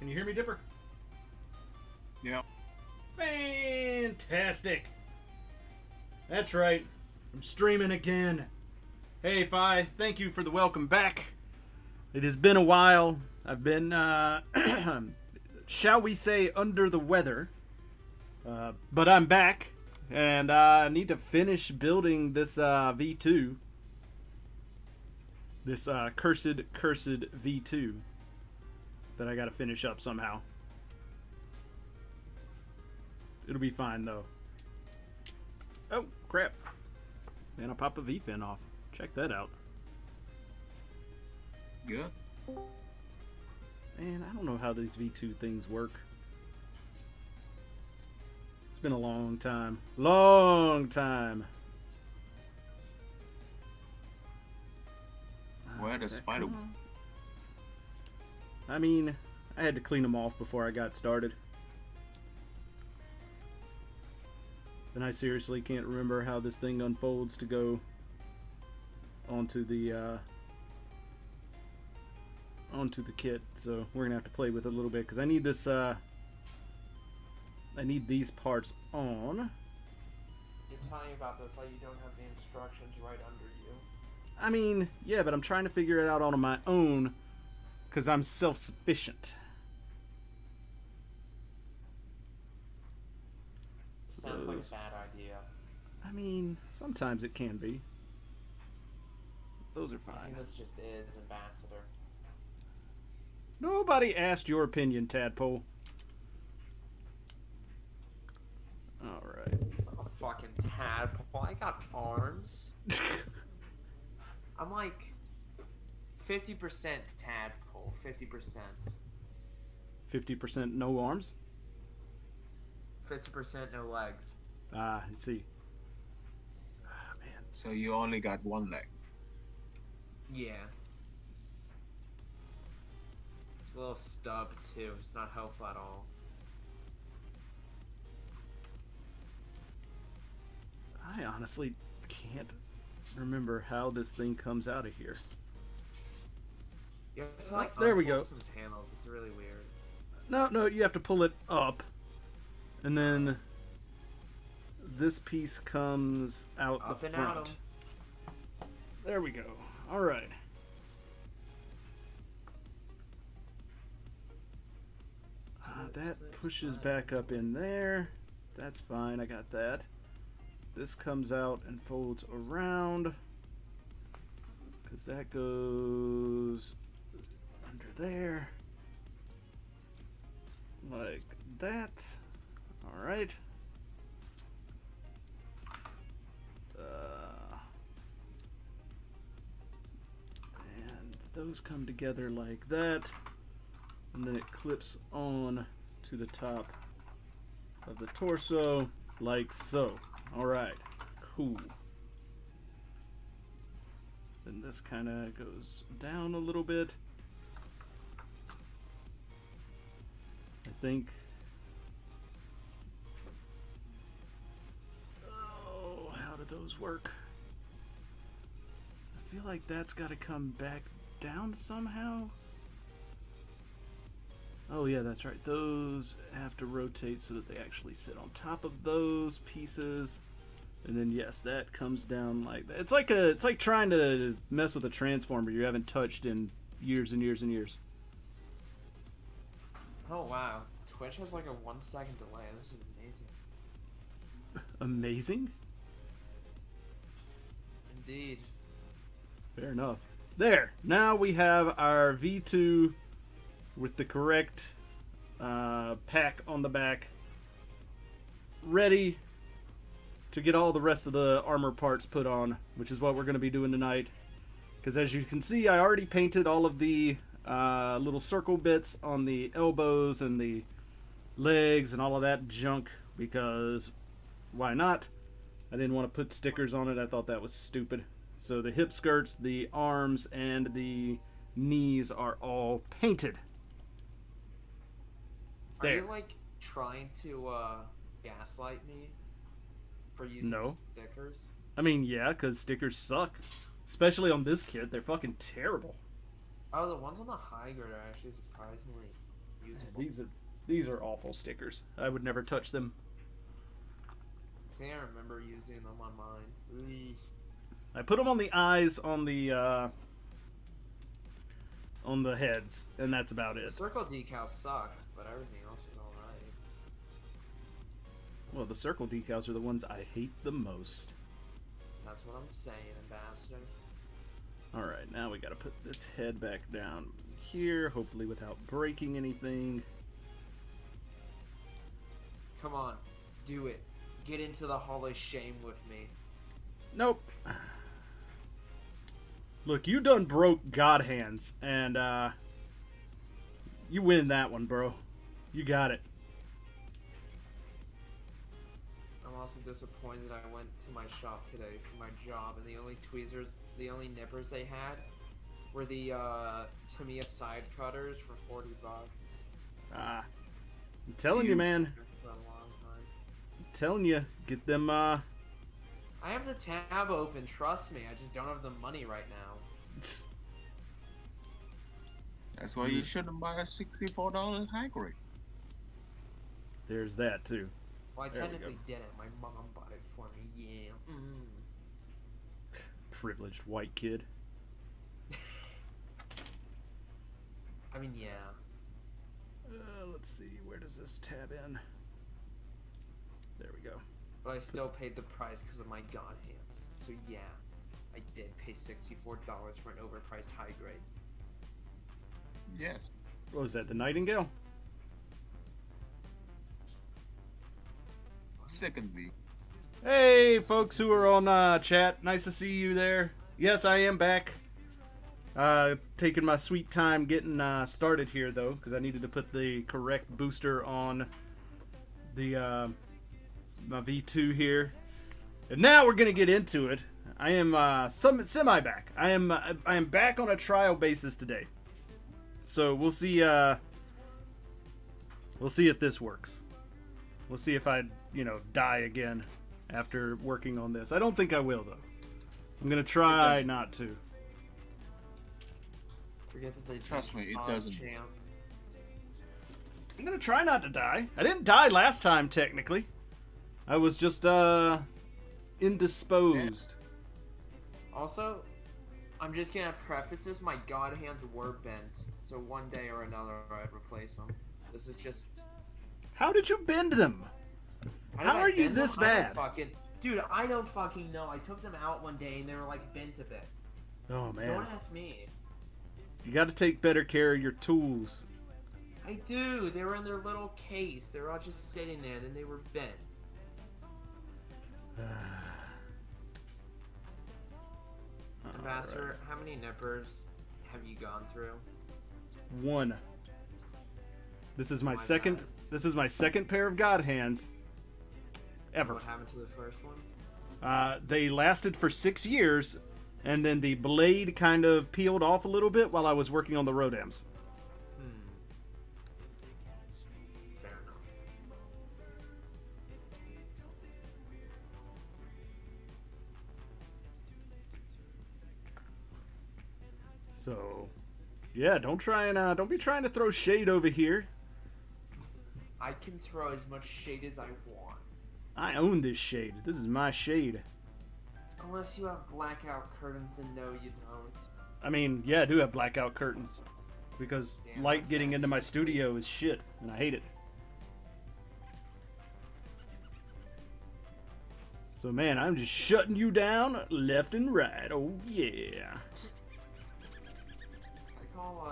Can you hear me, Dipper? Yeah. Fantastic. That's right. I'm streaming again. Hey, Fi, thank you for the welcome back. It has been a while. I've been, shall we say, under the weather. But I'm back, and I need to finish building this V2. This cursed V2 that I gotta finish up somehow. It'll be fine, though. Oh, crap. Man, I popped a V-fin off. Check that out. Good. Man, I don't know how these V2 things work. It's been a long time. Long time. Where the spider? I mean, I had to clean them off before I got started. And I seriously can't remember how this thing unfolds to go onto the kit. So we're gonna have to play with it a little bit because I need this. I need these parts on. You're telling me about this like you don't have the instructions right under you. I mean, yeah, but I'm trying to figure it out on my own because I'm self-sufficient. Sounds like a bad idea. I mean, sometimes it can be. Those are I fine. think this just is, Ambassador. Nobody asked your opinion, Tadpole. Alright. A fucking tadpole. I got arms. I'm like 50% tadpole, 50%. 50% no arms? 50% no legs. Ah, I see. Ah, man. So you only got one leg. Yeah. It's a little stub too. It's not helpful at all. I honestly can't remember how this thing comes out of here. You have to like There we go. some panels. It's really weird. No, you have to pull it up. And then this piece comes out Up the and front. out 'em. There we go. Alright. That pushes back up in there. That's fine, I got that. This comes out and folds around. Because that goes under there. Like that. Alright. And those come together like that. And then it clips on to the top of the torso like so. Alright, cool. Then this kind of goes down a little bit. I think. Oh, how do those work? I feel like that's got to come back down somehow. Oh yeah, that's right. Those have to rotate so that they actually sit on top of those pieces. And then yes, that comes down like that. It's like trying to mess with a transformer you haven't touched in years and years and years. Oh wow, Twitch has like a 1 second delay. This is amazing. Amazing? Indeed. Fair enough. There. Now we have our V2 with the correct pack on the back, ready to get all the rest of the armor parts put on, which is what we're going to be doing tonight. Because as you can see, I already painted all of the little circle bits on the elbows and the legs and all of that junk, because why not? I didn't want to put stickers on it. I thought that was stupid. So the hip skirts, the arms, and the knees are all painted. Are There. you like trying to gaslight me for using No. stickers? I mean, yeah, because stickers suck. Especially on this kit. They're fucking terrible. Oh, the ones on the high grade are actually surprisingly usable. These are awful stickers. I would never touch them. I think I remember using them on mine. Eesh. I put them on the eyes, on the heads, and that's about The it. circle decal sucked, but everything else was alright. Well, the circle decals are the ones I hate the most. That's what I'm saying, Ambassador. Alright, now we gotta put this head back down here, hopefully without breaking anything. Come on, do it. Get into the Hall of Shame with me. Nope. Look, you done broke God hands, and you win that one, bro. You got it. I'm also disappointed I went to my shop today for my job, and the only tweezers, the only nippers they had were the Tamiya side cutters for $40. I'm telling you, man. For a long time. I'm telling you, get them, I have the tab open, trust me. I just don't have the money right now. That's why you shouldn't buy a $64 high grade. There's that, too. Well, I There we technically didn't. My mom bought it for me. Yeah. Privileged white kid. I mean, yeah. Let's see, where does this tab in? There we go. But I still paid the price because of my god hands. So yeah, I did pay $64 for an overpriced high grade. Yes. What was that, the Nightingale? Secondly, Hey, folks who are on chat. Nice to see you there. Yes, I am back. Taking my sweet time getting started here, though, because I needed to put the correct booster on the my V2 here. And now we're going to get into it. I am semi back. I am back on a trial basis today. So we'll see if this works. We'll see if I, die again after working on this. I don't think I will, though. I'm going to try not to. Forget that they Trust me, it doesn't. Champ. I'm going to try not to die. I didn't die last time, technically. I was just, indisposed. Also, I'm just gonna preface this. My god hands were bent, so one day or another I'd replace them. This is just. How did you bend them? How did I are you bend this them? I don't bad? Dude, I don't fucking know. I took them out one day and they were like bent a bit. Oh, man. Don't ask me. You got to take better care of your tools. I do. They were in their little case. They were all just sitting there, and then they were bent. Ambassador, how many nippers have you gone through? One. This is my Why second. that? This is my second pair of God hands. Ever. What happened to the first one? They lasted for 6 years, and then the blade kind of peeled off a little bit while I was working on the Rodams. Fair enough. So, yeah, don't be trying to throw shade over here. I can throw as much shade as I want. I own this shade. This is my shade. Unless you have blackout curtains, and no, you don't. I mean, yeah, I do have blackout curtains. Because Damn, light that's getting sad. into my studio is shit, and I hate it. So, man, I'm just shutting you down left and right. Oh, yeah. I call,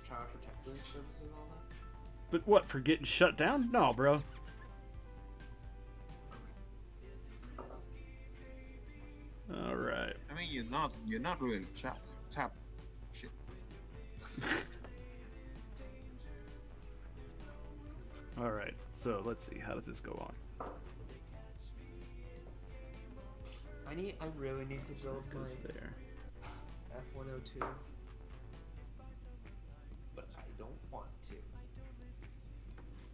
Child Protective Services on that. But what, for getting shut down? No, bro. All right. I mean, you're not really tap shit. All right. So let's see. How does this go on? I really need to build That my goes there. F-102. But I don't want to.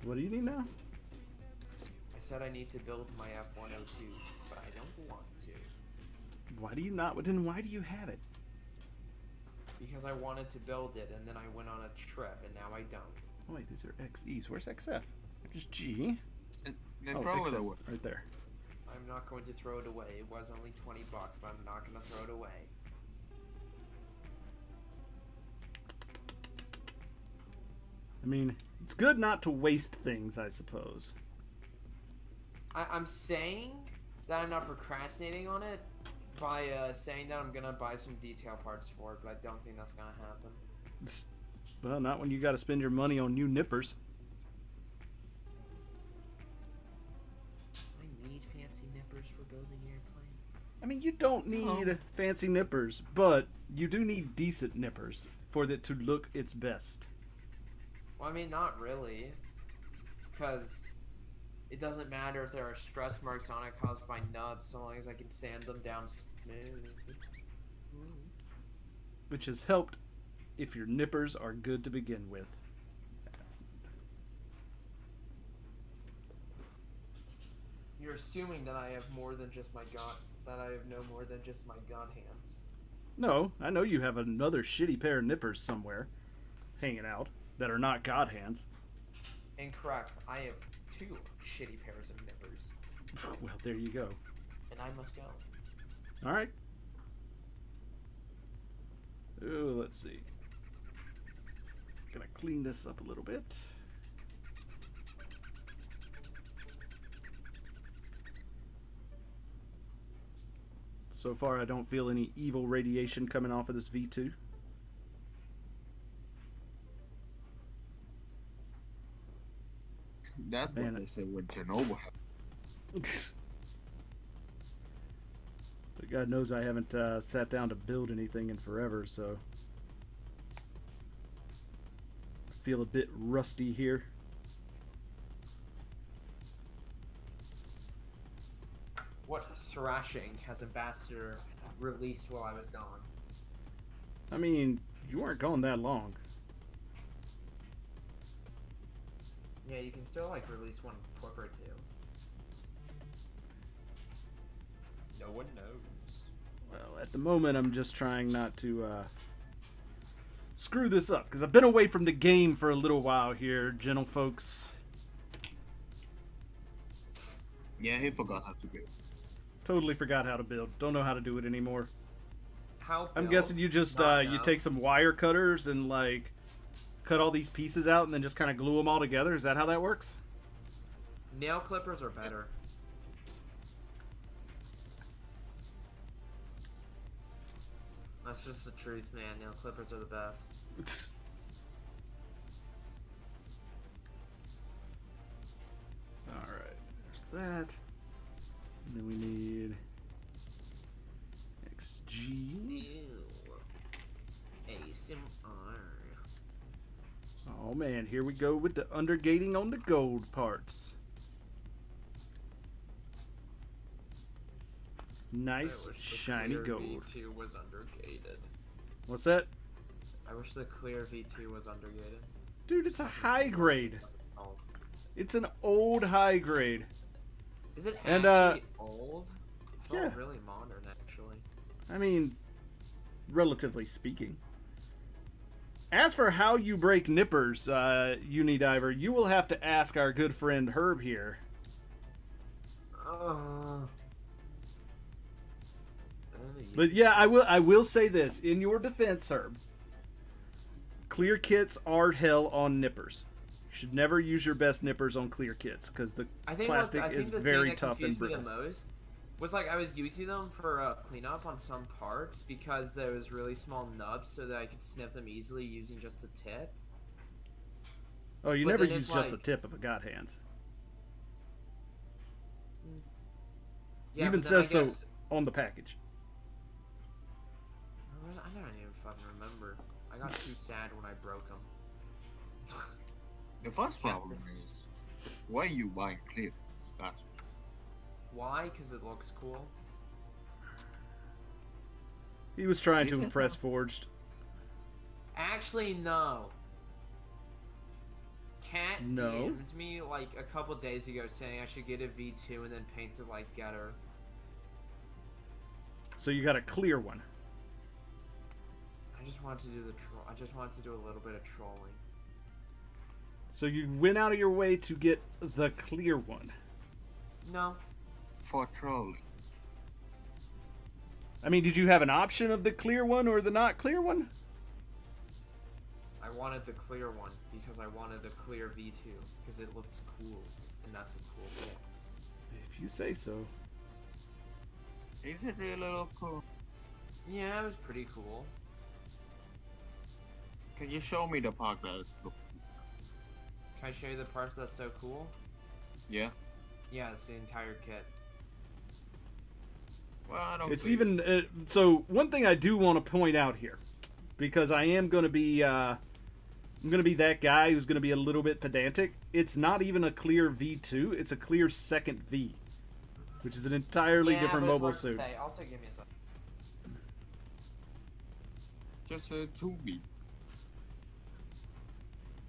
What do you need now? I said I need to build my F-102, but I don't want to. Why do you not? Then why do you have it? Because I wanted to build it, and then I went on a trip, and now I don't. Oh, wait, these are XEs. Where's XF? There's G. And then Oh, throw it XF, away. right there. I'm not going to throw it away. It was only $20, but I'm not going to throw it away. I mean, it's good not to waste things, I suppose. I'm saying that I'm not procrastinating on it by saying that I'm going to buy some detail parts for it, but I don't think that's going to happen. Well, not when you got to spend your money on new nippers. I need fancy nippers for building airplanes. I mean, you don't need fancy nippers, but you do need decent nippers for it to look its best. Well, I mean, not really. Because it doesn't matter if there are stress marks on it caused by nubs, so long as I can sand them down smooth. Which has helped if your nippers are good to begin with. You're assuming that I have more than just my god, that I have no more than just my god hands. No, I know you have another shitty pair of nippers somewhere hanging out that are not god hands. Incorrect. I have 2 shitty pairs of nippers, Well, there you go. and I must go. All right. Ooh, let's see. Gonna clean this up a little bit. So far, I don't feel any evil radiation coming off of this V2. That's Man, what they say when Chernobyl happened. But God knows I haven't sat down to build anything in forever, so I feel a bit rusty here. What thrashing has Ambassador released while I was gone? I mean, you weren't gone that long. Yeah, you can still, like, release one clip or 2. No one knows. Well, at the moment, I'm just trying not to screw this up, because I've been away from the game for a little while here, gentle folks. Yeah, he forgot how to build. Totally forgot how to build. Don't know how to do it anymore. How I'm build? guessing you just Not you enough. take some wire cutters and like cut all these pieces out and then just kind of glue them all together. Is that how that works? Nail clippers are better. That's just the truth, man. Nail clippers are the best. All right, there's that. And then we need XG. Ew. ASMR. Oh man, here we go with the undergating on the gold parts. Nice I wish the shiny clear gold. V2 was undergated. What's that? I wish the clear V2 was undergated. Dude, it's a high grade. Oh. It's an old high grade. Is it And, actually old? It felt yeah. really modern, actually. I mean, relatively speaking. As for how you break nippers, Unidiver, you will have to ask our good friend Herb here. But yeah, I will say this in your defense, Herb. Clear kits are hell on nippers. You should never use your best nippers on clear kits because the plastic is very tough and brittle. The most was like I was using them for cleanup on some parts because there was really small nubs so that I could snip them easily using just a tip. Oh, you never use just the tip of a god hands. Yeah, even says so on the package. I don't even fucking remember. I got too sad when I broke them. The first problem is why are you buying clear kits? That's why? Because it looks cool. He was trying to impress Forged. Actually, no. Cat DM'd me like a couple days ago saying I should get a V2 and then paint it like Getter. So you got a clear one. I just wanted to do I just wanted to do a little bit of trolling. So you went out of your way to get the clear one? No. For trolling. I mean, did you have an option of the clear one or the not clear one? I wanted the clear one because I wanted the clear V2 because it looks cool and that's a cool kit. If you say so. Is it really look cool? Yeah, it was pretty cool. Can you show me the part that is look cool? Can I show you the parts that's so cool? Yeah. Yeah, it's the entire kit. Well, I don't. It's even so. One thing I do want to point out here, because I am going to be, I'm going to be that guy who's going to be a little bit pedantic. It's not even a clear V2. It's a clear second V, which is an entirely different mobile suit. Also, give me a second. Just a 2B.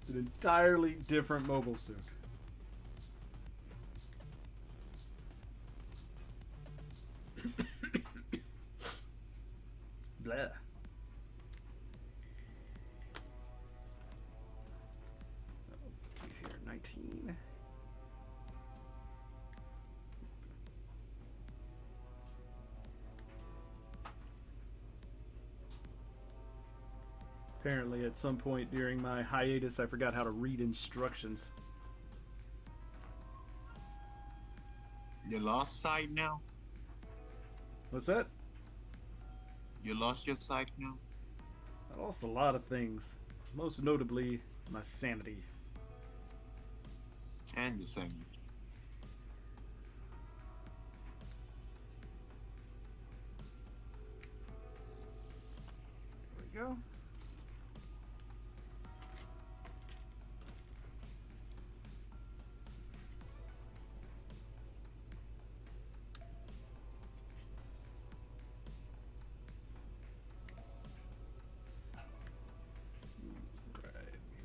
It's an entirely different mobile suit. Blah. Here, 19. Apparently, at some point during my hiatus, I forgot how to read instructions. You lost sight now? What's that? You lost your sight now? I lost a lot of things. Most notably, my sanity. And your sanity. There we go.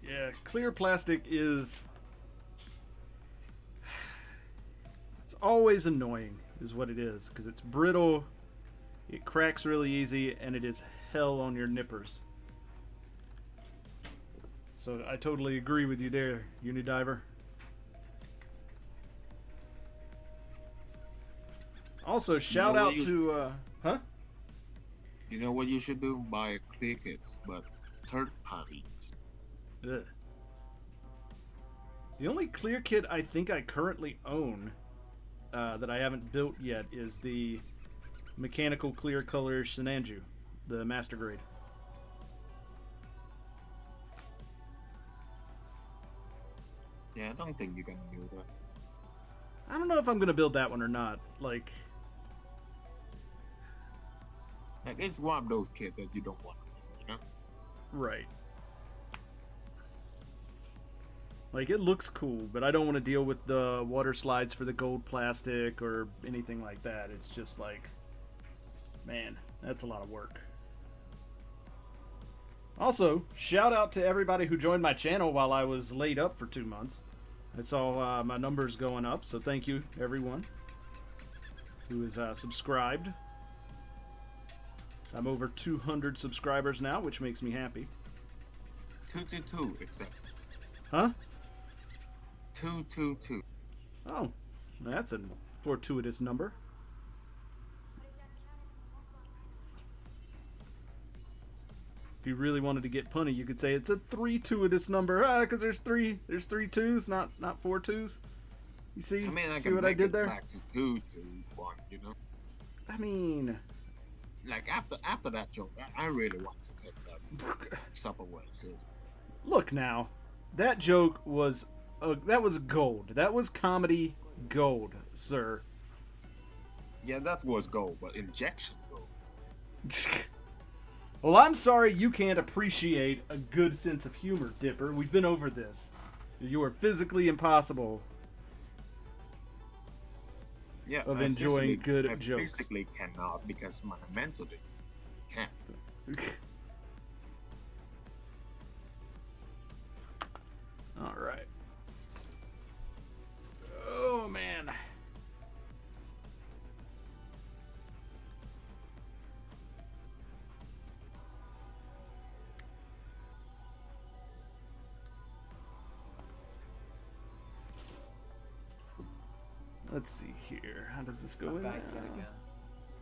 Yeah, clear plastic is... It's always annoying, is what it is, because it's brittle, it cracks really easy, and it is hell on your nippers. So I totally agree with you there, Unidiver. Also, shout out to... huh? You know what you should do? Buy clear kits, but third parties. Ugh. The only clear kit I think I currently own that I haven't built yet is the mechanical clear color Sinanju, the master grade. Yeah, I don't think you can do that. I don't know if I'm gonna build that one or not. Like it's one of those kits that you don't want, you know? Right. Like, it looks cool, but I don't want to deal with the water slides for the gold plastic or anything like that. It's just like, man, that's a lot of work. Also, shout out to everybody who joined my channel while I was laid up for 2 months. I saw my numbers going up, so thank you, everyone who is subscribed. I'm over 200 subscribers now, which makes me happy. 222 exactly. Huh? 222. Oh, that's a fortuitous number. If you really wanted to get punny, you could say it's a three-tuitous number. Because there's three twos, not four twos. You see? I mean, I See can what I make did it there? back to 221, you know? I mean, Like, after that joke, I really want to take that Subway seriously. look now, that joke was that was gold. That was comedy gold, sir. Yeah, that was gold, but injection gold. Well, I'm sorry you can't appreciate a good sense of humor, Dipper. We've been over this. You are physically impossible Yeah, of I enjoying physically- good I jokes. physically cannot because my mentally can't. All right. Oh man. Let's see here. How does this go I'm in back now? yet again.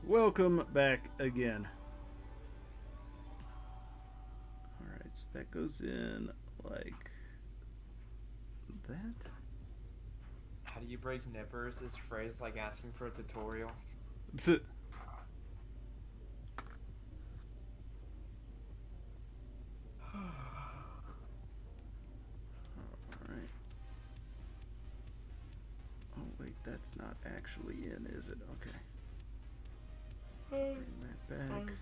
Welcome back again. Alright, so that goes in like that. How do you break nippers? Is phrase like asking for a tutorial? That's it. Alright. Oh wait, that's not actually in, is it? Okay. Bring that back.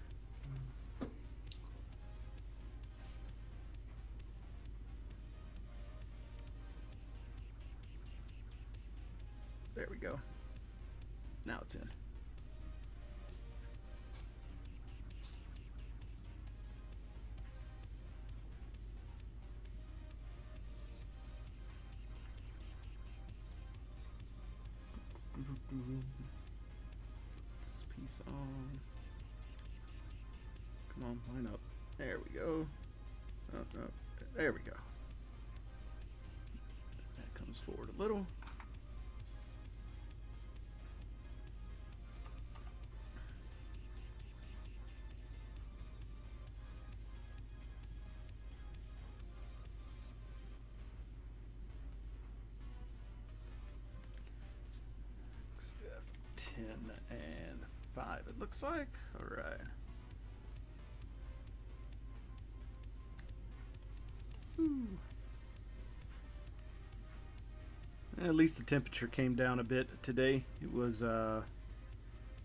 There we go. Now it's in. This piece on. Come on, line up. There we go. Oh, oh, there we go. That comes forward a little. F10 and 5, it looks like. All right. Whew. At least the temperature came down a bit today. It was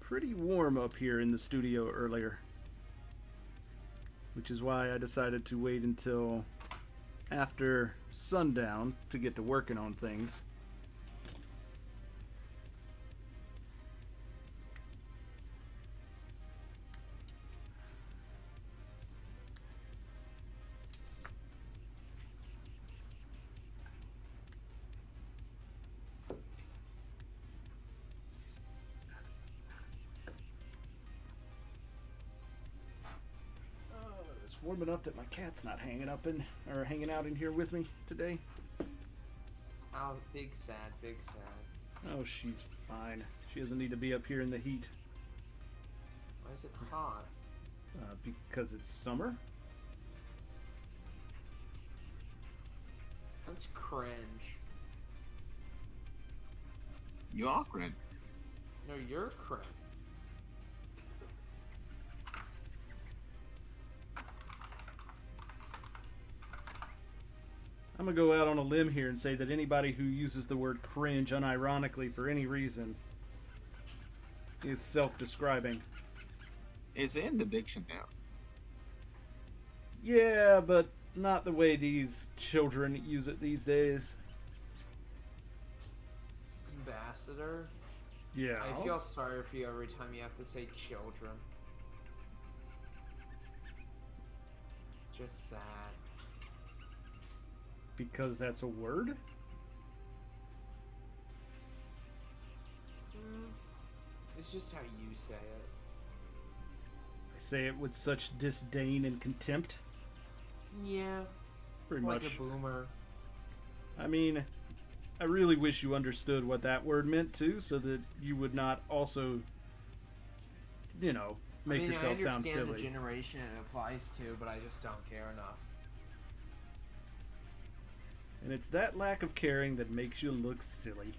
pretty warm up here in the studio earlier, which is why I decided to wait until after sundown to get to working on things. It's warm enough that my cat's not hanging out in here with me today. Oh, big sad, big sad. Oh, she's fine. She doesn't need to be up here in the heat. Why is it hot? Because it's summer. That's cringe. You are cringe. No, you're cringe. I'm gonna go out on a limb here and say that anybody who uses the word cringe unironically for any reason is self-describing. It's in the dictionary. Yeah, but not the way these children use it these days. Ambassador? Yeah. I feel sorry for you every time you have to say children. Just sad. Because that's a word? It's just how you say it. I say it with such disdain and contempt. Yeah. Pretty Like much. a boomer. I mean, I really wish you understood what that word meant too, so that you would not also, you know, make yourself sound I understand silly. the generation it applies to, but I just don't care enough. And it's that lack of caring that makes you look silly.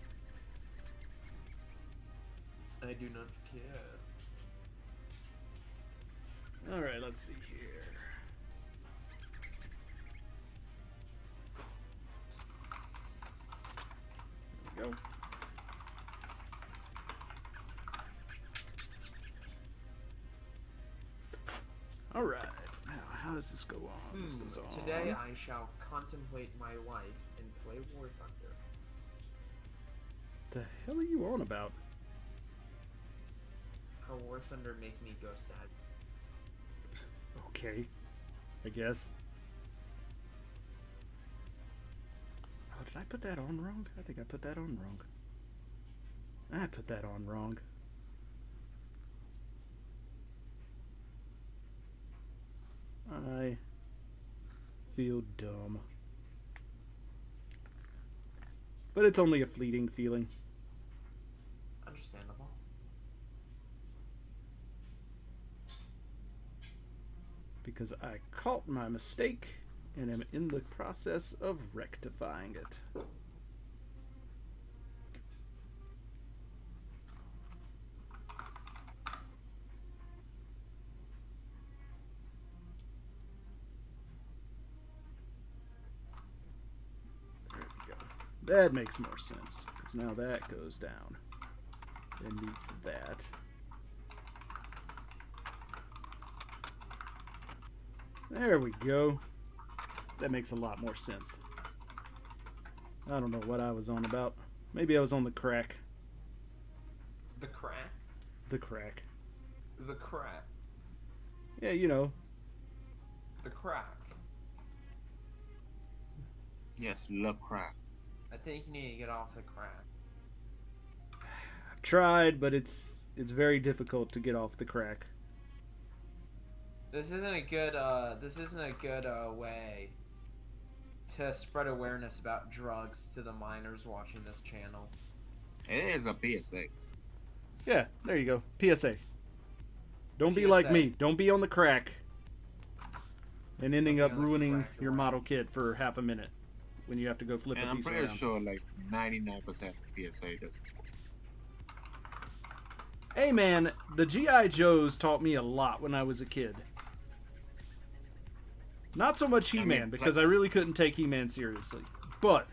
I do not care. Alright, let's see here. There we go. Alright, now how does this go on? This goes on. Today I shall contemplate my life and play War Thunder. The hell are you on about? How War Thunder make me go sad. Okay, I guess. Oh, did I put that on wrong? I think I put that on wrong. I put that on wrong. I feel dumb. But it's only a fleeting feeling. Understandable. Because I caught my mistake and am in the process of rectifying it. There we go. That makes more sense, because now that goes down and meets that. There we go. That makes a lot more sense. I don't know what I was on about. Maybe I was on the crack. The crack? The crack. The crack. Yeah, you know. The crack. Yes, love crack. I think you need to get off the crack. I've tried, but it's very difficult to get off the crack. This isn't a good way to spread awareness about drugs to the minors watching this channel. It is a PSA. Yeah, there you go. PSA. Don't be PSA. like me. Don't be on the crack and ending be up on the ruining crack, your right. model kit for half a minute when you have to go flip And a I'm piece pretty around. sure like 99% of PSA doesn't work. Hey man, the G.I. Joes taught me a lot when I was a kid. Not so much He-Man, mean, because like- I really couldn't take He-Man seriously. But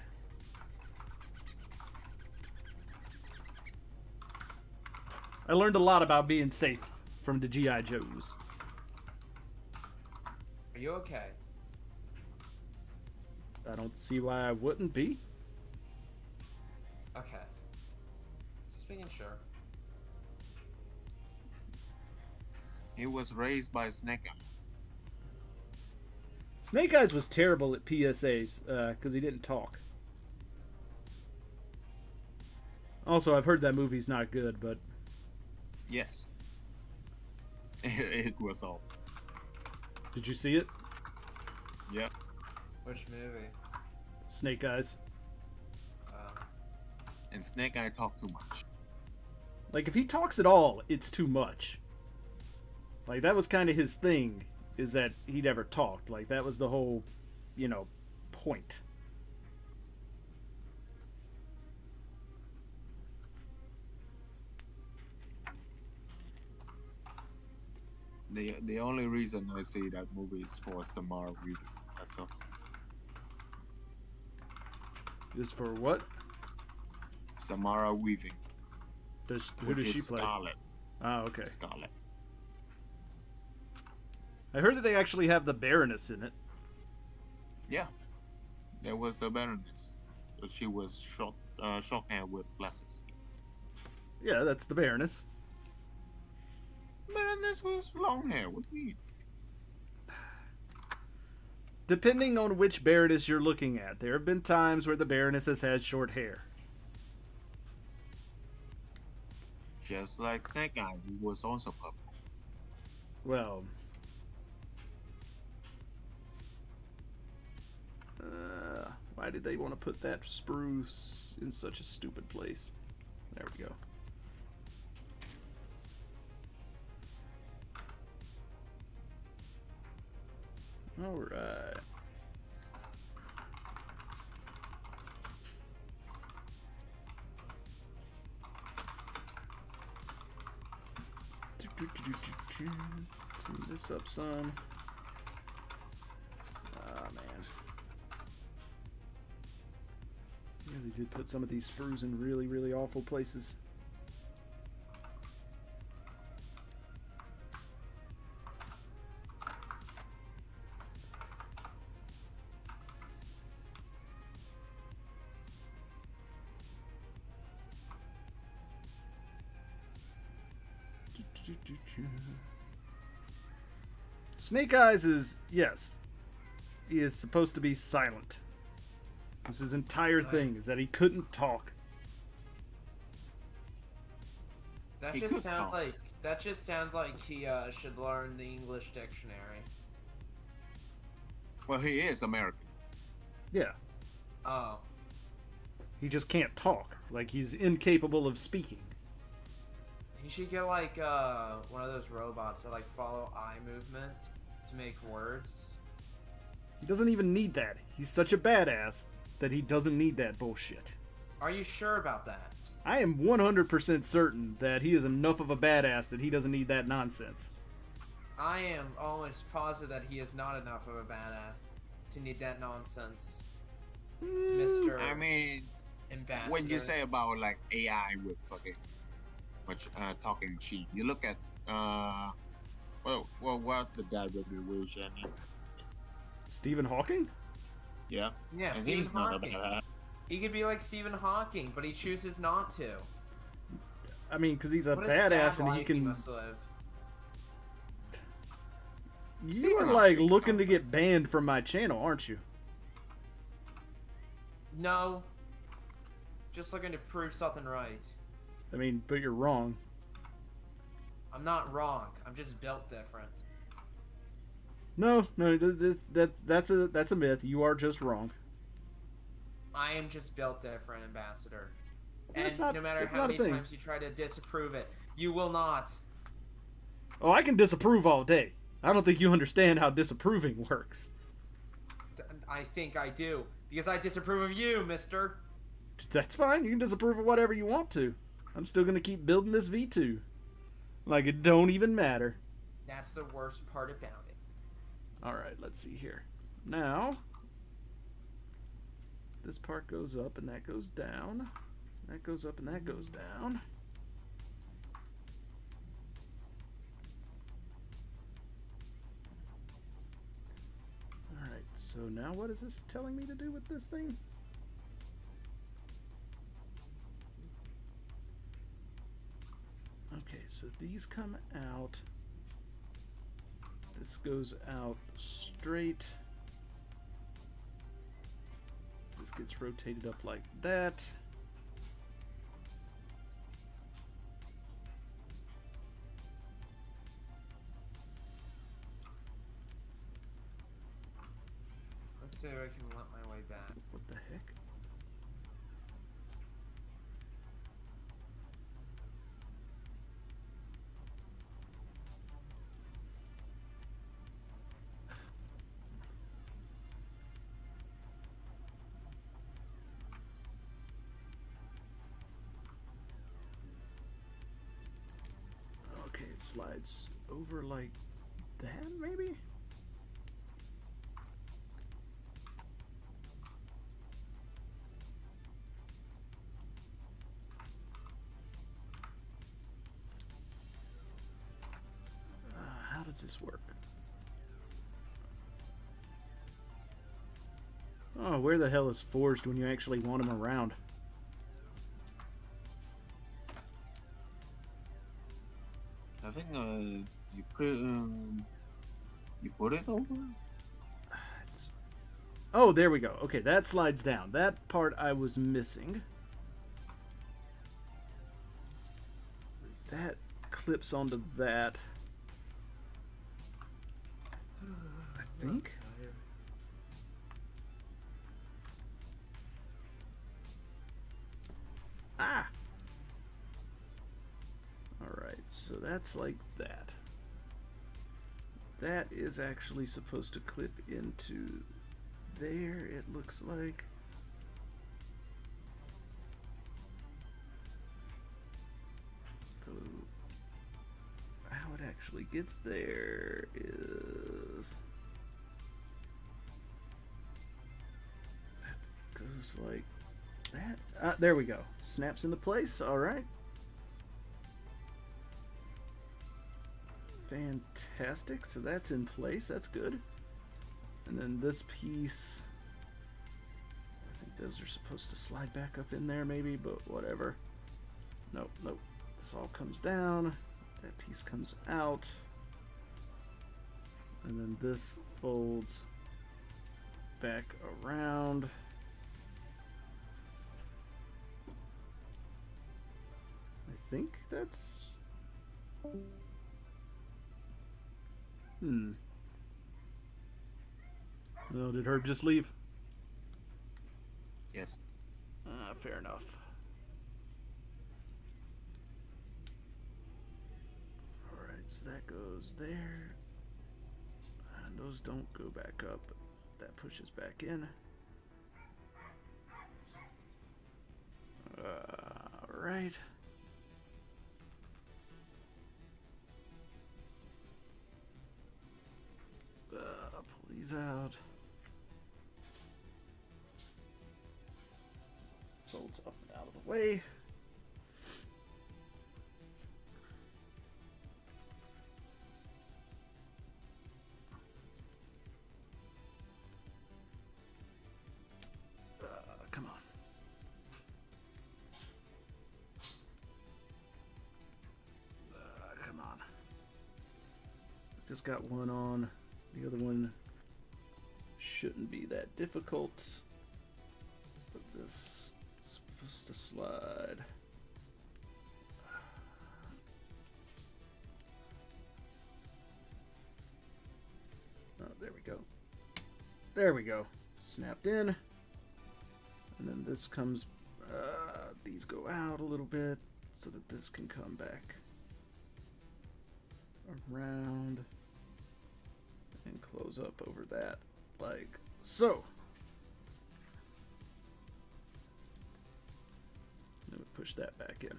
I learned a lot about being safe from the G.I. Joes. Are you okay? I don't see why I wouldn't be. Okay. Just making sure. He was raised by Snake Eyes. Snake Eyes was terrible at PSAs because he didn't talk. Also, I've heard that movie's not good, but Yes. It was awful. did you see it? Yep. Which movie? Snake Eyes. And Snake Eye talked too much. Like, if he talks at all, it's too much. Like, that was kind of his thing, is that he never talked. Like, that was the whole, you know, point. The only reason I see that movie is for Samara Weaving. That's all. Is for what? Samara Weaving. Who Which does she is play? Scarlet. Oh, okay. Scarlet. I heard that they actually have the Baroness in it. Yeah. There was a Baroness. But she was short hair with glasses. Yeah, that's the Baroness. Baroness was long hair. What do you mean? Depending on which Baroness you're looking at, there have been times where the Baroness has had short hair. Just like Snake Eye, who was also purple. Well, Why did they want to put that spruce in such a stupid place? There we go. Alright. Clean this up, son. Ah, man. Yeah, they did put some of these sprues in really, really awful places. Snake Eyes is, yes, he is supposed to be silent. This his entire thing is that he couldn't talk. That He just could sounds talk. like he should learn the English dictionary. Well, he is American. Yeah, Oh, he just can't talk. Like, he's incapable of speaking. he should get like one of those robots that like follow eye movement to make words. He doesn't even need that. He's such a badass that he doesn't need that bullshit. Are you sure about that? I am 100% certain that he is enough of a badass that he doesn't need that nonsense. I am almost positive that he is not enough of a badass to need that nonsense, Mr. I mean, Ambassador. when you say about like AI with fucking much talking cheap, you look at what the guy with the wheelchair name? Stephen Hawking? Yeah, yeah, and Stephen he's not a Hawking. badass. He could be like Stephen Hawking, but he chooses not to. I mean, because he's a What badass sad and he life can. must live. You Stephen are like Hawking's looking to not get banned from my channel, aren't you? No. Just looking to prove something right. I mean, but you're wrong. I'm not wrong. I'm just built different. No, that's a myth. You are just wrong. I am just built different, Ambassador. That's And not- no matter that's how not a many thing. times you try to disapprove it, you will not. Oh, I can disapprove all day. I don't think you understand how disapproving works. I think I do. Because I disapprove of you, mister. That's fine. You can disapprove of whatever you want to. I'm still gonna keep building this V2. Like it don't even matter. That's the worst part about it. Alright, let's see here. Now, this part goes up and that goes down. That goes up and that goes down. Alright, so now what is this telling me to do with this thing? Okay, so these come out. This goes out straight. This gets rotated up like that. Let's see if I can let my way back. What the heck? Okay, it slides over like that, maybe? How does this work? Oh, where the hell is Forged when you actually want him around? I think you put it over. Oh, there we go. Okay, that slides down. That part I was missing. That clips onto that. I think. So that's like that. That is actually supposed to clip into there, it looks like. So how it actually gets there is that goes like that. There we go. Snaps into place. All right. Fantastic. So that's in place. That's good. And then this piece, I think those are supposed to slide back up in there maybe, but whatever. Nope, nope. This all comes down. That piece comes out. And then this folds back around. I think that's... Oh, did Herb just leave? Yes. Fair enough. Alright, so that goes there. And those don't go back up. That pushes back in. Alright. Pull these out. Folds up and out of the way. Come on. Come on. Just got one on. The other one shouldn't be that difficult. But this is supposed to slide. Oh, there we go. There we go. Snapped in. And then this comes, these go out a little bit so that this can come back around and close up over that like so. Then we push that back in.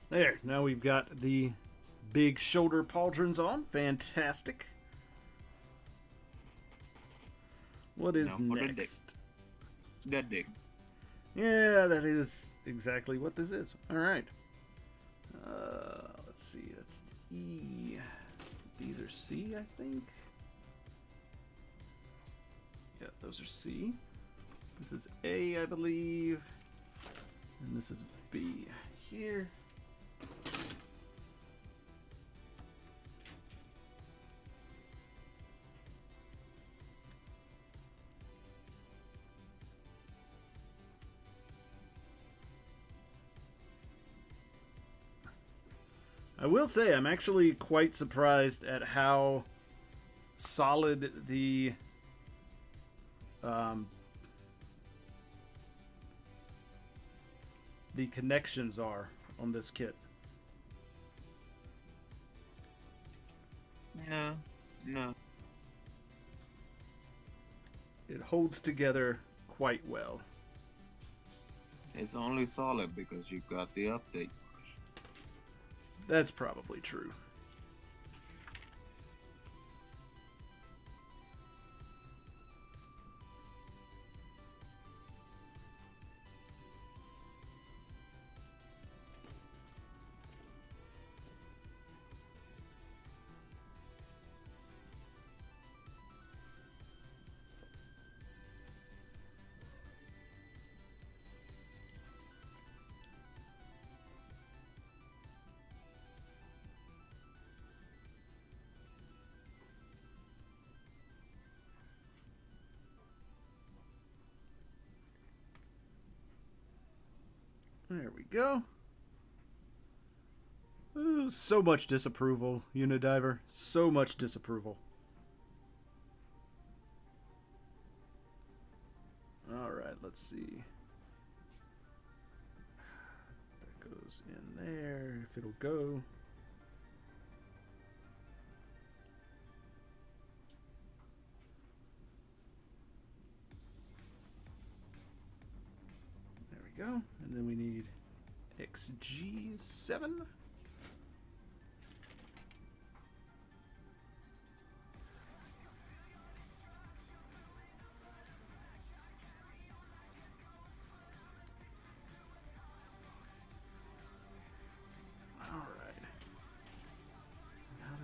There, now we've got the big shoulder pauldrons on. Fantastic. What is next? That dig. Yeah, that is exactly what this is. Alright. Let's see, that's E. These are C, I think. Yeah, those are C. This is A, I believe. And this is B here. I will say I'm actually quite surprised at how solid the connections are on this kit. No. It holds together quite well. It's only solid because you got the update. That's probably true. There we go. Ooh, shows so much disapproval, Unidiver. So much disapproval. Alright, let's see. That goes in there, if it'll go. There we go. And then we need XG7.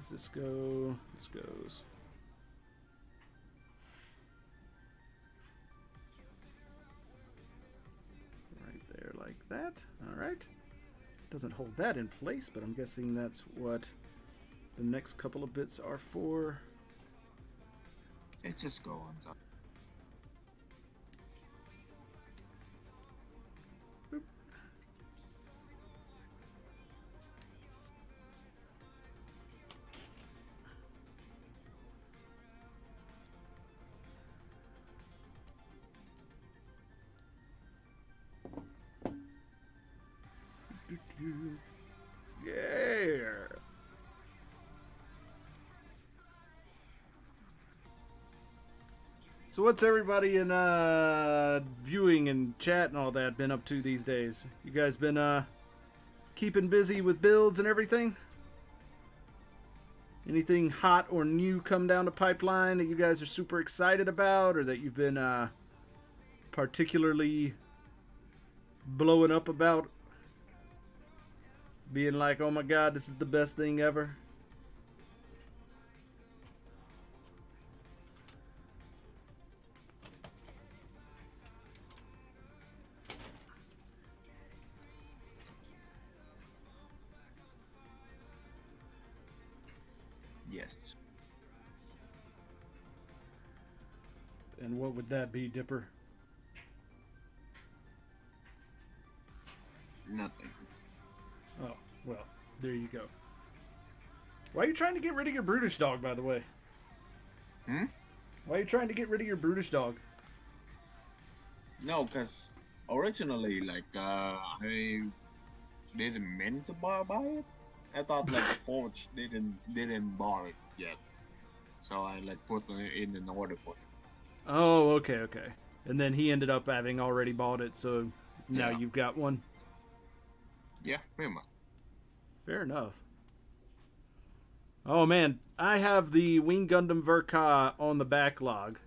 This go? This goes. Right there like that. Alright. Doesn't hold that in place, but I'm guessing that's what the next couple of bits are for. It just go on top. Boop. Yeah. So what's everybody in viewing and chat and all that been up to these days? You guys been keeping busy with builds and everything? Anything hot or new come down the pipeline that you guys are super excited about, or that you've been particularly blowing up about? Being like, oh my god, this is the best thing ever. Yes. And what would that be, Dipper? Nothing. Oh, well, there you go. Why are you trying to get rid of your brutish dog, by the way? Why are you trying to get rid of your brutish dog? No, because originally, like, I didn't mean to buy it. I thought like Forge didn't buy it yet, so I like put it in an order for it. Oh, okay. And then he ended up having already bought it, so now Yeah. you've got one. Yeah, pretty much. Fair enough. Oh man, I have the Wing Gundam Verka on the backlog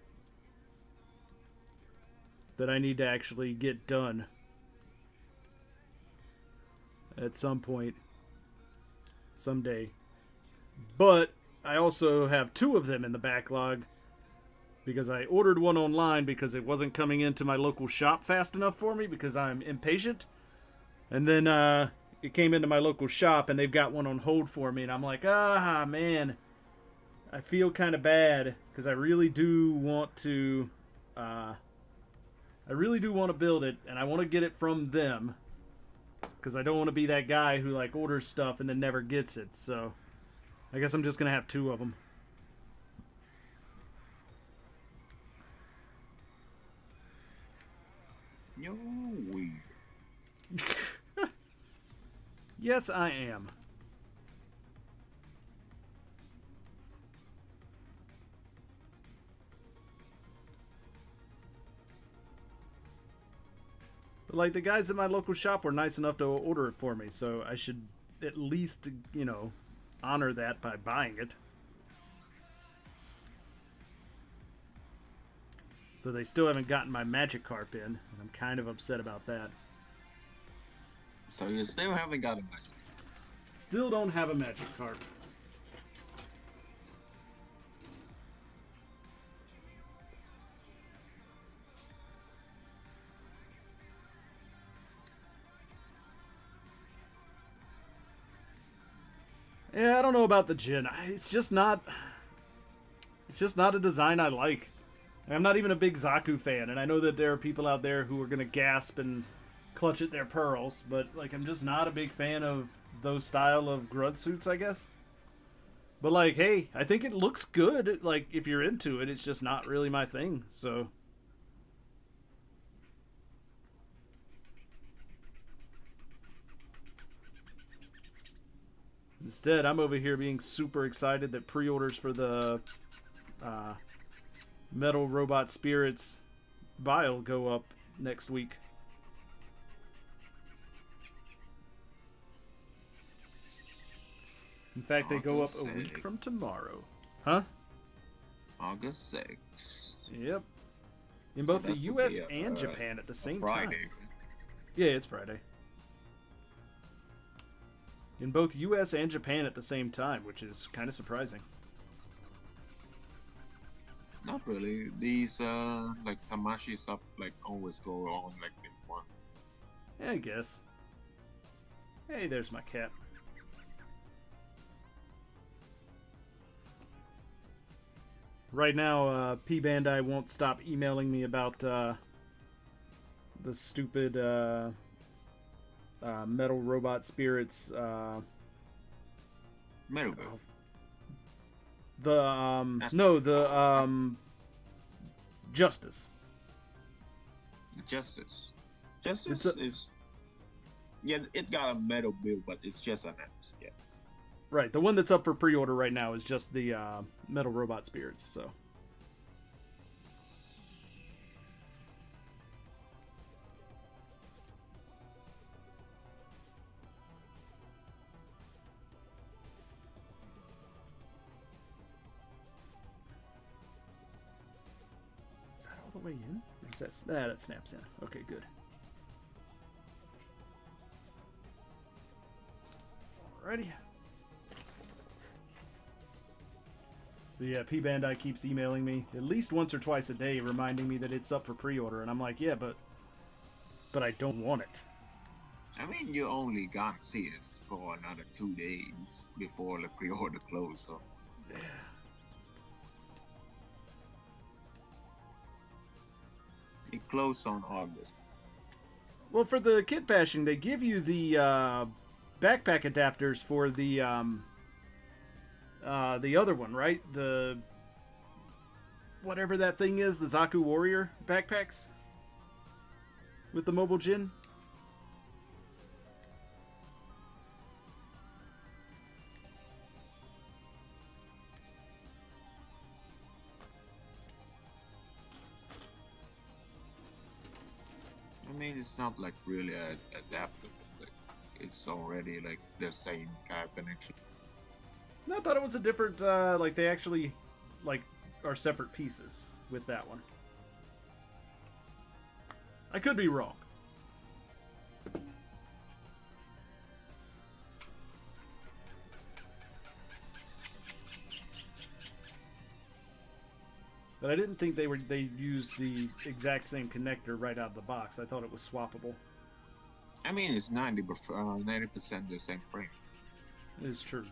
that I need to actually get done at some point, someday. But I also have two of them in the backlog because I ordered one online because it wasn't coming into my local shop fast enough for me because I'm impatient. And then it came into my local shop and they've got one on hold for me, and I'm like, ah man, I feel kind of bad because I really do want to build it, and I want to get it from them because I don't want to be that guy who like orders stuff and then never gets it. So I guess I'm just gonna have two of them. You're weird. Yes, I am. But like, the guys at my local shop were nice enough to order it for me, so I should at least, you know, honor that by buying it. Though they still haven't gotten my magic carp in, and I'm kind of upset about that. So you still haven't got a magic. Still don't have a magic carp. Yeah, I don't know about the Jin. It's just not a design I like. I'm not even a big Zaku fan, and I know that there are people out there who are gonna gasp and clutch at their pearls, but like, I'm just not a big fan of those style of grunt suits, I guess. But like, hey, I think it looks good. Like, if you're into it, it's just not really my thing. So instead, I'm over here being super excited that pre-orders for the Metal Robot Spirits vial go up next week. In fact, they go up a week from tomorrow. Huh? August 6th. Yep. In both the US and Japan at the same time. Friday. Yeah, it's Friday. In both US and Japan at the same time, which is kind of surprising. Not really. These like Tamashi stuff like always go on like in one. Yeah, I guess. Hey, there's my cat. Right now, P Bandai won't stop emailing me about the stupid Metal Robot Spirits. Metalville. Justice. Justice. Justice is. Yeah, it got a metal bill, but it's just an app. Yeah. Right, the one that's up for pre-order right now is just the Metal Robot Spirits, so. Is that all the way in? Or is that, that snaps in. Okay, good. Alrighty. But yeah, P Bandai keeps emailing me at least once or twice a day, reminding me that it's up for pre-order, and I'm like, yeah, but I don't want it. I mean, you only gonna see it for another 2 days before the pre-order close, so. Yeah. It closed on August. Well, for the kit bashing, they give you the backpack adapters for the other one, right? The whatever that thing is, the Zaku Warrior backpacks with the mobile gin. I mean, it's not like really adaptable. Like, it's already like the same kind of connection. No, I thought it was a different, like they actually, like, are separate pieces with that one. I could be wrong. But I didn't think they used the exact same connector right out of the box. I thought it was swappable. I mean, it's 90% the same frame. It is true.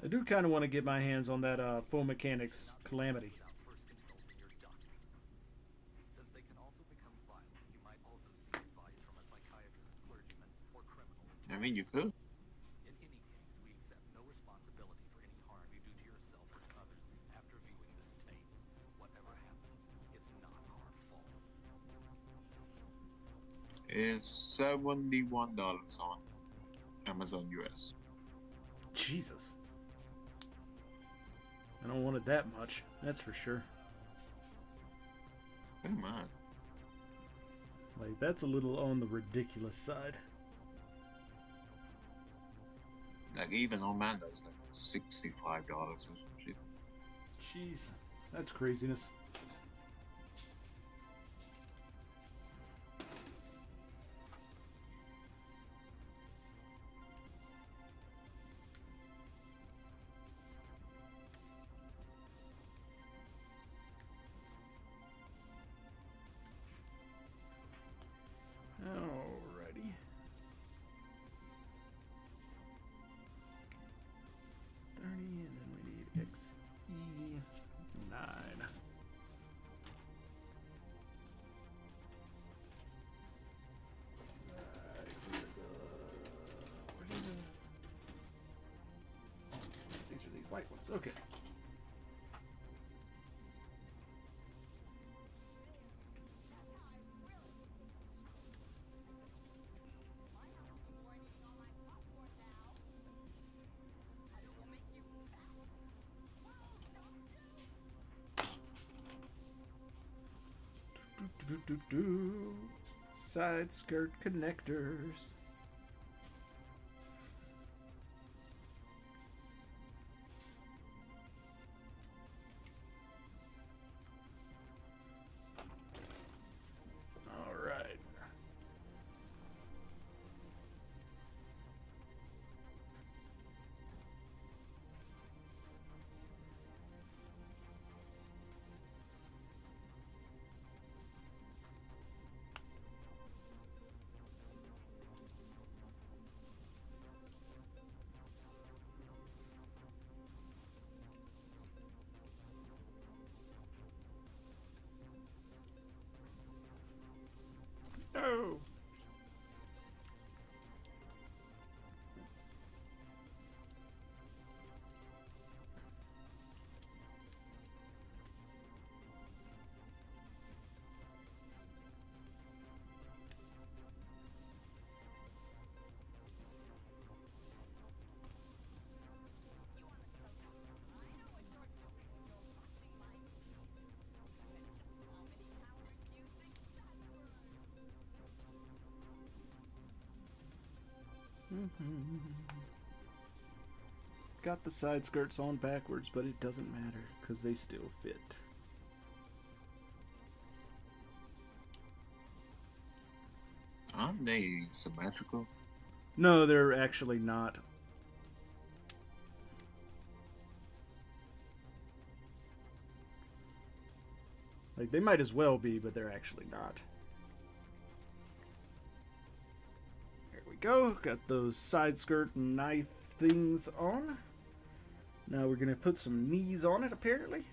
I do kind of want to get my hands on that Full Mechanics Calamity. I mean, you could. In any case, we accept no responsibility for any harm you do to yourself or others after viewing this tape. Whatever happens, it's not our fault. It's $71 on Amazon US. Jesus. I don't want it that much, that's for sure. Come on. Like, that's a little on the ridiculous side. Like, even on Manda, it's like $65 or some shit. Jeez, that's craziness. white ones. Okay. Side skirt connectors. All right. No. Got the side skirts on backwards, but it doesn't matter because they still fit. Aren't they symmetrical? No, they're actually not. Like, they might as well be, but they're actually not. There we go. Got those side skirt knife things on. Now we're going to put some knees on it, apparently.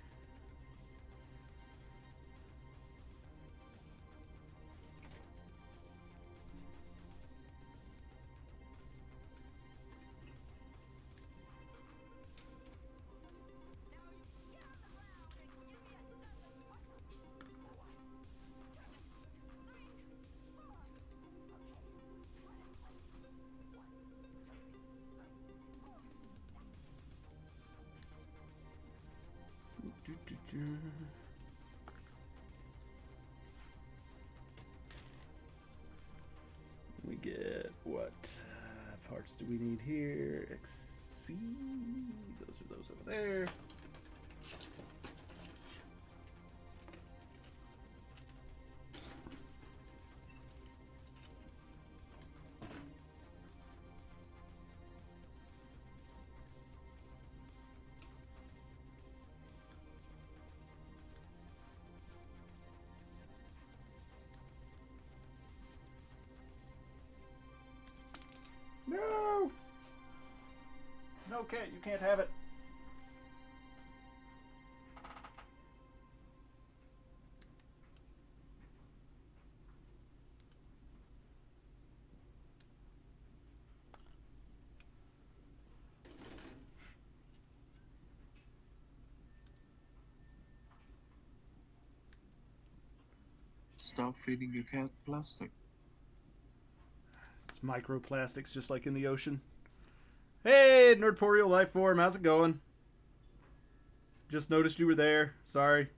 We get what parts do we need here? XC. Those are those over there. No! No, cat, you can't have it. Stop feeding your cat plastic. It's microplastics just like in the ocean. Hey, Nerdporeal Lifeform, how's it going? Just noticed you were there. Sorry.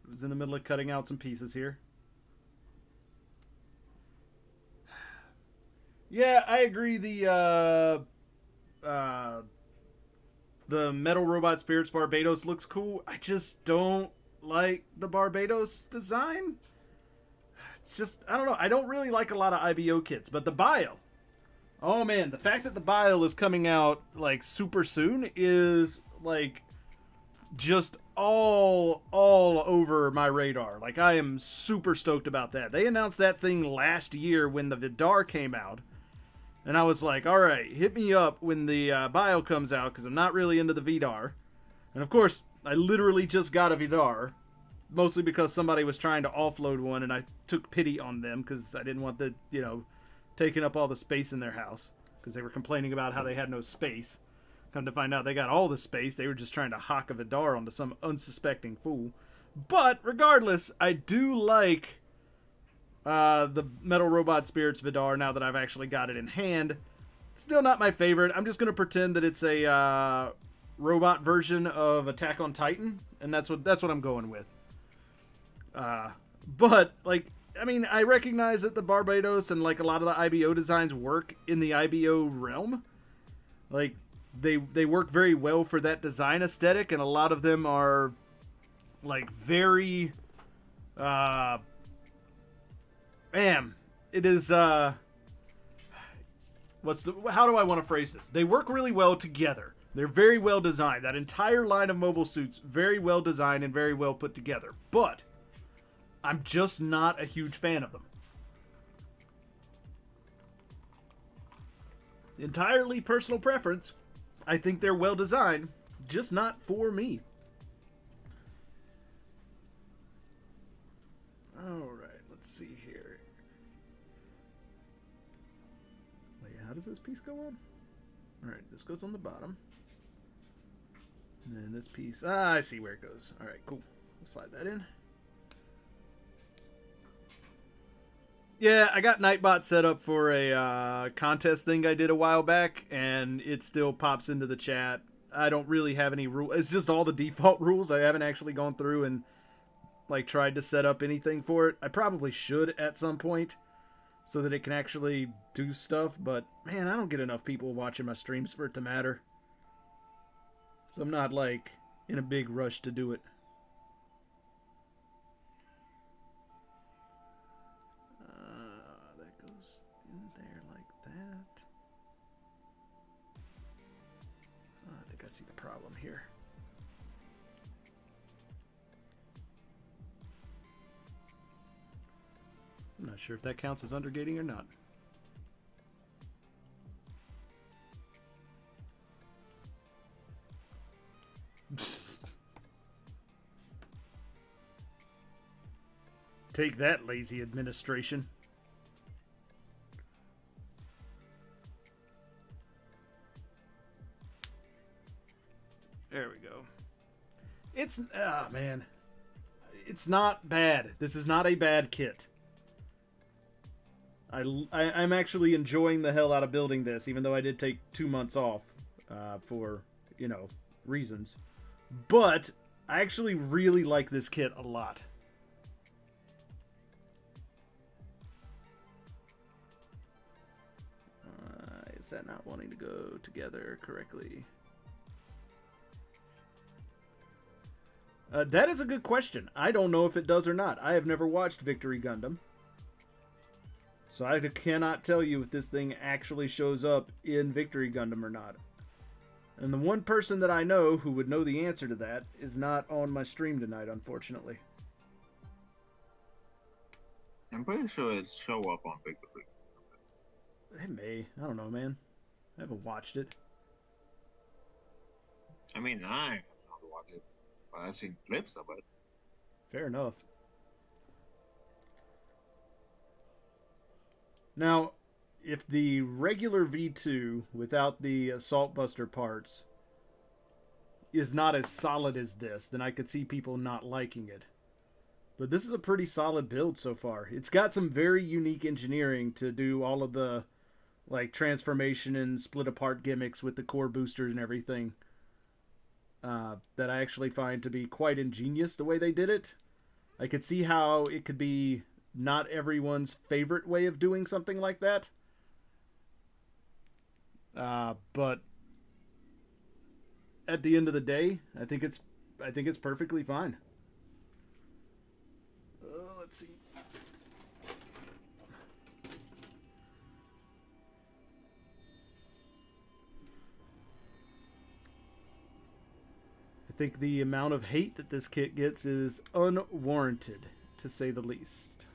I was in the middle of cutting out some pieces here. Yeah, I agree. The Metal Robot Spirits Barbados looks cool. I just don't like the Barbados design. It's just, I don't know. I don't really like a lot of IBO kits, but the Bile. Oh man, the fact that the Bile is coming out like super soon is like just all over my radar. Like, I am super stoked about that. They announced that thing last year when the Vidar came out. And I was like, all right, hit me up when the Bile comes out, because I'm not really into the Vidar. And of course, I literally just got a Vidar, mostly because somebody was trying to offload one, and I took pity on them, because I didn't want the, taking up all the space in their house, because they were complaining about how they had no space. Come to find out, they got all the space. They were just trying to hock a Vidar onto some unsuspecting fool. But regardless, I do like the Metal Robot Spirits Vidar now that I've actually got it in hand. Still not my favorite. I'm just gonna pretend that it's a robot version of Attack on Titan, and that's what I'm going with. But like, I mean, I recognize that the Barbados and like a lot of the IBO designs work in the IBO realm. Like, they work very well for that design aesthetic, and a lot of them are like very it is how do I want to phrase this? They work really well together. They're very well designed. That entire line of mobile suits, very well designed and very well put together. But I'm just not a huge fan of them. Entirely personal preference. I think they're well designed, just not for me. Alright, let's see here. Wait, how does this piece go on? Alright, this goes on the bottom. And then this piece... I see where it goes. Alright, cool. We'll slide that in. Yeah, I got Nightbot set up for a contest thing I did a while back, and it still pops into the chat. I don't really have any rules. It's just all the default rules. I haven't actually gone through and like tried to set up anything for it. I probably should at some point so that it can actually do stuff, but man, I don't get enough people watching my streams for it to matter. So I'm not like in a big rush to do it. That goes in there like that. I think I see the problem here. I'm not sure if that counts as undergating or not. Take that, lazy administration. There we go. It's, man. It's not bad. This is not a bad kit. I'm actually enjoying the hell out of building this, even though I did take 2 months off for, you know, reasons. But I actually really like this kit a lot. Is that not wanting to go together correctly? That is a good question. I don't know if it does or not. I have never watched Victory Gundam. So I cannot tell you if this thing actually shows up in Victory Gundam or not. And the one person that I know who would know the answer to that is not on my stream tonight, unfortunately. I'm pretty sure it's show up on Victory. It may. I don't know, man. I haven't watched it. I mean, I have not watched it, but I've seen clips of it. Fair enough. Now, if the regular V2 without the Assault Buster parts is not as solid as this, then I could see people not liking it. But this is a pretty solid build so far. It's got some very unique engineering to do all of the like transformation and split apart gimmicks with the core boosters and everything. That I actually find to be quite ingenious the way they did it. I could see how it could be not everyone's favorite way of doing something like that. But at the end of the day, I think it's perfectly fine. Let's see. I think the amount of hate that this kit gets is unwarranted, to say the least.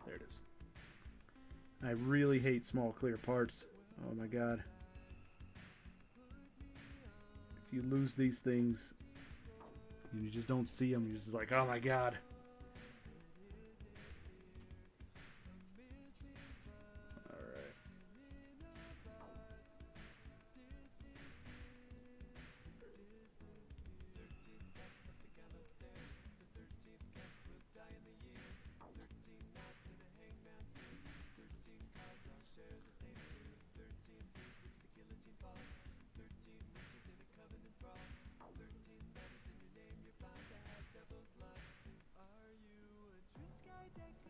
There it is. I really hate small clear parts. Oh my god. If you lose these things, you just don't see them. You're just like, oh my god.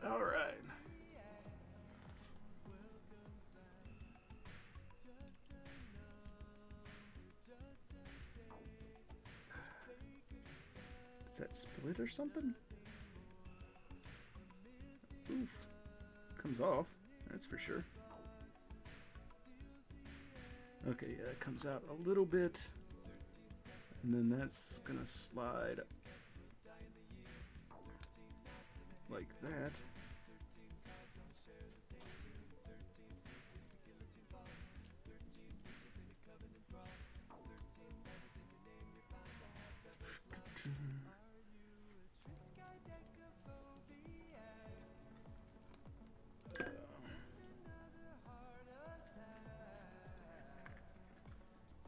Alright. Alright. Is that split or something? Oof. Comes off, that's for sure. Okay, yeah, it comes out a little bit. And then that's gonna slide like that.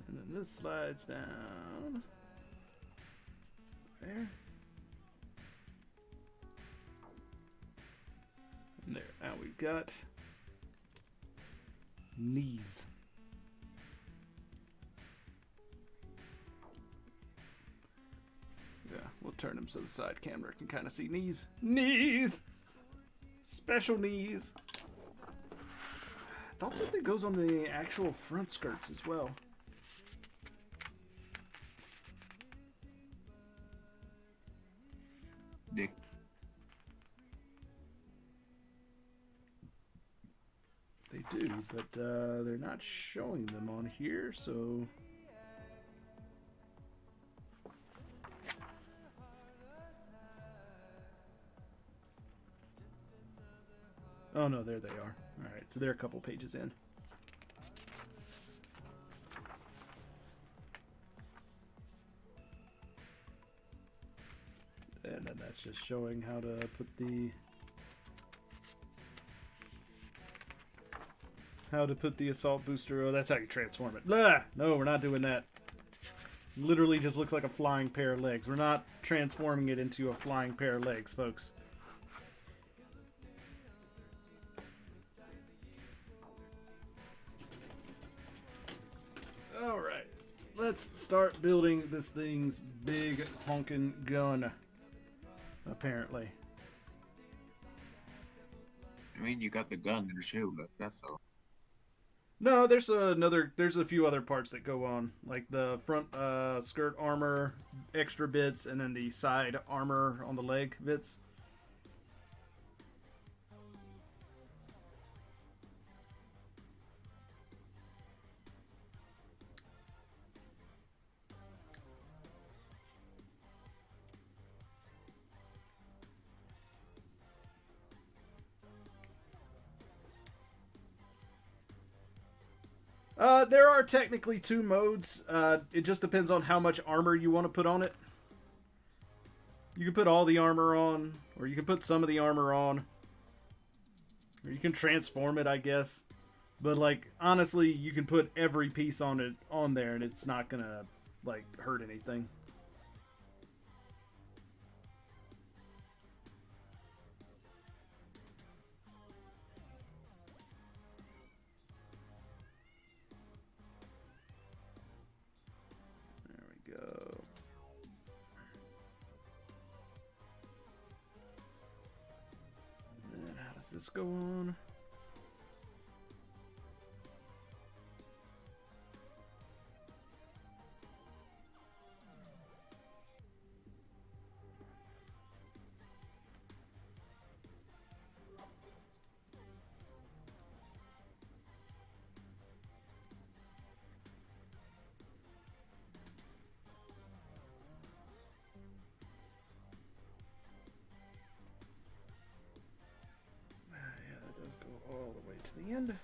And then this slides down there. And there. Now we've got knees. Yeah, we'll turn them so the side camera can kind of see knees. Knees! Special knees. I thought something goes on the actual front skirts as well. Dick. They do, but they're not showing them on here, so... Oh no, there they are. Alright, so they're a couple pages in. And then that's just showing how to put the assault booster. Oh, that's how you transform it. Blah! No, we're not doing that. Literally just looks like a flying pair of legs. We're not transforming it into a flying pair of legs, folks. Alright, let's start building this thing's big honkin' gun, apparently. I mean, you got the gun and the shield, that's all. No, there's a few other parts that go on, like the front skirt armor, extra bits, and then the side armor on the leg bits. There are technically two modes. It just depends on how much armor you want to put on it. You can put all the armor on, or you can put some of the armor on. Or you can transform it, I guess. But, like, honestly, you can put every piece on there, and it's not gonna, like, hurt anything. Does this go on? the end.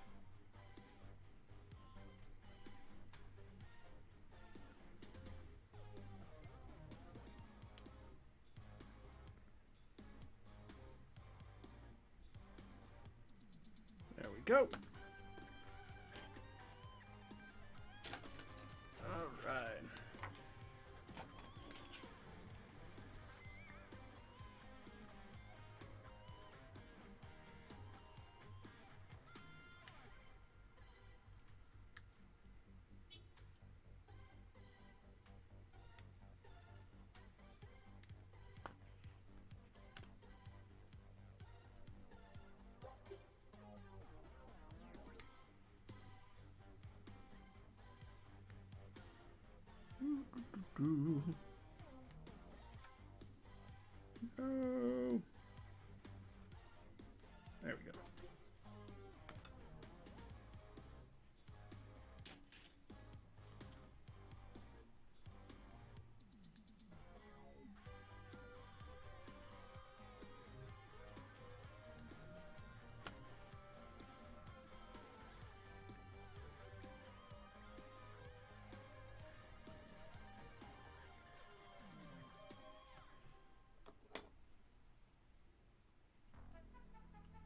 There we go. All right. No. There we go.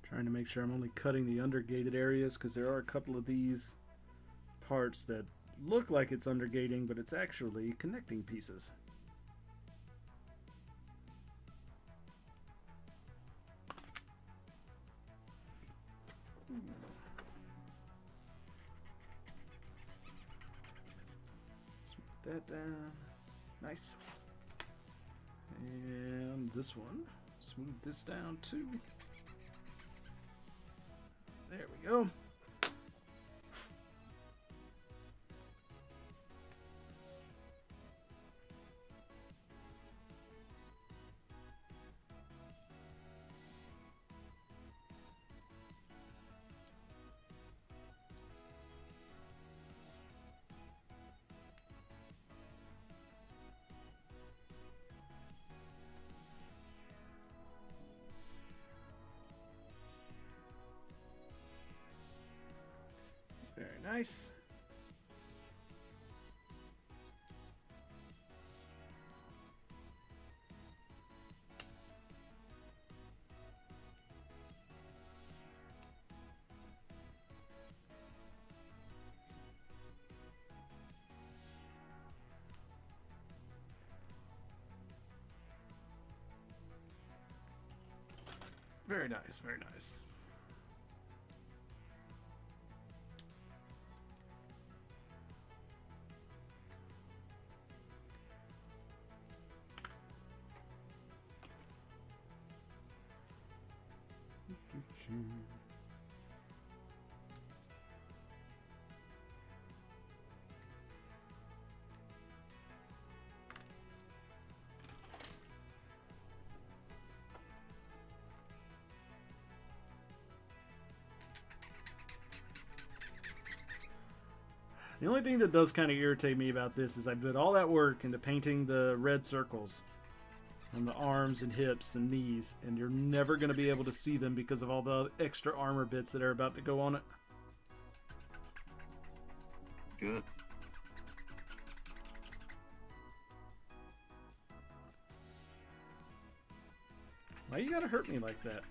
Trying to make sure I'm only cutting the undergated areas because there are a couple of these parts that look like it's undergating, but it's actually connecting pieces. Smooth that down. Nice. And this one, smooth this down too. There we go. Very nice. Very nice, very nice. The only thing that does kind of irritate me about this is I did all that work into painting the red circles on the arms and hips and knees, and you're never going to be able to see them because of all the extra armor bits that are about to go on it. Good. Why you gotta hurt me like that?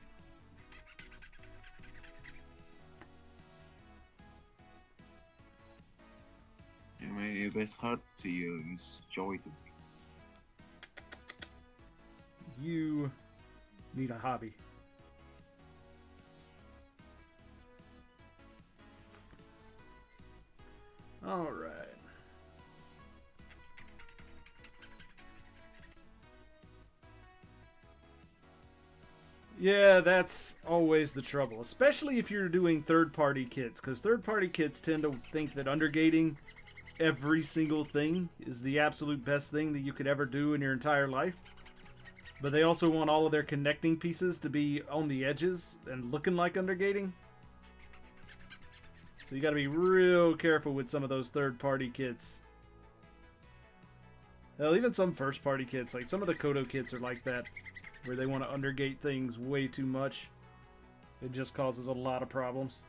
I mean, if it's hurt to you, it's joy to me. You need a hobby. All right. Yeah, that's always the trouble, especially if you're doing third-party kits, because third-party kits tend to think that undergating every single thing is the absolute best thing that you could ever do in your entire life. But they also want all of their connecting pieces to be on the edges and looking like undergating. So you got to be real careful with some of those third-party kits. Hell, even some first-party kits, like some of the Kodo kits are like that, where they want to undergate things way too much. It just causes a lot of problems.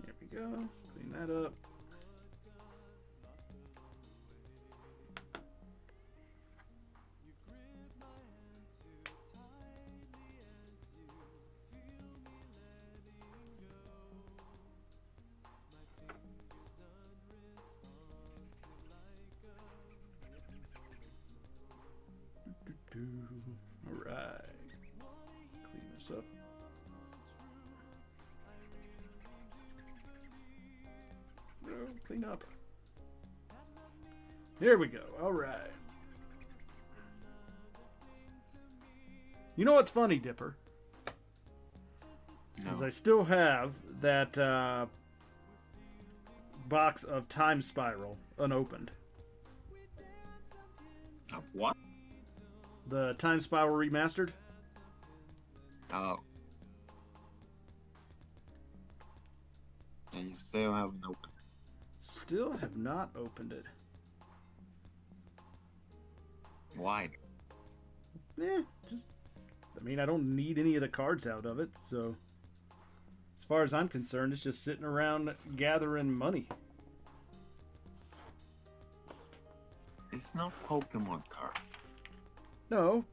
There we go. Clean that up. Alright. Clean this up. No, clean up. Here we go. Alright. You know what's funny, Dipper? No. Is I still have that box of Time Spiral unopened. What? The Time Spiral Remastered. Oh. And you still haven't opened it. Still have not opened it. Why? Just, I mean, I don't need any of the cards out of it, so as far as I'm concerned, it's just sitting around gathering money. It's not Pokemon card. No,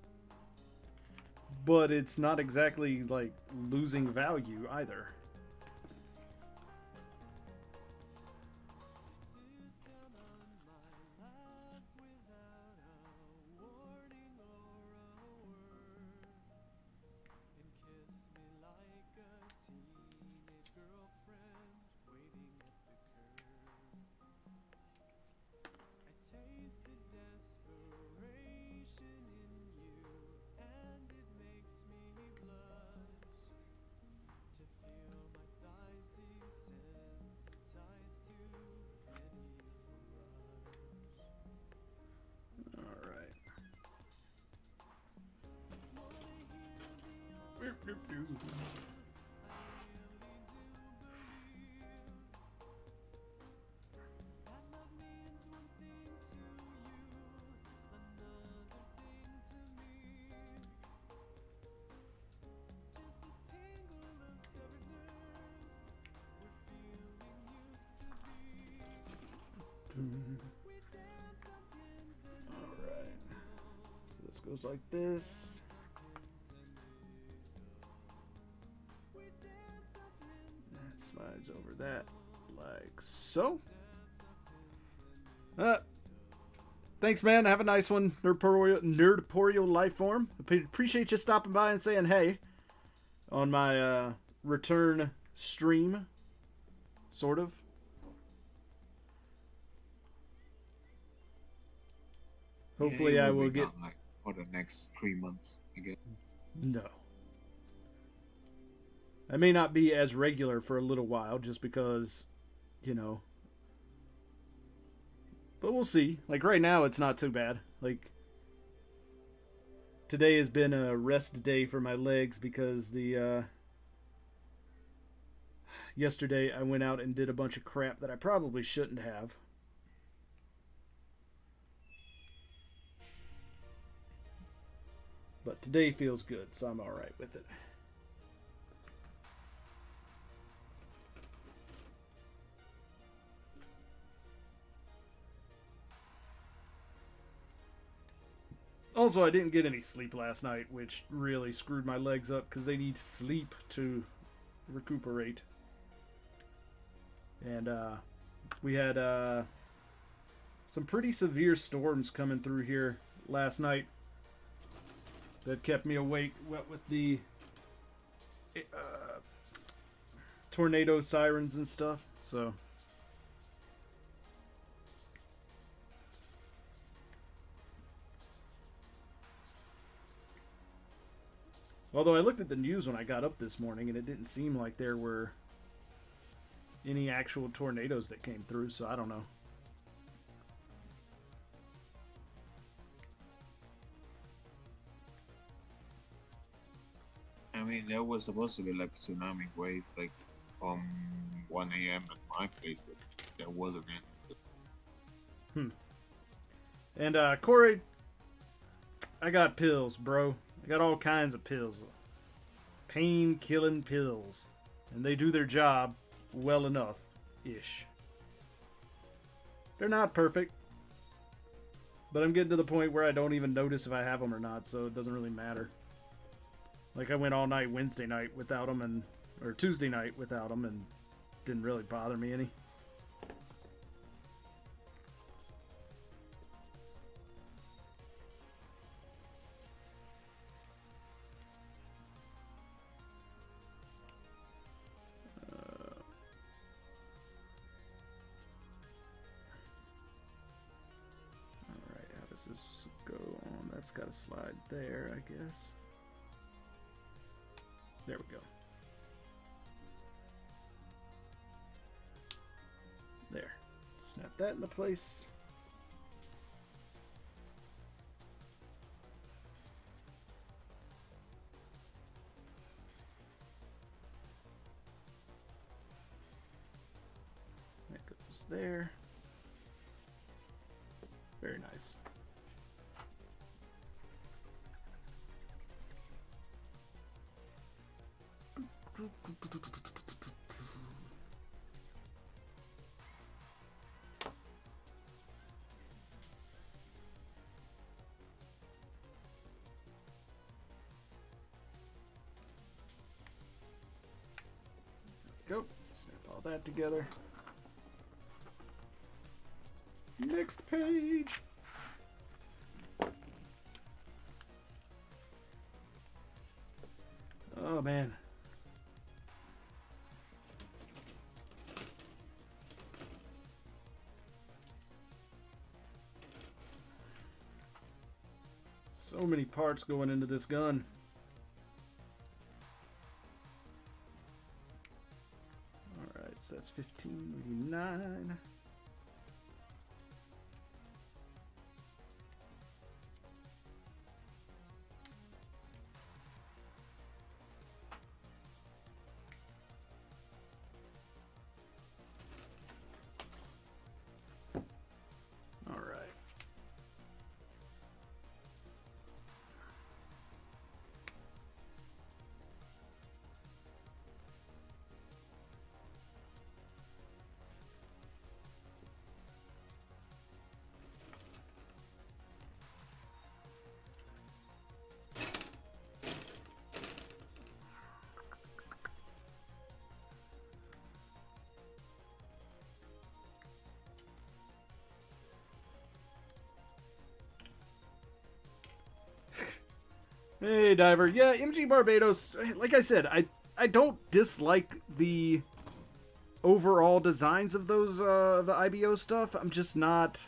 but it's not exactly like losing value either. Alright. So this goes like this. That slides over that like so. Thanks, man. Have a nice one, Nerdporeal Lifeform. Appreciate you stopping by and saying hey on my return stream, sort of. Hopefully, Yeah, I will get. Like for the next 3 months again. No. I may not be as regular for a little while, just because, you know. But we'll see. Like right now, it's not too bad. Like today has been a rest day for my legs because the yesterday I went out and did a bunch of crap that I probably shouldn't have. But today feels good, so I'm alright with it. Also, I didn't get any sleep last night, which really screwed my legs up because they need sleep to recuperate. And we had some pretty severe storms coming through here last night that kept me awake. What with the tornado sirens and stuff. So although I looked at the news when I got up this morning and it didn't seem like there were any actual tornadoes that came through, so I don't know. I mean, there was supposed to be like tsunami waves like from 1 a.m. at my place, but there wasn't any. So. And Corey, I got pills, bro. I got all kinds of pills. Pain-killing pills. And they do their job well enough-ish. They're not perfect. But I'm getting to the point where I don't even notice if I have them or not, so it doesn't really matter. Like, I went all night Wednesday night without them, or Tuesday night without them, and didn't really bother me any. This go on. That's got to slide there, I guess. There we go. There. Snap that into place. That goes there. Very nice. Go. Snap all that together. Next page. Oh man. So many parts going into this gun. Alright, so that's 1589. Hey, Diver. Yeah, MG Barbados, like I said, I don't dislike the overall designs of those, the IBO stuff. I'm just not...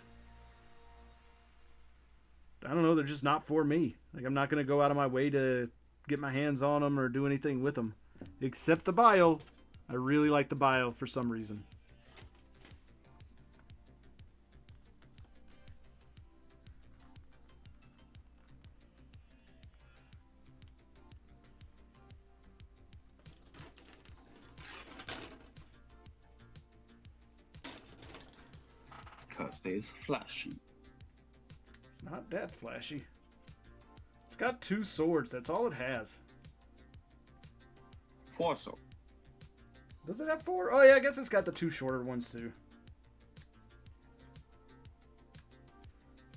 I don't know, they're just not for me. Like, I'm not going to go out of my way to get my hands on them or do anything with them. Except the Bile. I really like the Bile for some reason. It's flashy. It's not that flashy. It's got 2 swords. That's all it has. 4 so. Does it have 4? Oh yeah, I guess it's got the 2 shorter ones too.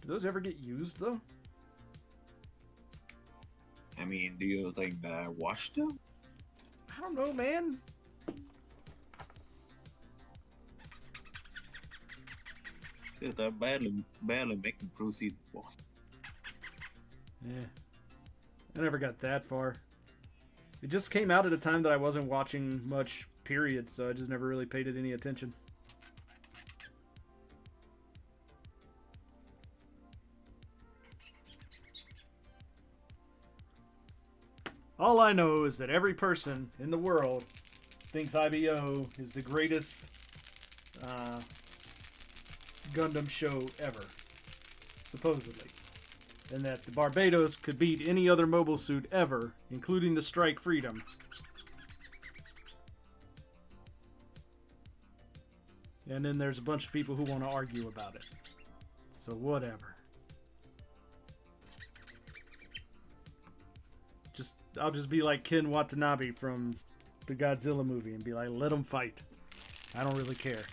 Do those ever get used though? I mean, do you think that I watched them? I don't know, man. They're barely making through season 4. Yeah. I never got that far. It just came out at a time that I wasn't watching much, period, so I just never really paid it any attention. All I know is that every person in the world thinks IBO is the greatest Gundam show ever, supposedly, and that the Barbados could beat any other mobile suit ever, including the Strike Freedom. And then there's a bunch of people who want to argue about it. So whatever. I'll just be like Ken Watanabe from the Godzilla movie and be like, let them fight. I don't really care.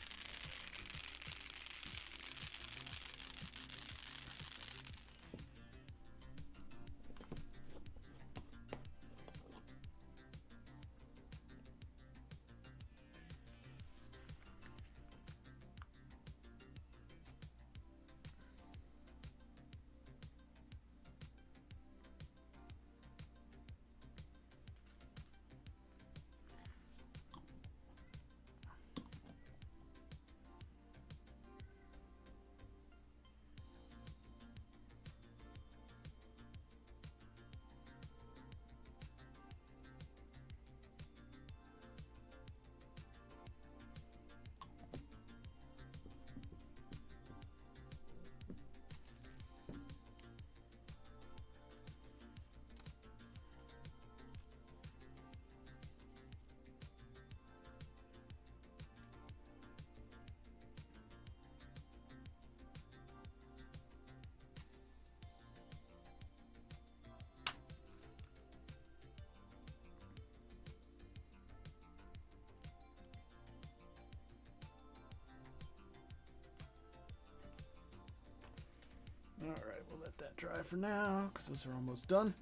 Alright, we'll let that dry for now, because those are almost done.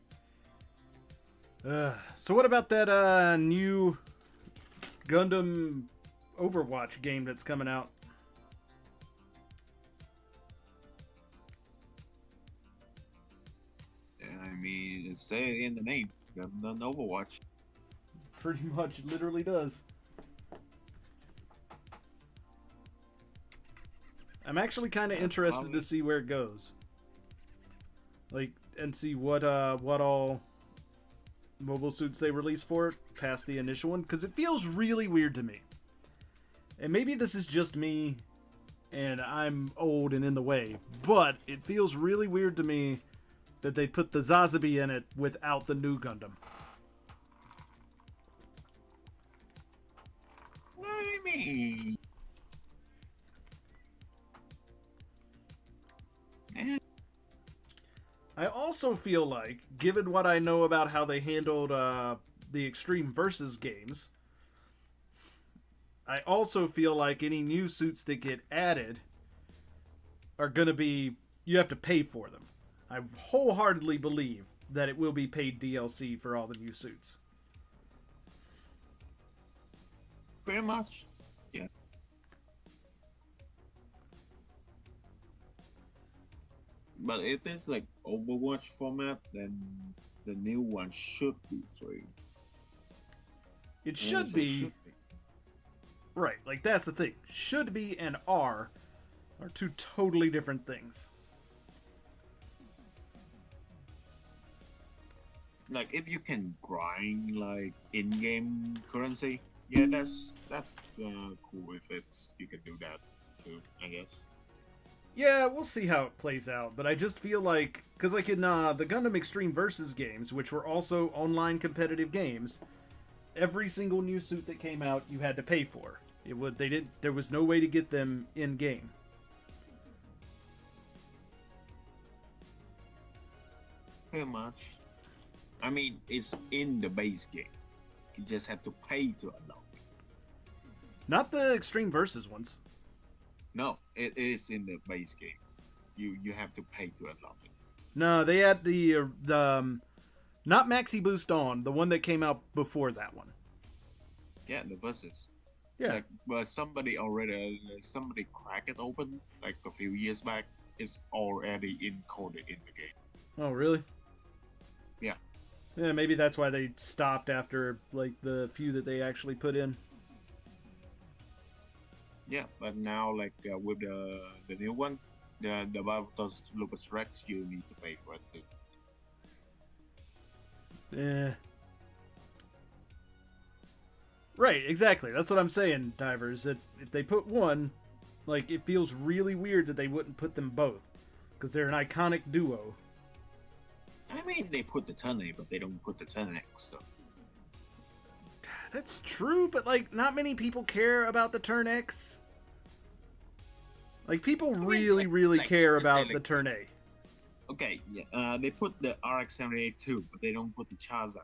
So what about that new Gundam Overwatch game that's coming out? Yeah, I mean, it say it in the name. Gundam Overwatch. Pretty much, it literally does. I'm actually kind of interested to see where it goes. Like, and see what all mobile suits they release for it past the initial one, because it feels really weird to me. And maybe this is just me, and I'm old and in the way, but it feels really weird to me that they put the Zazabi in it without the new Gundam. What do you mean? I also feel like, given what I know about how they handled the Extreme Versus games, I also feel like any new suits that get added are going to be, you have to pay for them. I wholeheartedly believe that it will be paid DLC for all the new suits. Pretty much, yeah. But if it's like Overwatch format, then the new one should be free. It should be. Right, like that's the thing. Should be and are two totally different things. Like if you can grind like in-game currency, yeah, that's cool. If it's you can do that too, I guess. Yeah, we'll see how it plays out, but I just feel like, because like in the Gundam Extreme Versus games, which were also online competitive games, every single new suit that came out you had to pay for. There was no way to get them in game. Pretty much. I mean, it's in the base game. You just have to pay to unlock it. Not the Extreme Versus ones. No, it is in the base game. You have to pay to unlock it. No, they had the not Maxi Boost On, the one that came out before that one. Yeah, the versus. Yeah. Like, but somebody cracked it open like a few years back. It's already encoded in the game. Oh, really? Yeah. Yeah, maybe that's why they stopped after like the few that they actually put in. Yeah, but now like with the new one, the Barbatos Lupus Rex, you need to pay for it too. Eh. Right, exactly. That's what I'm saying, Divers. That if they put one, like it feels really weird that they wouldn't put them both, because they're an iconic duo. I mean, they put the Turn A, but they don't put the Turn X stuff. That's true, but like not many people care about the Turn X. Like people really care about the Turn A. Okay, yeah, they put the RX-78 too, but they don't put the Chaza.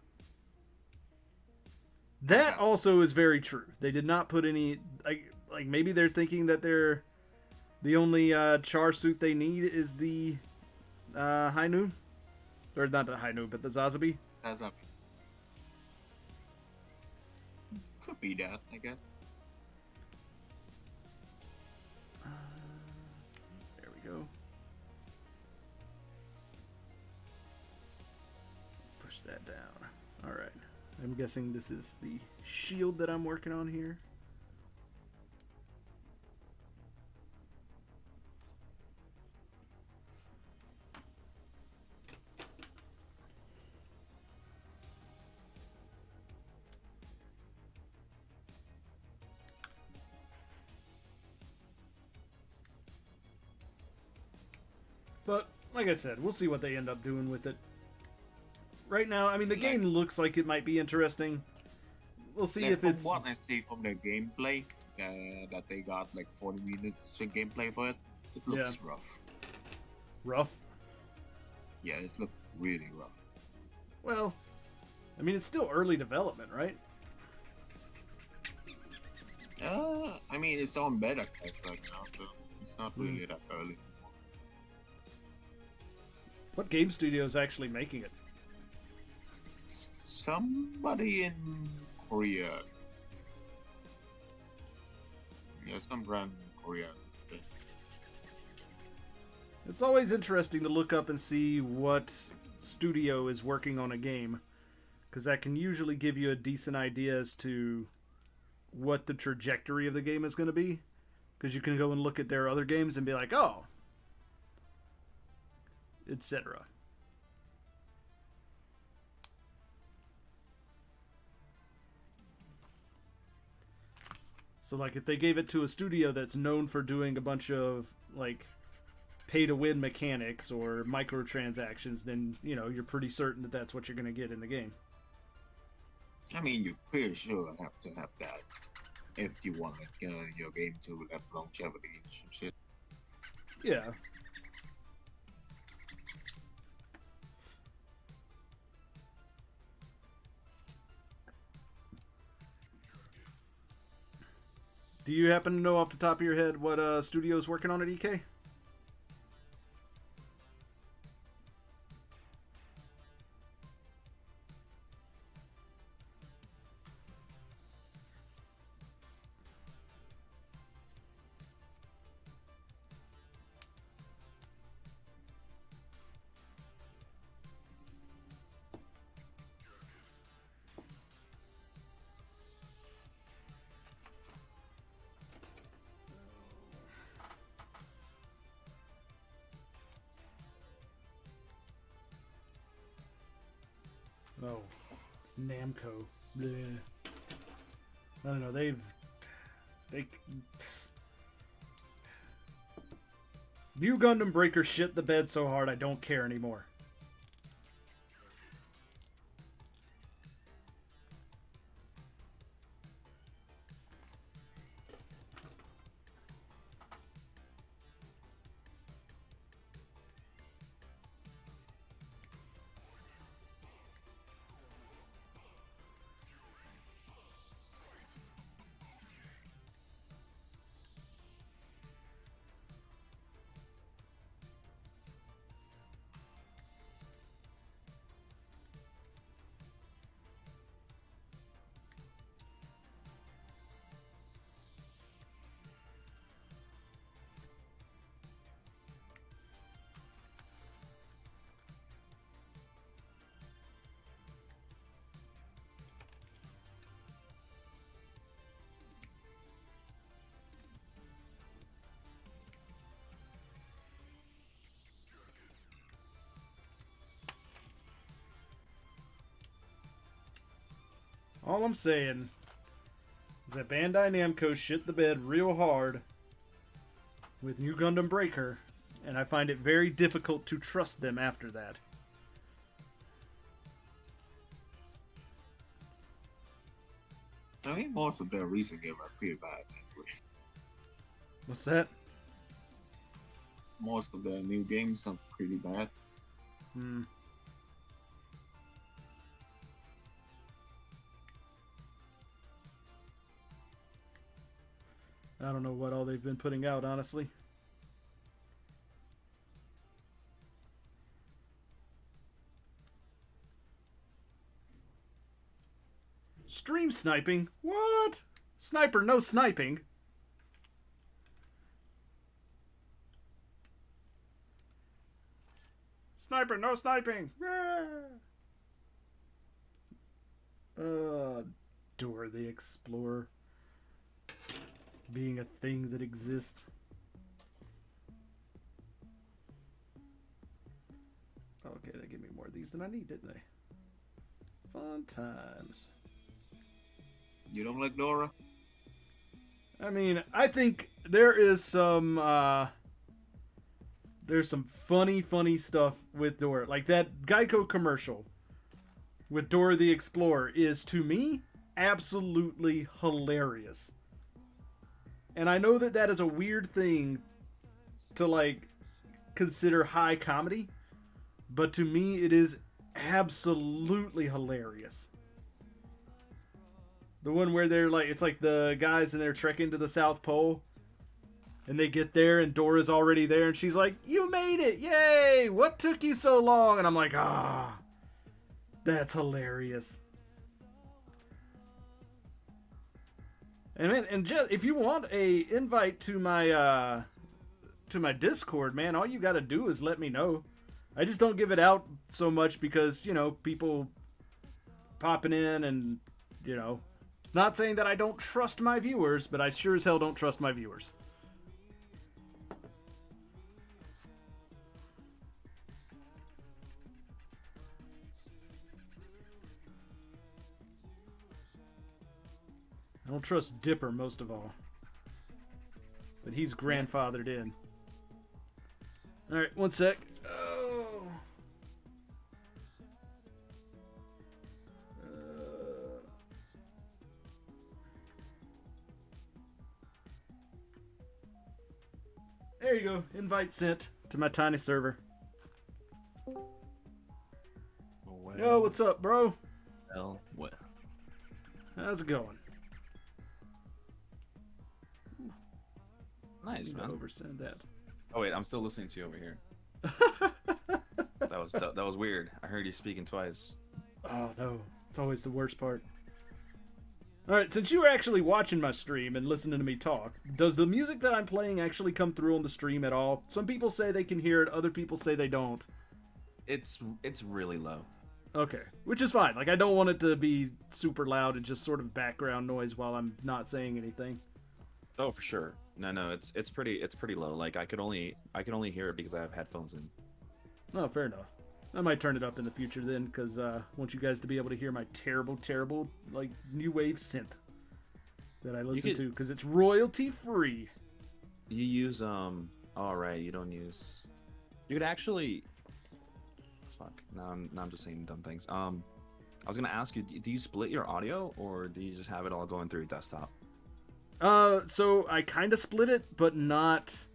That guess. also is very true. They did not put any like maybe they're thinking that they're the only char suit they need is the Hainu, or not the Hainu, but the Zazabi. That's up. Could be that, I guess. There we go. Push that down. All right. I'm guessing this is the shield that I'm working on here. But, like I said, we'll see what they end up doing with it. Right now, I mean, the game looks like it might be interesting. We'll see if from it's... what I see from the gameplay, that they got like 40 minutes of gameplay for it, it looks rough. rough. Yeah, it looks really rough. Well, I mean, it's still early development, right? I mean, it's on beta test right now, so it's not really that early. What game studio is actually making it? Somebody in Korea. Yeah, some brand in Korea. I think. It's always interesting to look up and see what studio is working on a game, because that can usually give you a decent idea as to what the trajectory of the game is going to be. Because you can go and look at their other games and be like, oh, etc. So, like, if they gave it to a studio that's known for doing a bunch of, like, pay-to-win mechanics or microtransactions, then, you know, you're pretty certain that that's what you're going to get in the game. I mean, you're pretty sure have to have that if you want your game to have longevity and some shit. Yeah. Do you happen to know off the top of your head what studio is working on at EK? Oh, it's Namco. Bleh. I don't know. They. New Gundam Breaker shit the bed so hard I don't care anymore. All I'm saying is that Bandai Namco shit the bed real hard with New Gundam Breaker, and I find it very difficult to trust them after that. I think most of their recent games are pretty bad. Anyway. What's that? Most of the new games are pretty bad. I don't know what all they've been putting out, honestly. Stream sniping? What? Sniper, no sniping. Sniper, no sniping. Dora the Explorer being a thing that exists. Okay, they gave me more of these than I need, didn't they? Fun times. You don't like Dora? I mean, I think there is some there's some funny stuff with Dora. Like that Geico commercial with Dora the Explorer is, to me, absolutely hilarious. And I know that that is a weird thing to, like, consider high comedy, but to me it is absolutely hilarious. The one where they're like, it's like the guys and they're trekking to the South Pole, and they get there and Dora's already there, and she's like, "You made it! Yay! What took you so long?" And I'm like, that's hilarious. And man, and just, if you want a invite to my Discord, man, all you got to do is let me know. I just don't give it out so much because, you know, people popping in and, you know, it's not saying that I don't trust my viewers, but I sure as hell don't trust my viewers. I don't trust Dipper most of all. But he's grandfathered in. Alright, one sec. Oh. There you go. Invite sent to my tiny server. Well, Yo, what's up, bro? well, well. How's it going? Nice, man. Oversend that. Oh wait, I'm still listening to you over here. That was weird. I heard you speaking twice. Oh no, it's always the worst part. Alright, since you were actually watching my stream and listening to me talk, does the music that I'm playing actually come through on the stream at all? Some people say they can hear it, other people say they don't. It's really low. Okay, which is fine. Like, I don't want it to be super loud and just sort of background noise while I'm not saying anything. Oh, for sure. No, it's pretty low. Like I could only hear it because I have headphones in. Oh, fair enough. I might turn it up in the future then, because I want you guys to be able to hear my terrible, like, new wave synth that I listen to, because it's royalty free. You use all right. You don't use. You could actually. Fuck. Now I'm just saying dumb things. I was gonna ask you, do you split your audio or do you just have it all going through your desktop? So I kind of split it, but not.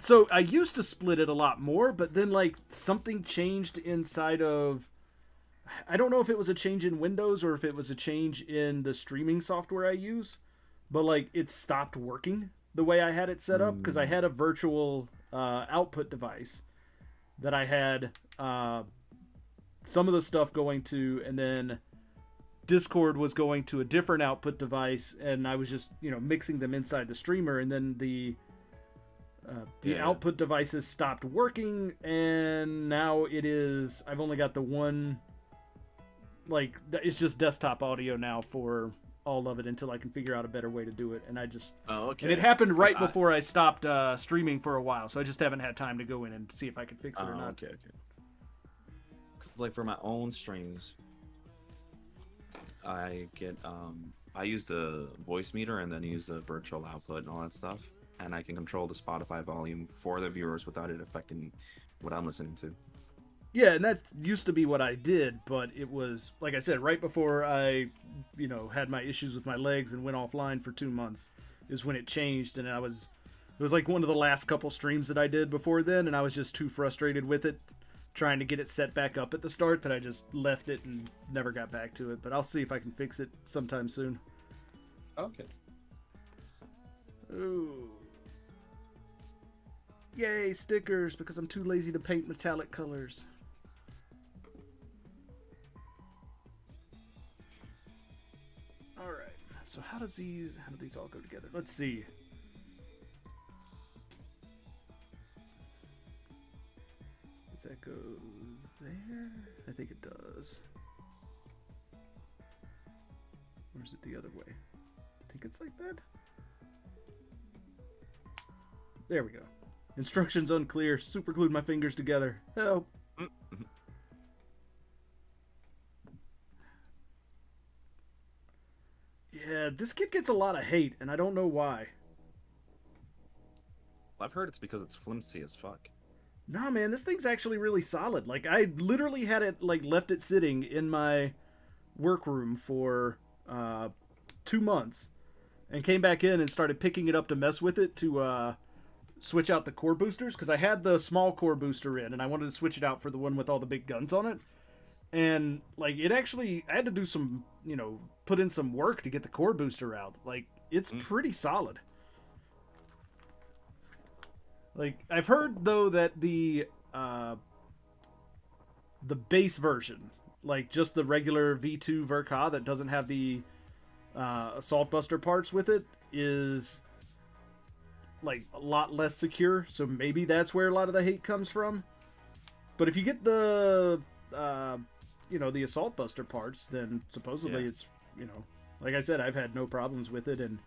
So I used to split it a lot more, but then like something changed inside of. I don't know if it was a change in Windows or if it was a change in the streaming software I use, but like it stopped working the way I had it set up because I had a virtual output device that I had some of the stuff going to, and then Discord was going to a different output device, and I was just, you know, mixing them inside the streamer, and then the output devices stopped working, and now I've only got the one, like, it's just desktop audio now for all of it until I can figure out a better way to do it, and I just... Oh, okay. And it happened right before I stopped streaming for a while, so I just haven't had time to go in and see if I can fix it or not. Okay. Because like for my own streams, I get I use the voice meter and then use the virtual output and all that stuff, and I can control the Spotify volume for the viewers without it affecting what I'm listening to. Yeah, and that used to be what I did, but it was, like I said, right before I, you know, had my issues with my legs and went offline for 2 months is when it changed, and it was like one of the last couple streams that I did before then, and I was just too frustrated with it, trying to get it set back up at the start, that I just left it and never got back to it. But I'll see if I can fix it sometime soon. Okay. Ooh. Yay, stickers, because I'm too lazy to paint metallic colors. Alright, so how do these all go together? Let's see. Does that go there? I think it does. Or is it the other way? I think it's like that. There we go. Instructions unclear. Super glued my fingers together. Help. Yeah, this kit gets a lot of hate, and I don't know why. I've heard it's because it's flimsy as fuck. Nah, man, this thing's actually really solid. Like, I literally had it, like, left it sitting in my workroom for 2 months, and came back in and started picking it up to mess with it to switch out the core boosters, because I had the small core booster in, and I wanted to switch it out for the one with all the big guns on it. And, like, it actually, I had to do some, you know, put in some work to get the core booster out. Like, it's pretty solid. Like, I've heard, though, that the base version, like, just the regular V2 Verka that doesn't have the Assault Buster parts with it, is, like, a lot less secure. So maybe that's where a lot of the hate comes from. But if you get the, you know, the Assault Buster parts, then supposedly it's, you know, like I said, I've had no problems with it. And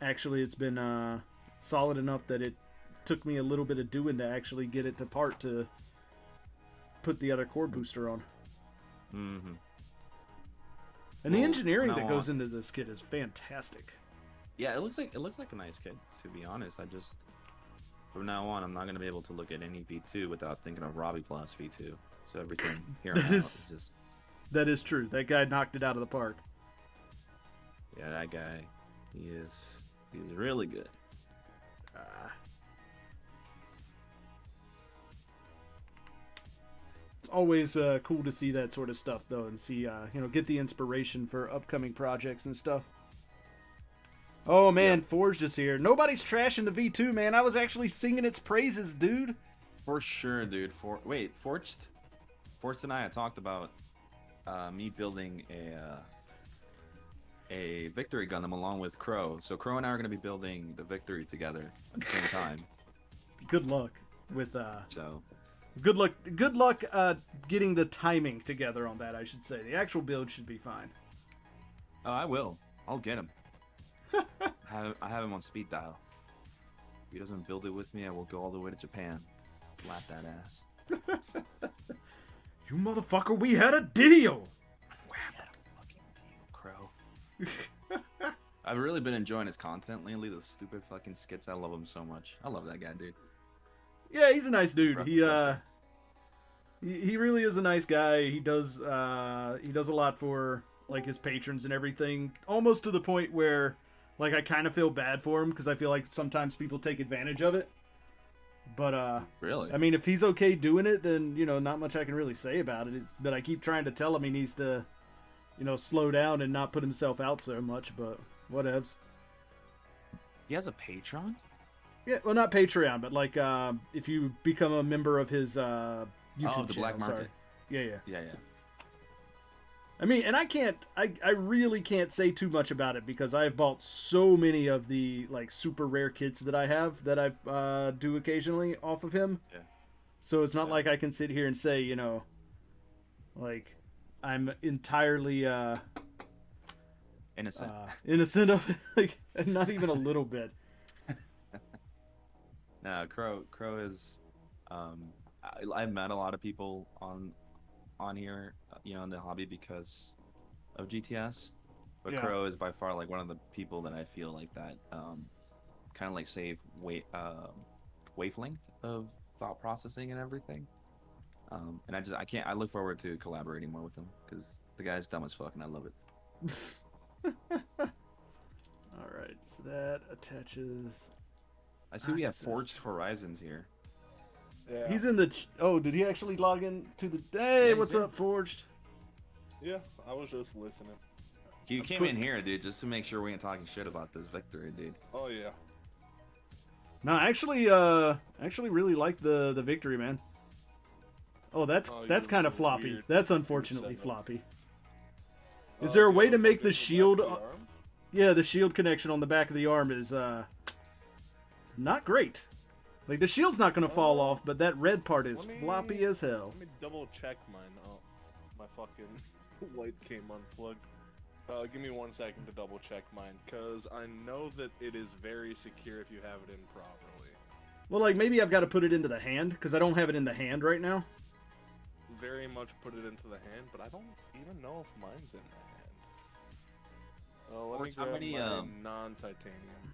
actually it's been solid enough that it took me a little bit of doing to actually get it to part to put the other core booster on. Mm-hmm. And the engineering that goes into this kit is fantastic. Yeah, it looks like a nice kit, to be honest. I just, from now on, I'm not gonna be able to look at any V2 without thinking of Robbie Plus V2. So everything here on out is just. That is true. That guy knocked it out of the park. Yeah, that guy, he's really good. It's always cool to see that sort of stuff, though, and see, you know, get the inspiration for upcoming projects and stuff. Oh, man, Forged is here. Nobody's trashing the V2, man. I was actually singing its praises, dude. For sure, dude. Forged and I had talked about me building a Victory Gundam along with Crow. So Crow and I are going to be building the Victory together at the same time. Good luck with So good luck getting the timing together on that, I should say. The actual build should be fine. oh, I will. I'll get him. I have him on speed dial. If he doesn't build it with me, I will go all the way to Japan. Slap that ass. You motherfucker, we had a deal! We had a fucking deal, Crow. I've really been enjoying his content lately, those stupid fucking skits. I love him so much. I love that guy, dude. Yeah, he's a nice dude. Rough. He really is a nice guy. He does a lot for, like, his patrons and everything. Almost to the point where, like, I kind of feel bad for him, because I feel like sometimes people take advantage of it. But, Really? I mean, if he's okay doing it, then, you know, not much I can really say about it. But I keep trying to tell him he needs to, you know, slow down and not put himself out so much, but whatevs. He has a Patreon? Yeah, well, not Patreon, but, like, if you become a member of his YouTube the channel. Black Market. Sorry. Yeah. Yeah. I mean, and I really can't say too much about it, because I've bought so many of the, like, super rare kits that I have that I do occasionally off of him. Yeah. So it's not like I can sit here and say, you know, like, I'm entirely Innocent. innocent of it, like, not even a little bit. No, Crow is. I've met a lot of people on here, you know, in the hobby because of GTS, but Yeah. Crow is by far like one of the people that I feel like that kind of like save wavelength of thought processing and everything. And I look forward to collaborating more with him because the guy's dumb as fuck and I love it. All right, so that attaches. I see we have Nice. Forged Horizons here. Yeah. He's in the. Oh, did he actually log in to the? Hey, Yeah, what's he's in. up, Forged? Yeah, I was just listening. You came in here, dude, just to make sure we ain't talking shit about this Victory, dude. Oh yeah. No, I actually really like the victory, man. Oh, that's Oh, kind of you're floppy. weird. That's unfortunately setup. floppy. Is there a way to make the shield? The arm? Yeah, the shield connection on the back of the arm is not great. Like the shield's not gonna fall off, but that red part is floppy as hell. Let me double check mine. Oh, my fucking light came unplugged. Give me 1 second to double check mine, cause I know that it is very secure if you have it in properly. Well, like maybe I've got to put it into the hand because I don't have it in the hand right now. Very much put it into the hand, but I don't even know if mine's in the hand. Let me How grab many, my non-titanium.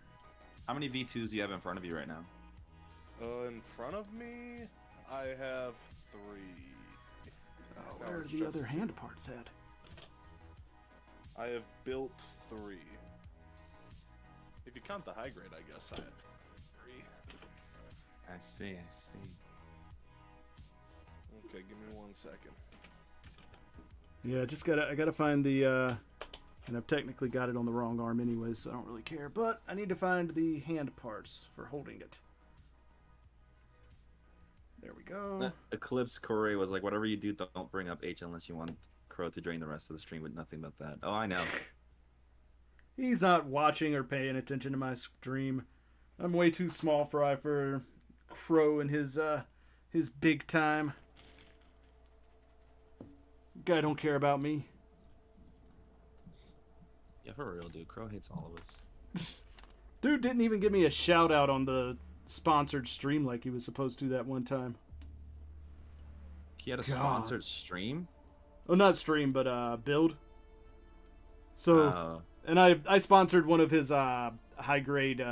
How many V2s do you have in front of you right now? In front of me, I have 3. Where are the other hand parts at? I have built 3. If you count the high grade, I guess I have 3. I see. Okay, give me 1 second. Yeah, I gotta find the and I've technically got it on the wrong arm anyways, so I don't really care. But I need to find the hand parts for holding it. There we go. Eclipse Corey was like, whatever you do, don't bring up H unless you want Crow to drain the rest of the stream with nothing but that. Oh, I know. He's not watching or paying attention to my stream. I'm way too small fry for Crow and his big time. Guy don't care about me. Yeah, for real, dude. Crow hates all of us. Dude didn't even give me a shout out on the sponsored stream like he was supposed to that one time. He had a sponsored stream? Oh, not stream, but build. So, and I sponsored one of his high grade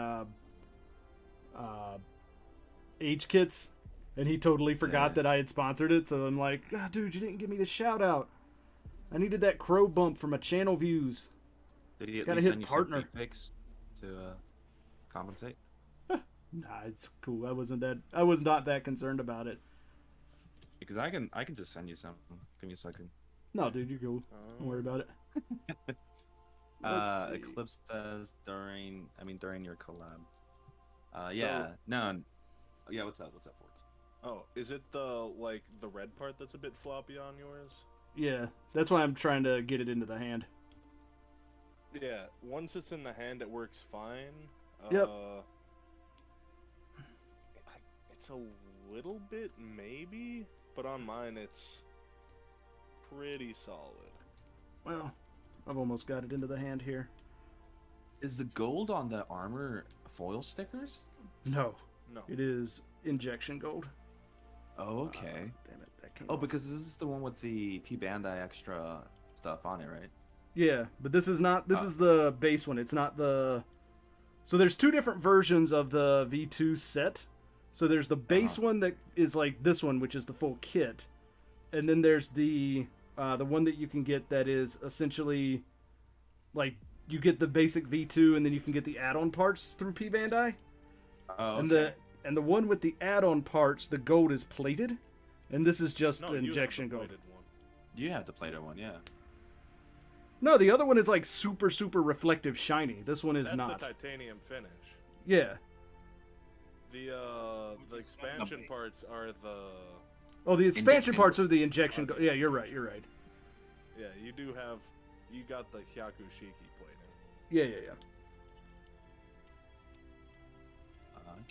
age kits, and he totally forgot that I had sponsored it. So I'm like, dude, you didn't give me the shout out. I needed that Crow bump for my channel views. Did he at Gotta least hit send you partner. some pics to compensate? Nah, it's cool. I was not that concerned about it. Because I can just send you some. Give me a second. No, dude, you're cool. Don't worry about it. Let's see. Eclipse says during your collab. Yeah, what's up, Forge? Oh, is it the red part that's a bit floppy on yours? Yeah, that's why I'm trying to get it into the hand. Yeah, once it's in the hand, it works fine. Yep. It's a little bit, maybe, but on mine, it's pretty solid. Well, I've almost got it into the hand here. Is the gold on the armor foil stickers? No. No. It is injection gold. Oh, okay. Damn it, that came Oh, off. because this is the one with the P Bandai extra stuff on it, right? Yeah, but this is not. This is the base one. It's not the. So there's two different versions of the V2 set. So there's the base one that is like this one, which is the full kit, and then there's the one that you can get that is essentially like you get the basic V2, and then you can get the add-on parts through P Bandai. Oh, okay. And the one with the add-on parts, the gold is plated, and this is just injection gold. One. You have the plated one, yeah. No, the other one is like super reflective shiny. This one is That's not. the titanium finish. Yeah. The expansion parts are the. Oh, the expansion Injection parts are the injection. Yeah, you're right. You're right. Yeah, you do have. You got the Hyakushiki plating. Yeah.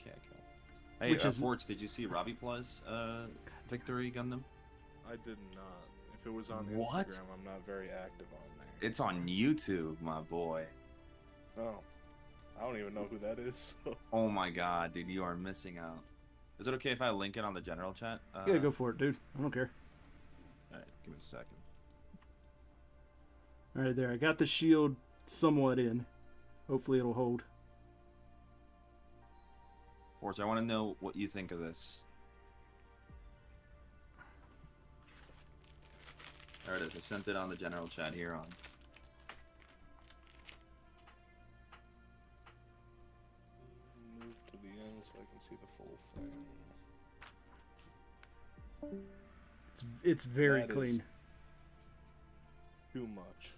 Okay. Hey, Which is- Forge, did you see Robbie Plus Victory Gundam? I did not. If it was on What? Instagram, I'm not very active on there. It's on YouTube, my boy. Oh. I don't even know who that is. So. Oh my god, dude, you are missing out. Is it okay if I link it on the general chat? Yeah, go for it, dude. I don't care. Alright, give me a second. All right, there. I got the shield somewhat in. Hopefully it'll hold. Forge, I want to know what you think of this. There it is. I sent it on the general chat here on. Move to the end so I can see the full thing. It's very That is clean. Too much.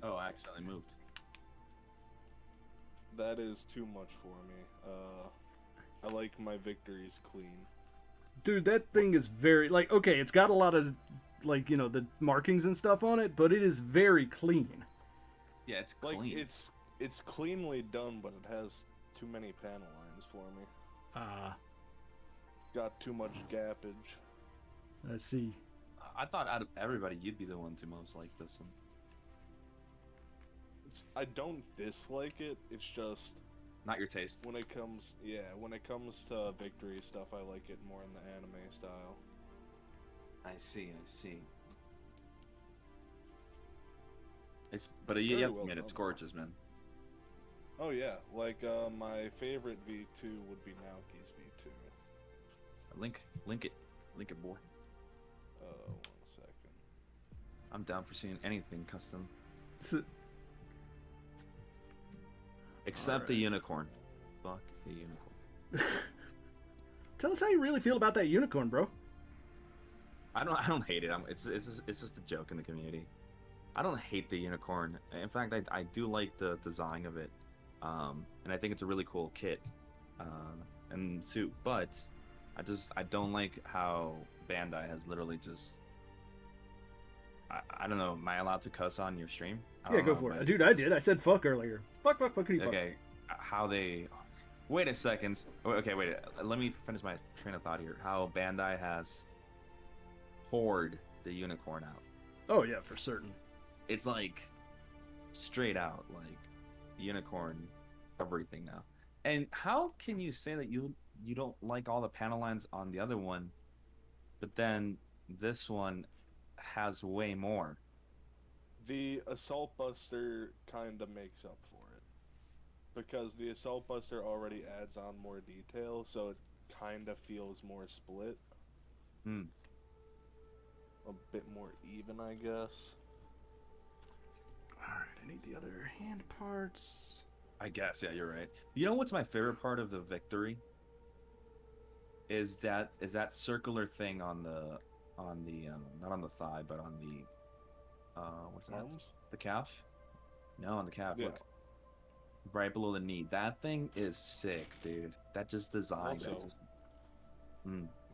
Oh, I accidentally moved. that is too much for me. I like my victories clean. Dude, that thing is very like okay. It's got a lot of like the markings and stuff on it, but it is very clean. Yeah, it's Like clean. it's cleanly done, but it has too many panel lines for me. Got too much gappage. I see. I thought out of everybody, you'd be the one to most like this one. I don't dislike it. It's just Not your taste. when it comes to victory stuff, I like it more in the anime style. I see. But Very you have to well admit, it's done. gorgeous, man. Oh yeah, like my favorite V2 would be Naoki's V2. Link it, boy. 1 second. I'm down for seeing anything custom, except the unicorn. Fuck the unicorn. Tell us how you really feel about that unicorn, bro. I don't hate it. It's just a joke in the community. I don't hate the unicorn. In fact, I do like the design of it, and I think it's a really cool kit and suit. But I don't like how Bandai has literally just. I don't know. Am I allowed to cuss on your stream? I Yeah, don't go know, for but- it. Dude, I did. I said fuck earlier. Fuck, who you fuck? Okay, how they. Wait a second. Okay, wait. Let me finish my train of thought here. How Bandai has poured the unicorn out. Oh, yeah, for certain. It's like straight out like unicorn everything now. And how can you say that you don't like all the panel lines on the other one, but then this one has way more? The Assault Buster kind of makes up for it. Because the Assault Buster already adds on more detail, so it kind of feels more split. Hmm. A bit more even, I guess. Alright, I need the other hand parts. I guess, yeah, you're right. You know what's my favorite part of the victory? Is that circular thing on the not on the thigh, but on the what's that? Arms? The calf? No, on the calf. Yeah. Look. Right below the knee. That thing is sick, dude. That just design. Also-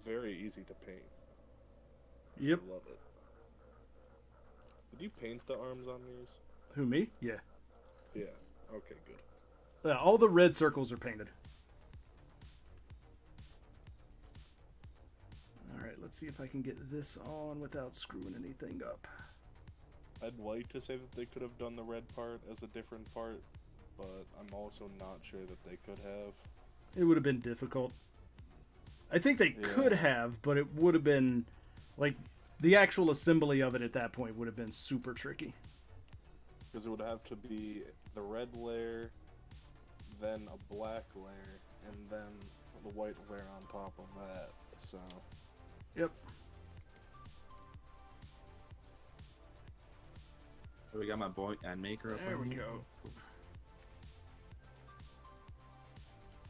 Very easy to paint. Yep. I love it. Did you paint the arms on yours? Who, me? Yeah. Yeah. Okay, good. Yeah, all the red circles are painted. Alright, let's see if I can get this on without screwing anything up. I'd like to say that they could have done the red part as a different part, but I'm also not sure that they could have. It would have been difficult. I think they Yeah. could have, but it would have been like the actual assembly of it at that point would have been super tricky. Because it would have to be the red layer, then a black layer, and then the white layer on top of that. So, Yep. So we got my boy and maker up There on we here. go.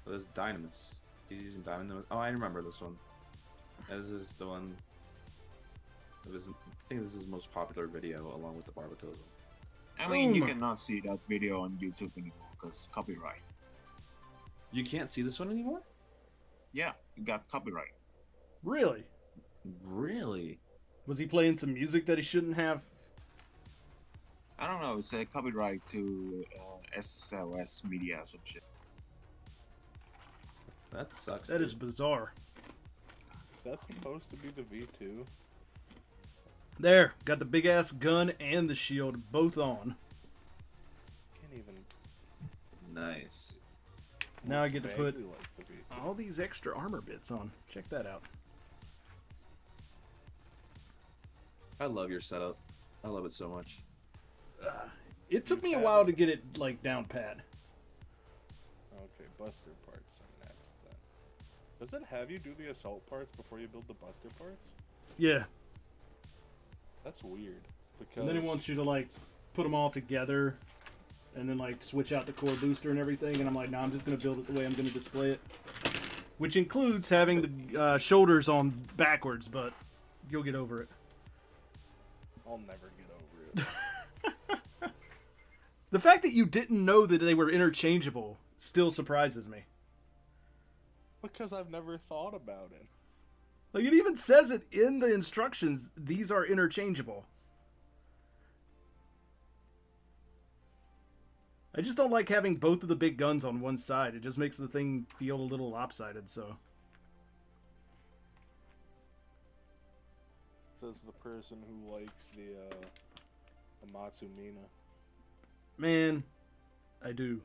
So this is Dynamis. He's using Dynamis. Oh, I remember this one. This is the one. I think this is his most popular video, along with the Barbatozo. I mean, you Boom. cannot see that video on YouTube anymore because copyright. You can't see this one anymore? Yeah, it got copyright. Really? Really? Was he playing some music that he shouldn't have? I don't know. It's a copyright to SLS Media or some shit. That sucks. That dude. is bizarre. is that supposed to be the V2? There, got the big ass gun and the shield both on. Can't even. Nice. Now I looks get to put vaguely like the V2. all these extra armor bits on. Check that out. I love your setup. I love it so much. It took You me a have while it. to get it like down pat. Okay, Buster parts are next then. Does it have you do the assault parts before you build the Buster parts? Yeah, That's weird. Because and then it wants you to like put them all together, and then like switch out the core booster and everything. And I'm like, nah, I'm just gonna build it the way I'm gonna display it, which includes having the shoulders on backwards. But you'll get over it. I'll never get over it. The fact that you didn't know that they were interchangeable still surprises me. Because I've never thought about it. Like, it even says it in the instructions, these are interchangeable. I just don't like having both of the big guns on one side. It just makes the thing feel a little lopsided, so... Says the person who likes the Matsumina. Man, I do.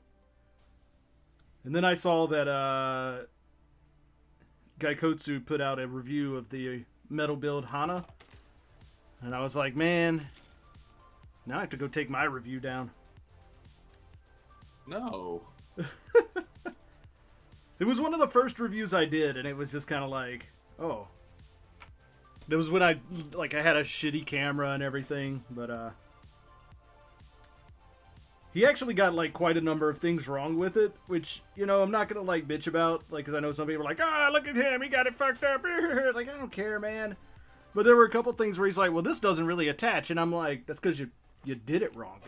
And then I saw that Gaikotsu put out a review of the metal build Hana. And I was like, man, now I have to go take my review down. No. It was one of the first reviews I did, and it was just kind of like, oh. It was when I had a shitty camera and everything, but he actually got like quite a number of things wrong with it, which, you know, I'm not gonna like bitch about, like, because I know some people are like, look at him, he got it fucked up. Like, I don't care, man. But there were a couple things where he's like, well, this doesn't really attach, and I'm like, that's because you did it wrong.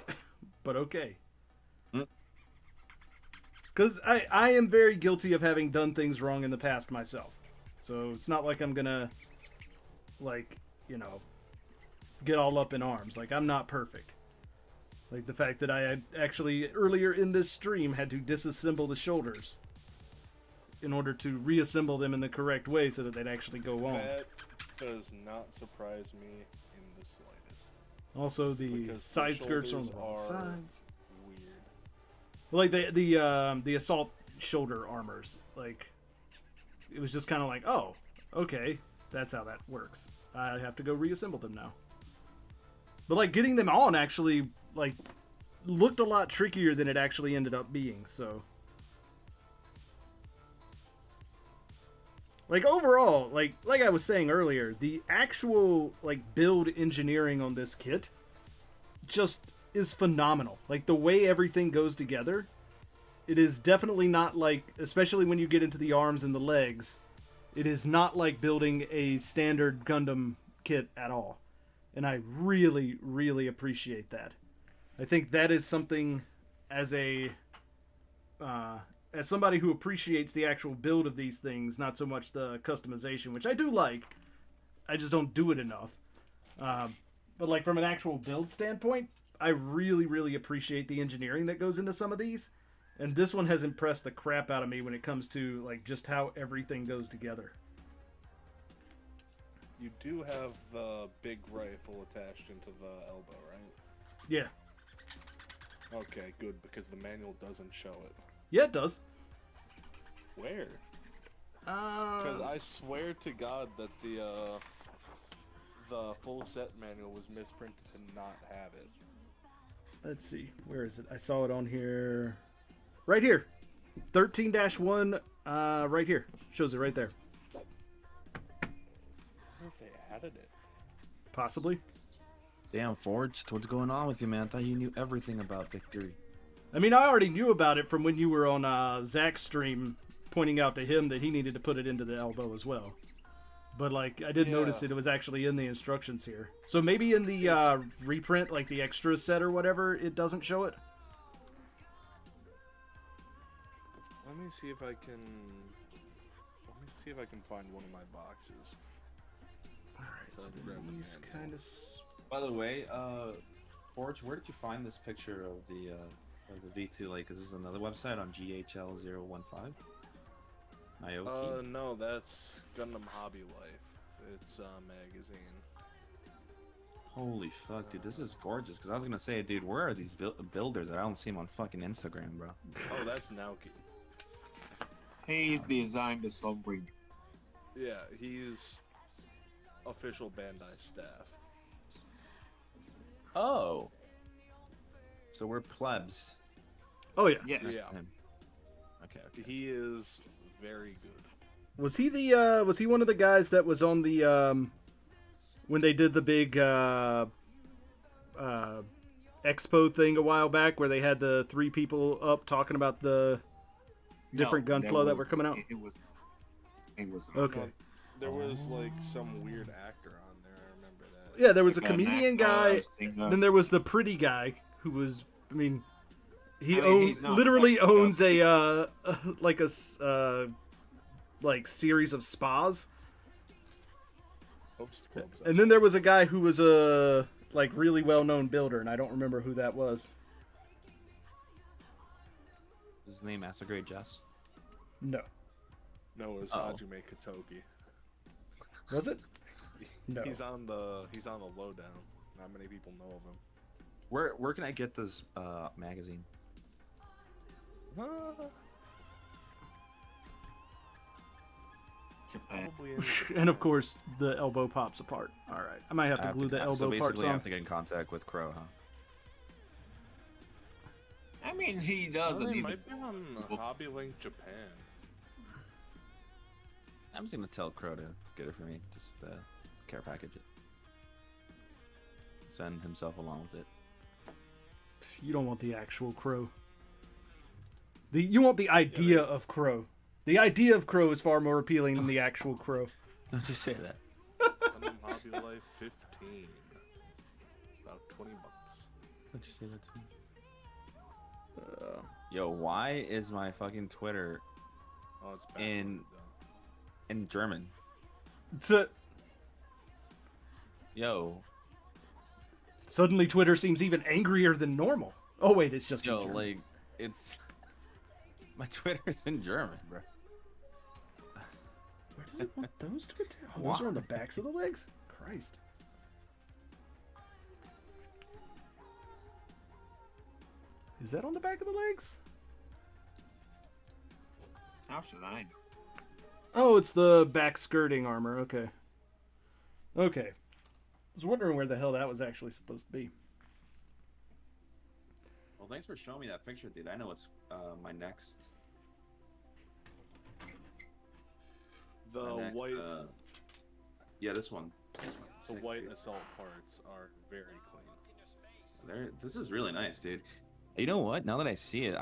But okay. Because I am very guilty of having done things wrong in the past myself. So it's not like I'm gonna, like, you know, get all up in arms. Like, I'm not perfect. Like the fact that I had actually, earlier in this stream, had to disassemble the shoulders in order to reassemble them in the correct way so that they'd actually go on. That does not surprise me in the slightest. Also, the Because side the skirts are on the shoulders wrong are sides. Weird. Like the assault shoulder armors, like, it was just kind of like, oh, okay, that's how that works. I have to go reassemble them now. But like getting them on actually like looked a lot trickier than it actually ended up being. So like overall, like I was saying earlier, the actual like build engineering on this kit just is phenomenal. Like the way everything goes together, it is definitely not like, especially when you get into the arms and the legs, it is not like building a standard Gundam kit at all. And I really, really appreciate that. I think that is something as a as somebody who appreciates the actual build of these things, not so much the customization, which I do like. I just don't do it enough. But like from an actual build standpoint, I really, really appreciate the engineering that goes into some of these. And this one has impressed the crap out of me when it comes to like just how everything goes together. You do have the big rifle attached into the elbow, right? Yeah. Okay, good, because the manual doesn't show it. Yeah, it does. Where? Because I swear to God that the full set manual was misprinted to not have it. Let's see. Where is it? I saw it on here. Right here. 13-1, right here. Shows it right there. I wonder if they added it. Possibly. Damn, Forged, what's going on with you, man? I thought you knew everything about Victory. I mean, I already knew about it from when you were on Zach's stream, pointing out to him that he needed to put it into the elbow as well. But, like, I did notice it was actually in the instructions here. So maybe in the reprint, like the extra set or whatever, it doesn't show it? Let me see if I can... Let me see if I can find one of my boxes. Alright, so these kind of... By the way, Forge, where did you find this picture of the V2 Lake? Is this another website on GHL015? Naoki? No, that's Gundam Hobby Life. It's a magazine. Holy fuck, dude, this is gorgeous. Because I was gonna say, dude, where are these builders? I don't see them on fucking Instagram, bro. Oh, that's Naoki. He designed the Stormbreaker. Yeah, he's official Bandai staff. Oh. So we're plebs. Oh, yeah. Yes. Yeah. Okay. He is very good. Was he the, was he one of the guys that was on the, when they did the big, expo thing a while back where they had the 3 people up talking about the different Gunpla that were coming out? It was Okay. No, there was like some weird actor on there, I remember that. Yeah, there was a Like an comedian actor, guy, singer. then there was the pretty guy who was, I mean, He I mean, he's owns not literally like, owns a like like series of spas. Host clubs. And then there was a guy who was a like really well-known builder, and I don't remember who that was. Is his name Asagray Jess? No. No, it's Oh. Hajime Katogi. Was it? No. He's on the lowdown. Not many people know of him. Where can I get this magazine? Japan. Probably in And of course, the elbow pops apart. All right, I might have to glue the so elbow basically parts I on. have to get in contact with Crow, huh? I mean, he Oh, doesn't they even. might be on Hobby Link Japan. I'm just gonna tell Crow to get it for me. Just care package it. Send himself along with it. You don't want the actual Crow. You want the idea of Crow. The idea of Crow is far more appealing than the actual Crow. Don't just say that. I'm on Hobby Life 15. About $20. Don't you say that to me? Yo, why is my fucking Twitter Oh, it's back In- in German? So, Yo, suddenly Twitter seems even angrier than normal. Oh wait, it's just in yo, German. like it's my Twitter's in German, bro. Where does it want those to attach? Oh, those are on the backs of the legs? Christ. Is that on the back of the legs? How should I know? Oh, it's the back skirting armor. Okay. Okay. I was wondering where the hell that was actually supposed to be. Well, thanks for showing me that picture, dude. I know it's my next. The my next, white, yeah, this one. This one. the Sick, white dude. assault parts are very clean. This is really nice, dude. You know what? Now that I see it,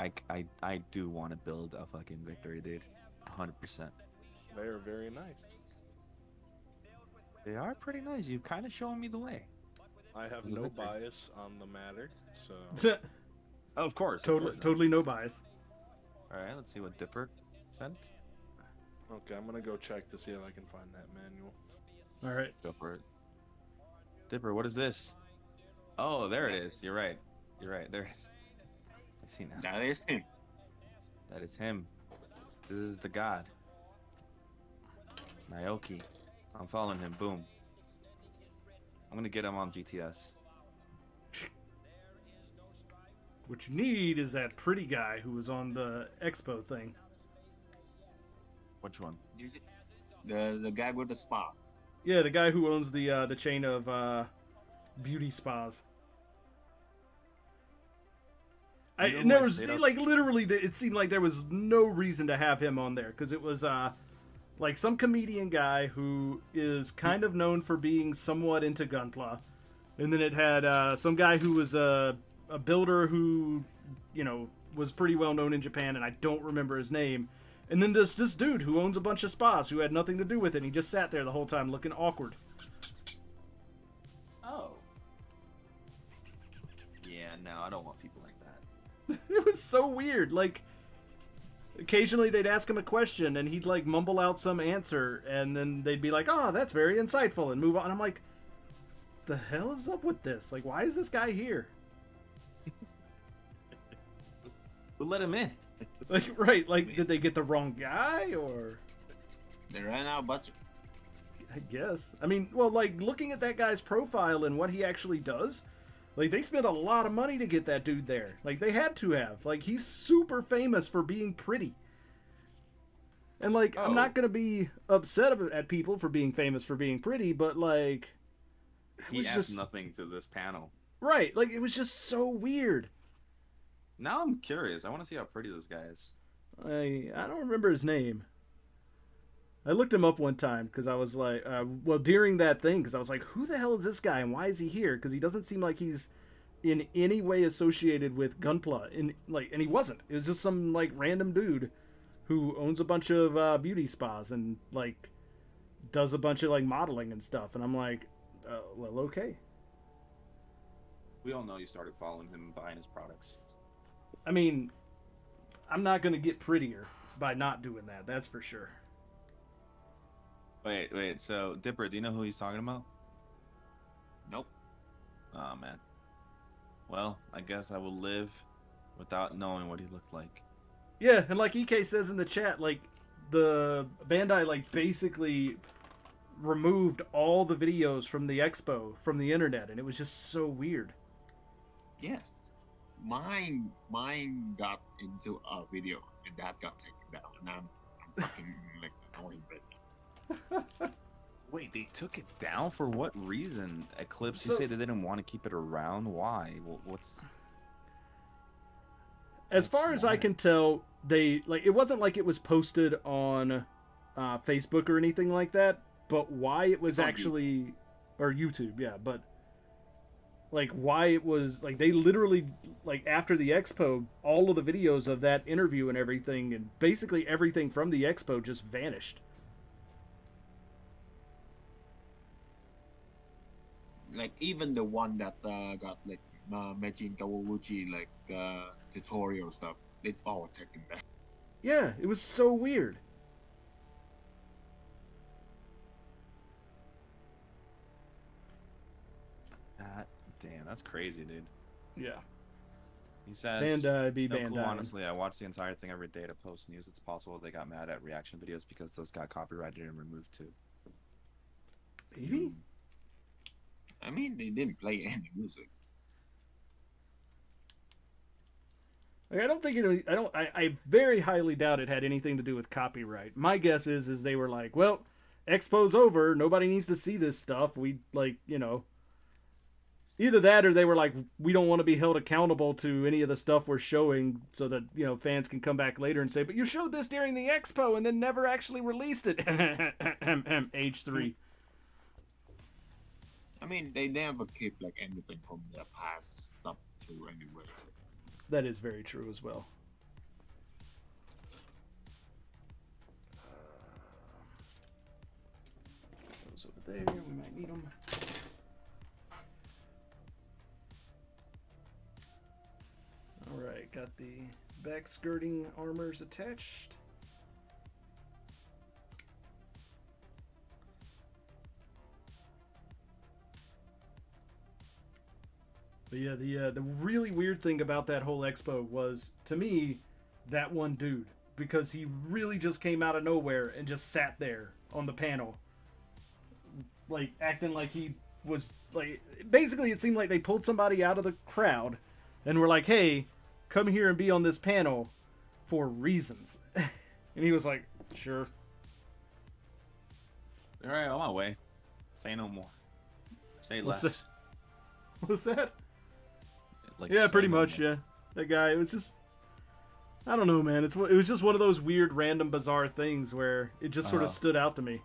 I do want to build a fucking victory, dude. 100%. They are very nice. They are pretty nice. You've kind of shown me the way. I have Is it no victory? bias on the matter, so Of course. Totally no bias. All right, let's see what Dipper sent. okay, I'm gonna go check to see if I can find that manual. All right. Go for it. Dipper, what is this? Oh, there it is. You're right. You're right. There it is. I see now. That is him. That is him. This is the god. Naoki. I'm following him. Boom. I'm gonna get him on GTS. What you need is that pretty guy who was on the expo thing. Which one? The guy with the spa. Yeah, the guy who owns the chain of beauty spas. You know And who there I was stayed up- like literally, it seemed like there was no reason to have him on there because it was like some comedian guy who is kind of known for being somewhat into Gunpla, and then it had some guy who was a builder who, you know, was pretty well known in Japan, and I don't remember his name. And then this dude who owns a bunch of spas who had nothing to do with it. And he just sat there the whole time looking awkward. Oh. Yeah, no, I don't want people like that. It was so weird. Like, occasionally they'd ask him a question and he'd like mumble out some answer, and then they'd be like, "Oh, that's very insightful," and move on. I'm like, the hell is up with this? Like, why is this guy here? We'll let him in. Like, right? Like, did they get the wrong guy, or? They ran out of budget. I guess. I mean, well, like, looking at that guy's profile and what he actually does, like, they spent a lot of money to get that dude there. Like, they had to have. Like, he's super famous for being pretty. And, like, I'm not going to be upset at people for being famous for being pretty, but, like... He was adds just- nothing to this panel. Right, like, it was just so weird. Now I'm curious. I want to see how pretty this guy is. I don't remember his name. I looked him up one time because I was like, well, during that thing, because I was like, who the hell is this guy and why is he here? Because he doesn't seem like he's in any way associated with Gunpla. And he wasn't. It was just some like random dude who owns a bunch of beauty spas and like does a bunch of like modeling and stuff. And I'm like, well, okay. We all know you started following him and buying his products. I mean, I'm not gonna get prettier by not doing that. That's for sure. Wait. So, Dipper, do you know who he's talking about? Nope. Oh, man. Well, I guess I will live without knowing what he looked like. Yeah, and like EK says in the chat, like the Bandai like basically removed all the videos from the expo from the internet, and it was just so weird. Yes. Mine got into a video and that got taken down, and I'm fucking like annoyed right now. Wait, they took it down for what reason? Eclipse, So- you say they didn't want to keep it around? Why? What's... As far as I can tell, they like it wasn't like it was posted on Facebook or anything like that. But why it was It's on actually, or YouTube, yeah. But like why it was like they literally like after the expo, all of the videos of that interview and everything, and basically everything from the expo just vanished. Like even the one that got like Majin Kawauchi like tutorial stuff, it's all taken down. Yeah, it was so weird. Damn, that's crazy, dude. Yeah. He says, Bandai be no clue, Bandai. honestly, I watch the entire thing every day to post news. It's possible they got mad at reaction videos because those got copyrighted and removed too. Maybe? I mean, they didn't play any music. Like, I don't think it. I very highly doubt it had anything to do with copyright. My guess is they were like, well, Expo's over. Nobody needs to see this stuff. We like, either that or they were like, we don't want to be held accountable to any of the stuff we're showing, so that fans can come back later and say, but you showed this during the Expo and then never actually released it. Age 3. I mean, they never keep like anything from their past stuff too, anyway. So. That is very true as well. Those over there, we might need them. Alright, got the back skirting armors attached. But yeah, the really weird thing about that whole expo was, to me, that one dude. Because he really just came out of nowhere and just sat there on the panel. Like, acting like he was, like... Basically, it seemed like they pulled somebody out of the crowd and were like, hey, come here and be on this panel for reasons. And he was like, sure. All right, on my way. Say no more. Say What's less. What's that? Like, Yeah, say pretty no much, more. yeah. That guy, it was just... I don't know, man. It was just one of those weird, random, bizarre things where it just sort of stood out to me.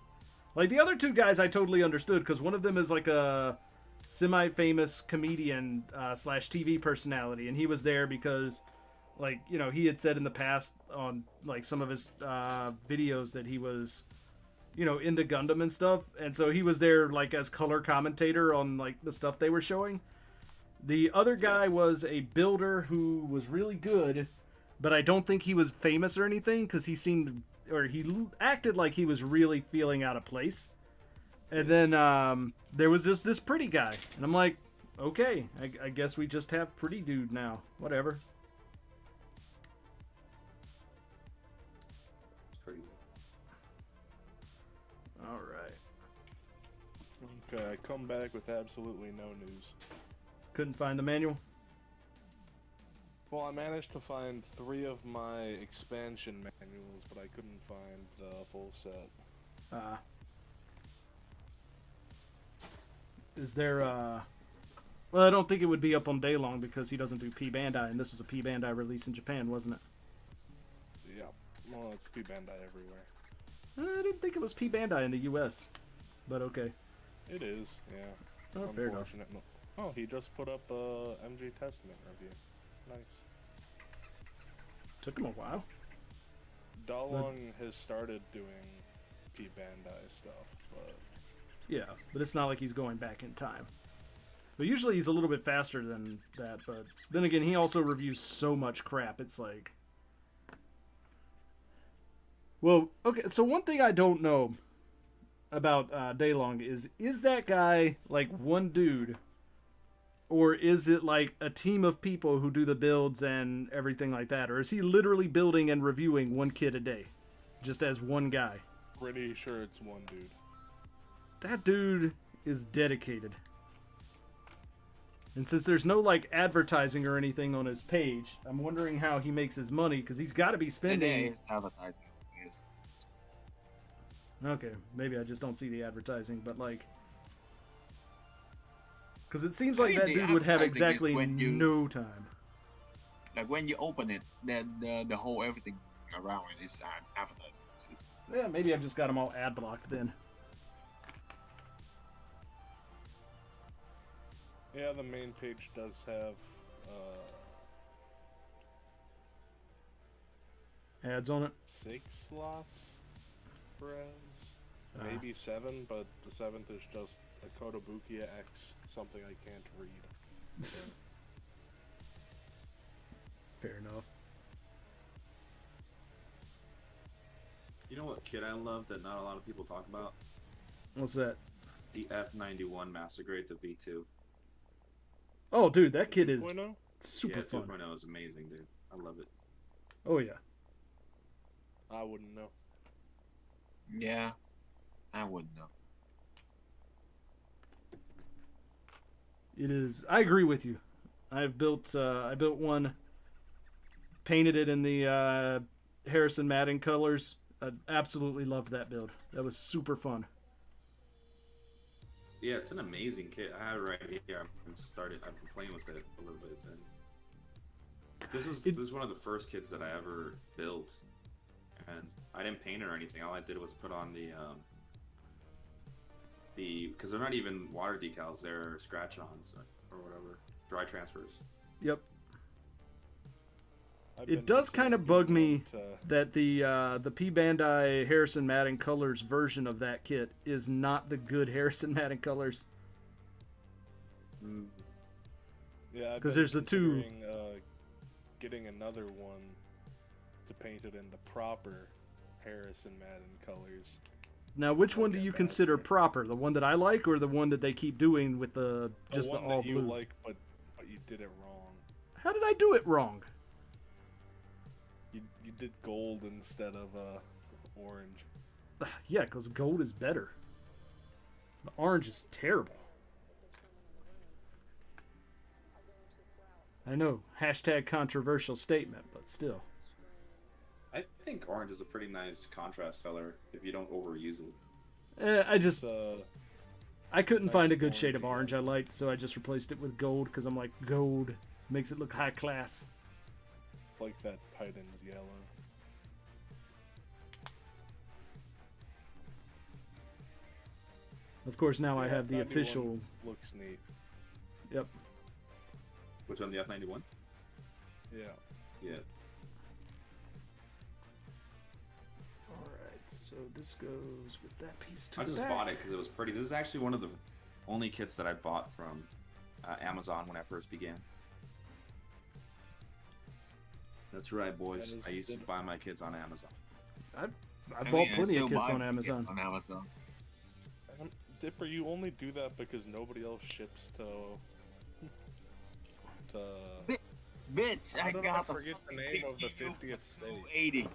Like, the other two guys I totally understood, because one of them is like a semi-famous comedian slash TV personality, and he was there because, like, he had said in the past on, like, some of his videos that he was, into Gundam and stuff, and so he was there, like, as color commentator on, like, the stuff they were showing. The other guy was a builder who was really good, but I don't think he was famous or anything, because he acted like he was really feeling out of place. And then there was this pretty guy, and I'm like, okay, I guess we just have pretty dude now. Whatever. All right. Okay, I come back with absolutely no news. Couldn't find the manual. Well, I managed to find 3 of my expansion manuals, but I couldn't find the full set. Is there well, I don't think it would be up on Daylong because he doesn't do P Bandai, and this was a P Bandai release in Japan, wasn't it? Yeah, well, it's P Bandai everywhere. I didn't think it was P Bandai in the US, but okay. It is, yeah. Oh, fair enough. Unfortunate. Oh, he just put up a MG Testament review. Nice. Took him a while. Dalong has started doing P Bandai stuff, but Yeah, but it's not like he's going back in time. But usually he's a little bit faster than that. But then again, he also reviews so much crap. It's like, well, okay. So one thing I don't know about Daylong is that guy like one dude, or is it like a team of people who do the builds and everything like that, or is he literally building and reviewing one kit a day, just as one guy? Pretty sure it's one dude. That dude is dedicated. And since there's no like advertising or anything on his page, I'm wondering how he makes his money, because he's got to be And spending. there is advertising. Yes. Okay, maybe I just don't see the advertising, but like, because it seems like I that think the dude would have advertising is exactly when you- no time. Like when you open it, then the whole everything around it is advertising. It's- Yeah, maybe I've just got them all ad blocked then. Yeah, the main page does have Ads on it. 6 slots for ads. Ah. Maybe 7, but the 7th is just a Kotobukiya X, something I can't read. Fair enough. You know what kid I love that not a lot of people talk about? What's that? The F91 Master Grade, the V2. Oh, dude, that kid is 2.0? super Yeah, fun. 2.0 is amazing, dude. I love it. Oh yeah. I wouldn't know. Yeah, I wouldn't know. It is. I agree with you. I built one, painted it in the Harrison Madden colors. I absolutely loved that build. That was super fun. Yeah, it's an amazing kit. I have it right here. I've been playing with it a little bit. And this is one of the first kits that I ever built, and I didn't paint it or anything. All I did was put on the because they're not even water decals; they're scratch-ons or whatever, dry transfers. Yep. I've It been does kind of bug me considering that the P Bandai Harrison Madden colors version of that kit is not the good Harrison Madden colors. Yeah, I've 'Cause been there's the two- considering, getting another one to paint it in the proper Harrison Madden colors. Now, which one Like do that you consider bastard. proper? The one that I like, or the one that they keep doing with the just the the one all that you blue? like, but you did it wrong. How did I do it wrong? You did gold instead of orange. Yeah, because gold is better. The orange is terrible. I know, hashtag controversial statement, but still. I think orange is a pretty nice contrast color if you don't overuse it. I just, It's I couldn't nice find a good shade of orangey orange I yellow. liked, so I just replaced it with gold, because I'm like, gold makes it look high class. it's like that Python's yellow. Of course, now I Yeah, have the 91 official, Looks neat. yep. Which on the F91? Yeah. Yeah. Alright, so this goes with that piece to I the just back. bought it because it was pretty. This is actually one of the only kits that I bought from Amazon when I first began. That's right, boys. That is I used to good. buy my kits on Amazon. I I bought mean, I plenty still of kits buy on kits Amazon. On Amazon. Dipper, you only do that because nobody else ships to. Bitch, How I did got I forget the name of the 50th state? 80.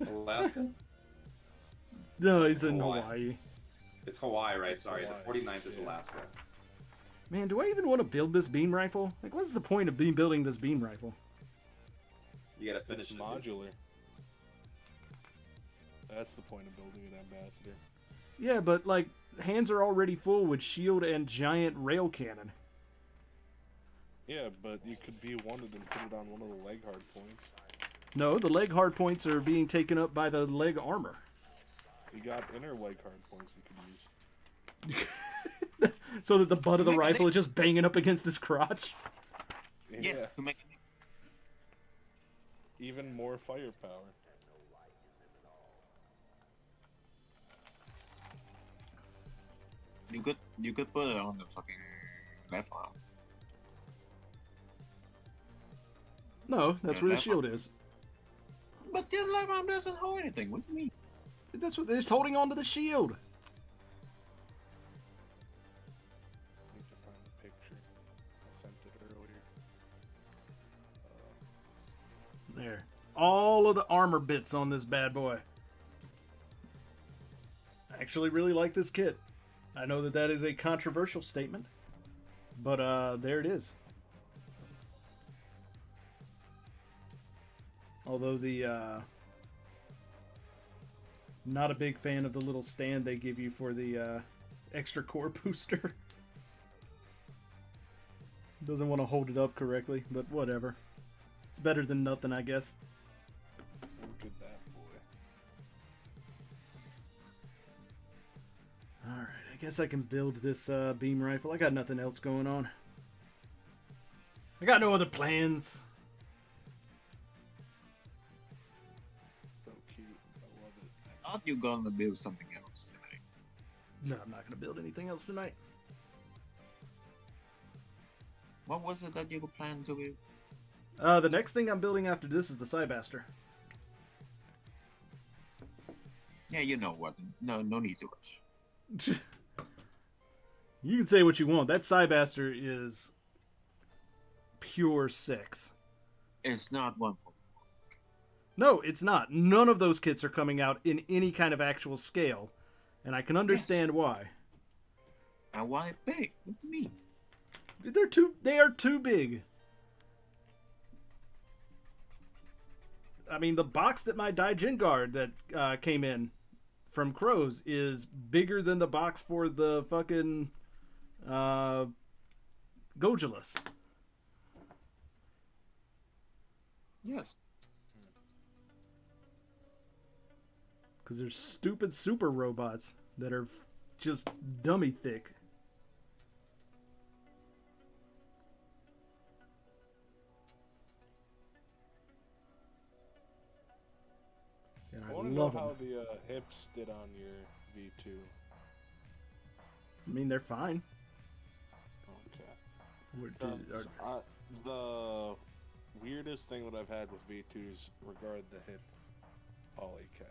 Alaska? No, he's in Hawaii. Hawaii. It's Hawaii, right? It's Sorry, Hawaii, the 49th is yeah. Alaska. Man, do I even want to build this beam rifle? Like, what's the point of me building this beam rifle? You gotta finish It's it. modular. That's the point of building an ambassador. Yeah, but, like, hands are already full with shield and giant rail cannon. Yeah, but you could V1 it and put it on one of the leg hard points. No, the leg hard points are being taken up by the leg armor. You got inner leg hard points you could use. So that the butt of the Make a rifle is just banging up against his crotch. Yes, Yeah, to make even more firepower. you could put it on the fucking left arm. No, that's Yeah, where the left shield arm. is. But the left arm doesn't hold anything. What do you mean? That's what it's holding onto the shield. Need to find the picture. I sent it earlier. There. All of the armor bits on this bad boy. I actually really like this kit. I know that that is a controversial statement, but there it is. Although not a big fan of the little stand they give you for the extra core booster. Doesn't want to hold it up correctly, but whatever. It's better than nothing, I guess. Look at that boy. Alright, I guess I can build this beam rifle. I got nothing else going on. I got no other plans. So cute. I love it. I thought you were gonna build something else tonight. No, I'm not going to build anything else tonight. What was it that you were planning to build? The next thing I'm building after this is the Cybaster. Yeah, you know what? No need to rush. You can say what you want. That Cybaster is pure sex. It's not one. No, it's not. None of those kits are coming out in any kind of actual scale, and I can understand why. And why big? What do you mean? They are too big. I mean, the box that my Daijin guard that came in from Crows is bigger than the box for the fucking Gojulus. Yes. Because they're stupid super robots that are just dummy thick. And I I want to know love them. how the hips did on your V2. I mean, they're fine. Okay. The weirdest thing that I've had with V2s regard the hip poly cap.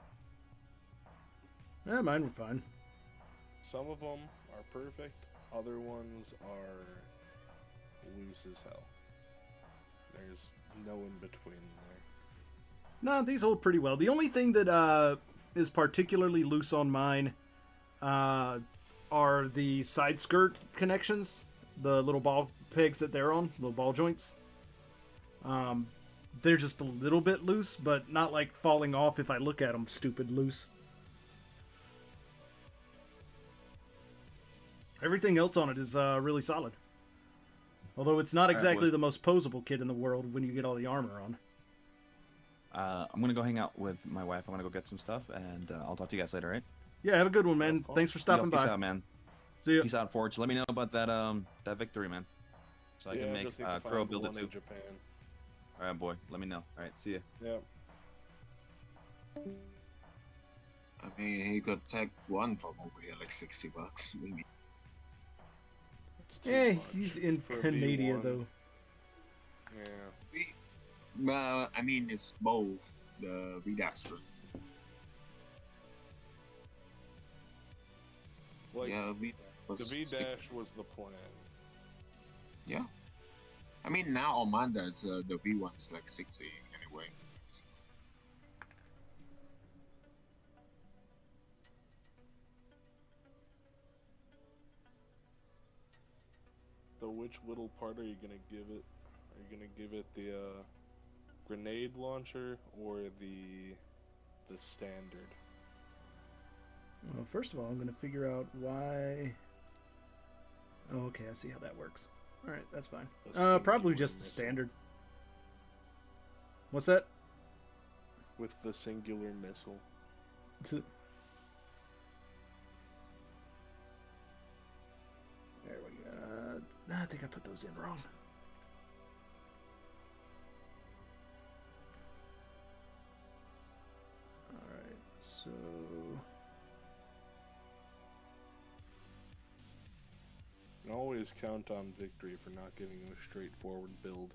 Yeah, mine were fine. Some of them are perfect, other ones are loose as hell. There's no in between there. No, these hold pretty well. The only thing that is particularly loose on mine are the side skirt connections, the little ball pegs that they're on, little ball joints. They're just a little bit loose, but not like falling off if I look at them stupid loose. Everything else on it is really solid. Although it's not exactly the most posable kit in the world when you get all the armor on. I'm gonna go hang out with my wife. I'm gonna go get some stuff, and I'll talk to you guys later, right? Yeah, have a good one, man. Have fun. Thanks for stopping Peace by. out, man. See ya. Peace out, Forge. Let me know about that victory, man. So I can make just need to Crow find build it one too. in Japan. All right, boy. Let me know. All right, see ya. Yep. I mean, he could take one from over here, like $60. What do you mean? It's too Hey, much he's in for a Canada V1. though. Yeah. Well, I mean, it's both the V-Dash. Like, Yeah, V-Dash was the 60. V-Dash was the plan. Yeah. I mean, now Amanda's the V1's like 60 anyway. So which little part are you gonna give it? Are you gonna give it the grenade launcher or the standard? Well, first of all, I'm going to figure out why... Oh, okay, I see how that works. Alright, that's fine. A Probably singular just the missile. standard. What's that? With the singular missile. There we go. I think I put those in wrong. Alright, so... You can always always count on victory for not giving you a straightforward build.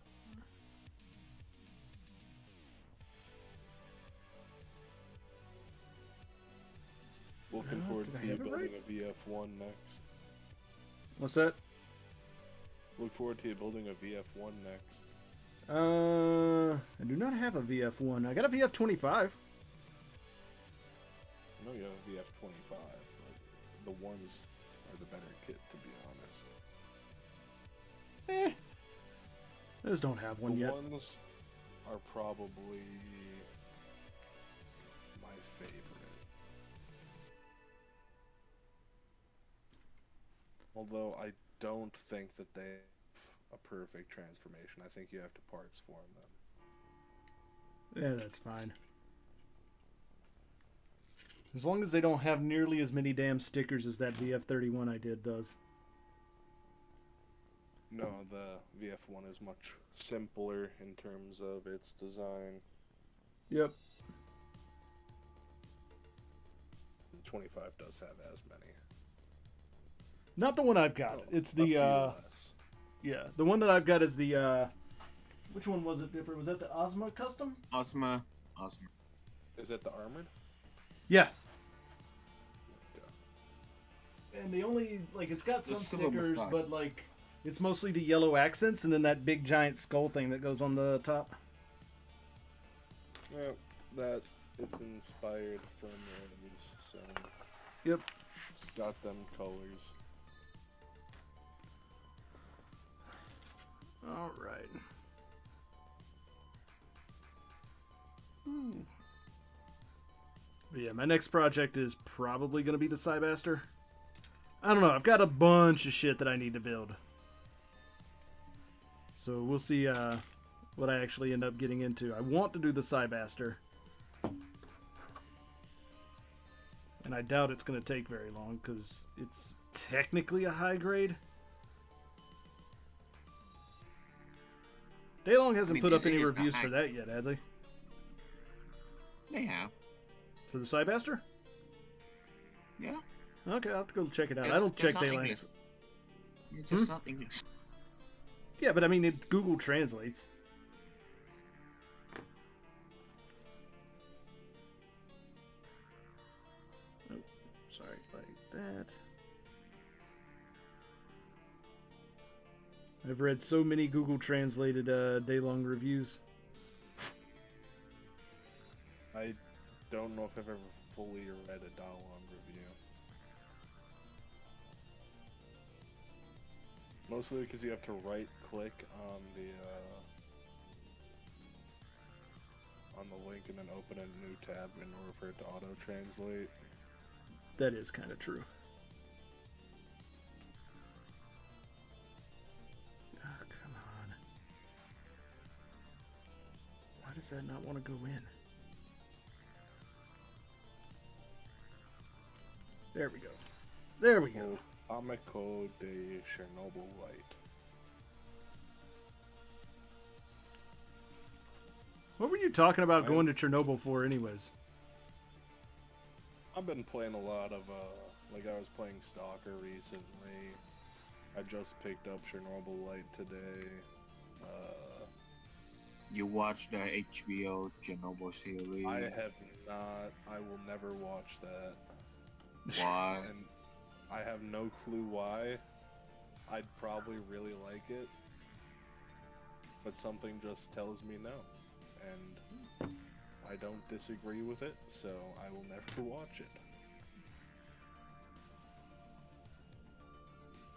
Looking forward did I to you have it building right? a VF1 next. What's that? Look forward to you building a VF1 next. I do not have a VF1. I got a VF25. I know you have a VF25, but the ones are the better kit, to be honest. I just don't have one The yet. ones are probably my favorite. Although I don't think that they have a perfect transformation. I think you have to parts form them. Yeah, that's fine. As long as they don't have nearly as many damn stickers as that VF31 I did does. No, the VF1 is much simpler in terms of its design. Yep. The 25 does have as many. Not the one I've got. Oh, It's a few the less. yeah, the one that I've got is the which one was it, Dipper? Was that the Ozma custom? Ozma. Is it the armored? Yeah. Yeah. And the only like it's got some The silver stickers, mustache. but like it's mostly the yellow accents and then that big giant skull thing that goes on the top. Well, that it's inspired from these, so Yep. it's got them colors. All right. But yeah, my next project is probably going to be the Cybaster. I don't know. I've got a bunch of shit that I need to build. So we'll see what I actually end up getting into. I want to do the Cybaster. And I doubt it's going to take very long because it's technically a high grade. Daylong hasn't put up it any is reviews not for high. that yet, has he? They have. For the Cybaster? Yeah. Okay, I'll have to go check it out. I Just- don't just check not Daylong. English. It's just not English. Yeah, but I mean, it Google translates. Oh, sorry, like that. I've read so many Google translated Daylong reviews. I don't know if I've ever fully read a Dalong review. Mostly because you have to right-click on the link and then open a new tab in order for it to auto-translate. That is kind of true. Oh, come on. Why does that not want to go in? There we go. There we go. Amico de Chernobyl Light. What were you talking about going to Chernobyl for anyways? I've been playing a lot of, like I was playing Stalker recently. I just picked up Chernobyl Light today. You watch the HBO Chernobyl series. I have not. I will never watch that. Why? And I have no clue why. I'd probably really like it. But something just tells me no. And I don't disagree with it, so I will never watch it.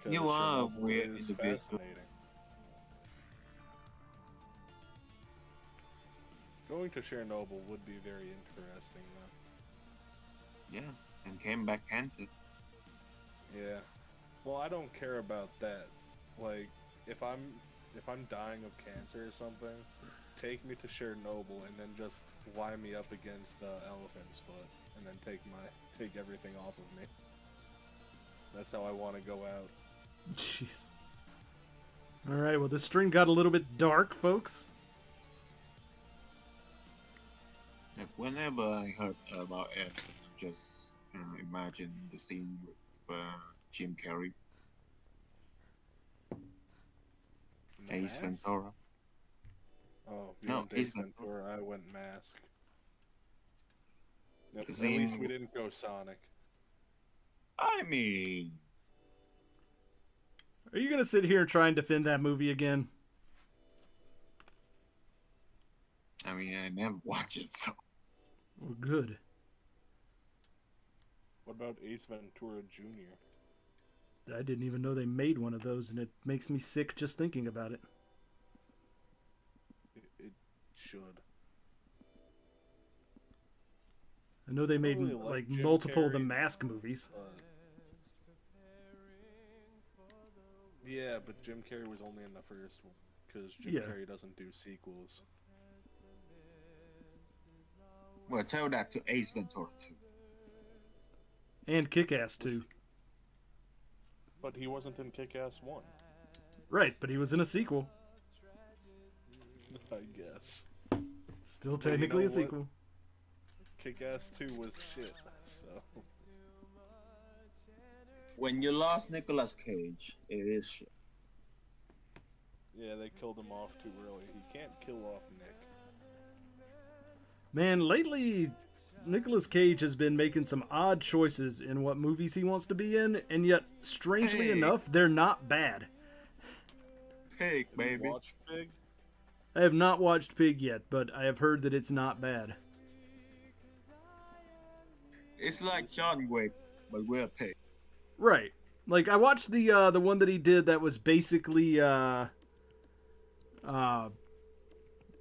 'Cause You are a Chernobyl weird is individual. fascinating. Going to Chernobyl would be very interesting, though. Yeah, and came back cancer. Yeah. Well, I don't care about that. Like, if I'm dying of cancer or something, take me to Chernobyl and then just lie me up against the elephant's foot and then take everything off of me. That's how I want to go out. Jeez. Alright, well, this stream got a little bit dark, folks. Like, whenever I heard about it, just imagine the scene with Jim Carrey. Ace Mask? Ventura. Oh, you No, went Ace Ace Ventura. I went Mask. Yep, Cause at least in- we didn't go Sonic. I mean, Are you gonna sit here and try and defend that movie again? I never watched it, so Well, good. What about Ace Ventura Jr.? I didn't even know they made one of those, and it makes me sick just thinking about it. It should. I know they made really like like Jim multiple of the Carrey. Mask movies. Yeah, but Jim Carrey was only in the first one because Jim Yeah. Carrey doesn't do sequels. well, tell that to Ace Ventura too. And Kick-Ass too. But he wasn't in Kick-Ass 1. Right, but he was in a sequel. I guess. Still But you technically know a sequel. Kick-Ass 2 was shit, so... When you lost Nicolas Cage, it is shit. Yeah, they killed him off too early. He can't kill off Nick. Man, lately Nicolas Cage has been making some odd choices in what movies he wants to be in, and yet, strangely Hey. enough, they're not bad. Pig, Have you baby. watched Big? I have not watched Pig yet, but I have heard that it's not bad. It's like John Wick, but we're a pig. Right. Like, I watched the one that he did that was basically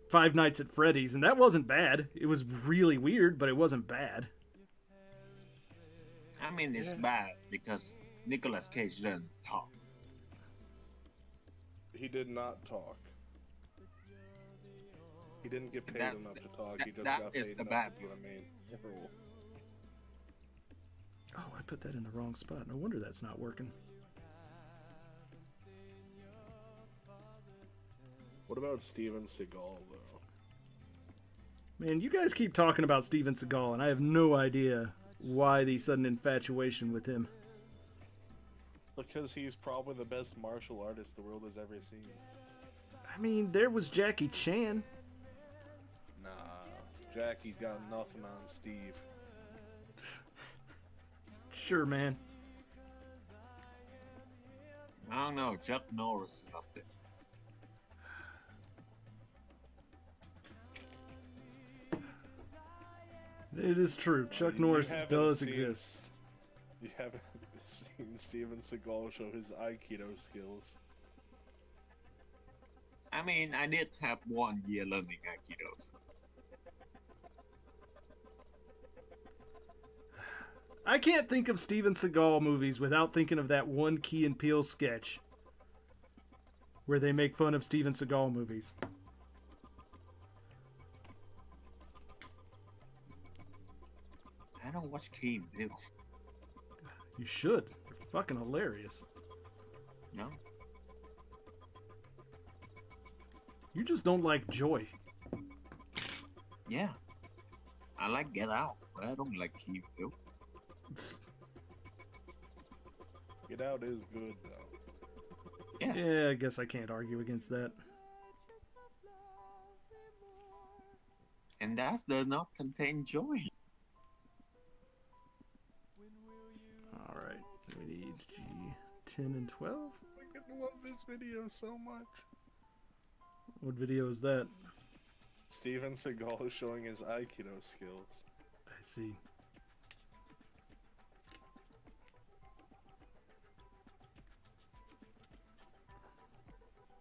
Five Nights at Freddy's, and that wasn't bad. It was really weird, but it wasn't bad. I mean, it's bad because Nicolas Cage doesn't talk. He did not talk. He didn't get paid That- enough to talk. He just that got is paid the enough bad to be the main role. Oh, I put that in the wrong spot. No wonder that's not working. What about Steven Seagal, though? Man, you guys keep talking about Steven Seagal, and I have no idea why the sudden infatuation with him. Because he's probably the best martial artist the world has ever seen. I mean, there was Jackie Chan. Nah, Jackie got nothing on Steve. Sure, man. I don't know. Chuck Norris is up there. It is true. Chuck You Norris haven't does seen- exist. You haven't seen Steven Seagal show his Aikido skills. I mean, I did have 1 year learning Aikido. So. I can't think of Steven Seagal movies without thinking of that one Key and Peele sketch where they make fun of Steven Seagal movies. I don't watch Key and Peele. You should. They're fucking hilarious. No. You just don't like Joy. Yeah. I like Get Out, but I don't like Key and Peele. Get Out is good, though. Yes. Yeah, I guess I can't argue against that. And that does not contain joy. Alright, we need G10 and 12? I love this video so much. What video is that? Steven Seagal is showing his Aikido skills. I see.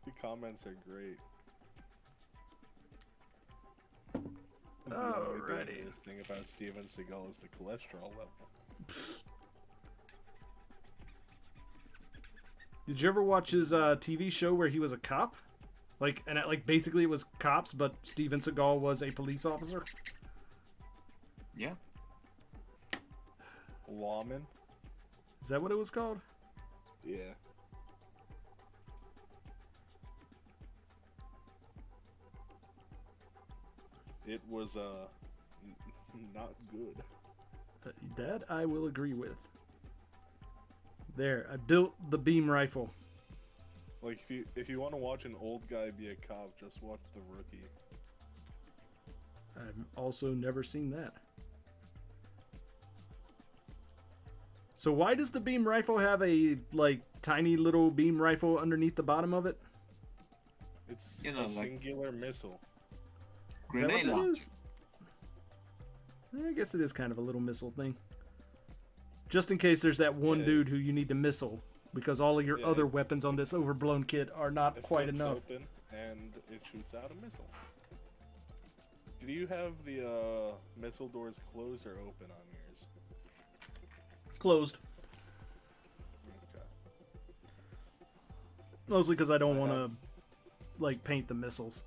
The comments are great. The only Alrighty. dangerous thing about Steven Seagal is the cholesterol level. Did you ever watch his TV show where he was a cop? Like basically it was cops, but Steven Seagal was a police officer? Yeah. Lawman? Is that what it was called? Yeah. It was, not good. That I will agree with. There, I built the beam rifle. Like if you want to watch an old guy be a cop, just watch The Rookie. I've also never seen that. So why does the beam rifle have a like tiny little beam rifle underneath the bottom of it? It's You know, a like- singular missile. Is that what Grenade that launcher. is? I guess it is kind of a little missile thing. Just in case there's that one Yeah. dude who you need to missile, because all of your Yeah, other it- weapons on this overblown kit are not It quite flips enough. open and it shoots out a missile. Do you have the missile doors closed or open on yours? Closed. Okay. Mostly because I don't I want have- to like paint the missiles.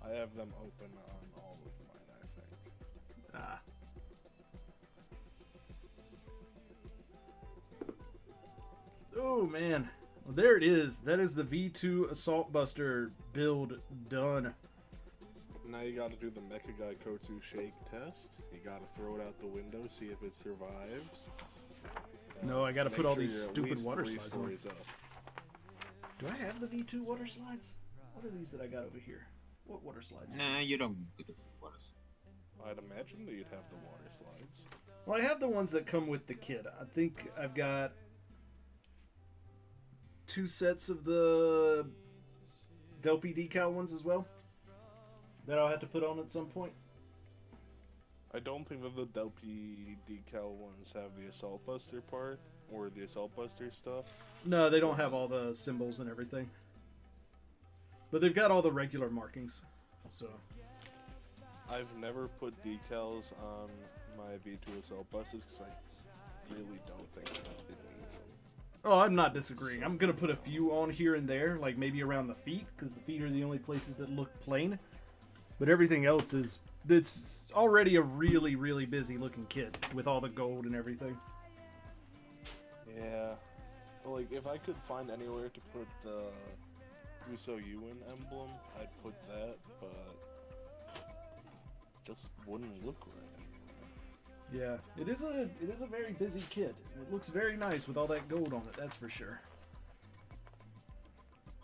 I have them open on all of mine, I think. Ah. Oh man, well, there it is. That is the V2 Assault Buster build done. Now you gotta do the Mecha Guy Kotsu Shake test. You gotta throw it out the window, see if it survives. No, I gotta make put all sure these you're at stupid least water 3 slides on. stories up. Do I have the V2 water slides? What are these that I got over here? What water slides? are Nah, these? you don't do the waters. I'd imagine that you'd have the water slides. Well, I have the ones that come with the kit. I think I've got 2 sets of the Delpy decal ones as well that I'll have to put on at some point. I don't think that the Delpy decal ones have the Assault Buster part, or the Assault Buster stuff. No, they don't have all the symbols and everything. But they've got all the regular markings. So, I've never put decals on my V2 Assault Busters because I really don't think that it needs them. oh, I'm not disagreeing. I'm going to put a few on here and there, like maybe around the feet, because the feet are the only places that look plain. But everything else is, it's already a really, really busy looking kit with all the gold and everything. Yeah. But like, if I could find anywhere to put the Uso Ewan emblem, I'd put that, but just wouldn't look right. Yeah, it is a very busy kit. It looks very nice with all that gold on it, that's for sure.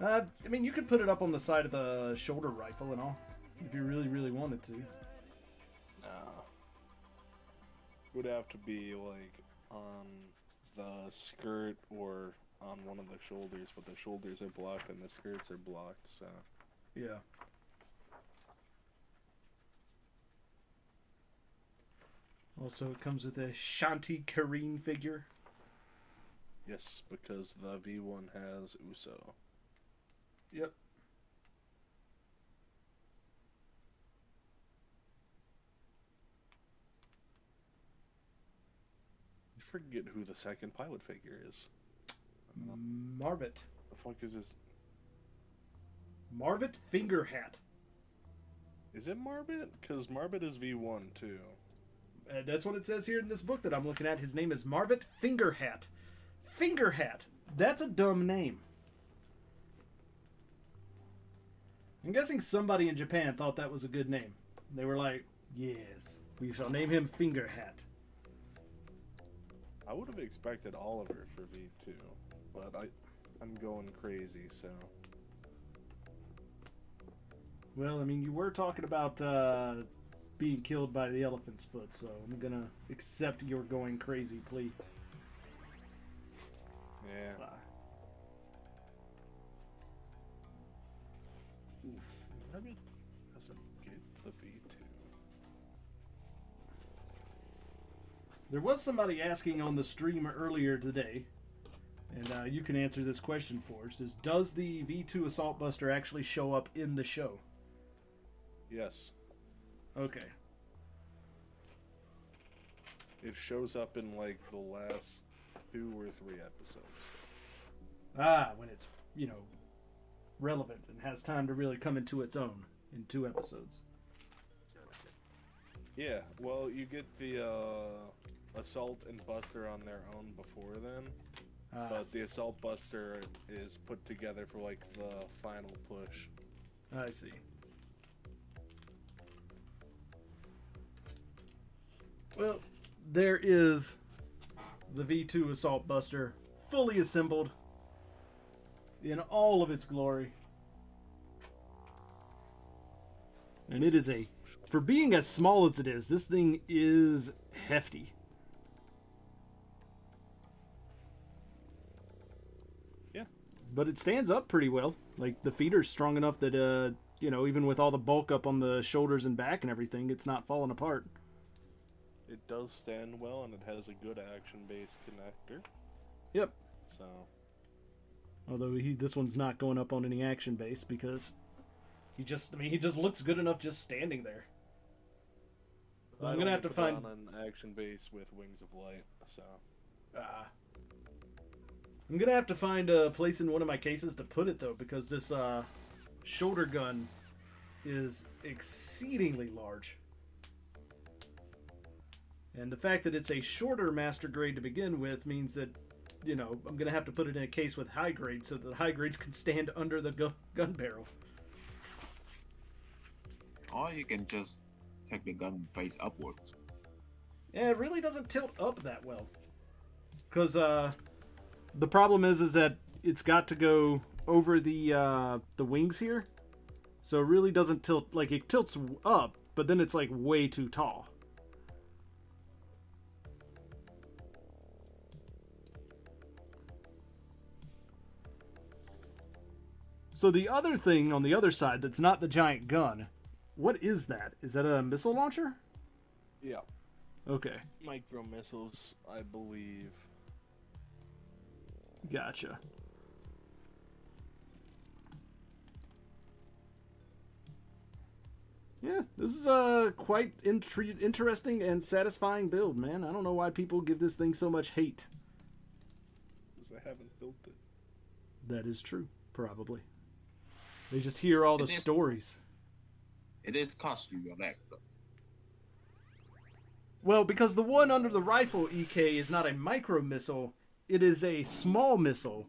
I mean, you could put it up on the side of the shoulder rifle and all, if you really, really wanted to. Nah. Would have to be like on the skirt or on one of the shoulders, but the shoulders are blocked and the skirts are blocked, so. Yeah. Also, it comes with a Shanti Kareen figure. Yes, because the V1 has Uso. Yep. I forget who the second pilot figure is. Marvit. The fuck is this? Marvit Finger Hat. Is it Marbit? Because Marbit is V1 too. That's what it says here in this book that I'm looking at. His name is Marvit Finger Hat. Finger Hat. That's a dumb name. I'm guessing somebody in Japan thought that was a good name. They were like, yes, we shall name him Finger Hat. I would have expected Oliver for V2, but I'm going crazy, so. Well, I mean, you were talking about being killed by the elephant's foot, so I'm gonna accept your going crazy plea. Yeah. Oof. Marbit doesn't get the V2. There was somebody asking on the stream earlier today, and you can answer this question for us, is does the V2 Assault Buster actually show up in the show? Yes. Okay. It shows up in like the last 2 or 3 episodes. Ah, when it's, relevant and has time to really come into its own in 2 episodes. Yeah, well, you get the Assault and Buster on their own before then, but the Assault Buster is put together for like the final push. I see. Well, there is the V2 Assault Buster, fully assembled. in all of its glory. And it is for being as small as it is, this thing is hefty. Yeah. But it stands up pretty well. Like, the feeder's strong enough that, even with all the bulk up on the shoulders and back and everything, it's not falling apart. It does stand well, and it has a good action-based connector. Yep. So. Although this one's not going up on any action base because he just looks good enough just standing there. I'm gonna have to find on an action base with Wings of Light. So. I'm gonna have to find a place in one of my cases to put it though, because this shoulder gun is exceedingly large. And the fact that it's a shorter master grade to begin with means that, I'm going to have to put it in a case with high grade so that the high grades can stand under the gun barrel. Or you can just take the gun face upwards. Yeah, it really doesn't tilt up that well. Because the problem is that it's got to go over the wings here. So it really doesn't tilt, like it tilts up, but then it's like way too tall. So the other thing on the other side that's not the giant gun, what is that? Is that a missile launcher? Yeah. Okay. Micro missiles, I believe. Gotcha. Yeah, this is a quite interesting and satisfying build, man. I don't know why people give this thing so much hate. Because they haven't built it. That is true, probably. They just hear all the stories. It is cost you your neck, though. Well, because the one under the rifle EK is not a micro missile, it is a small missile.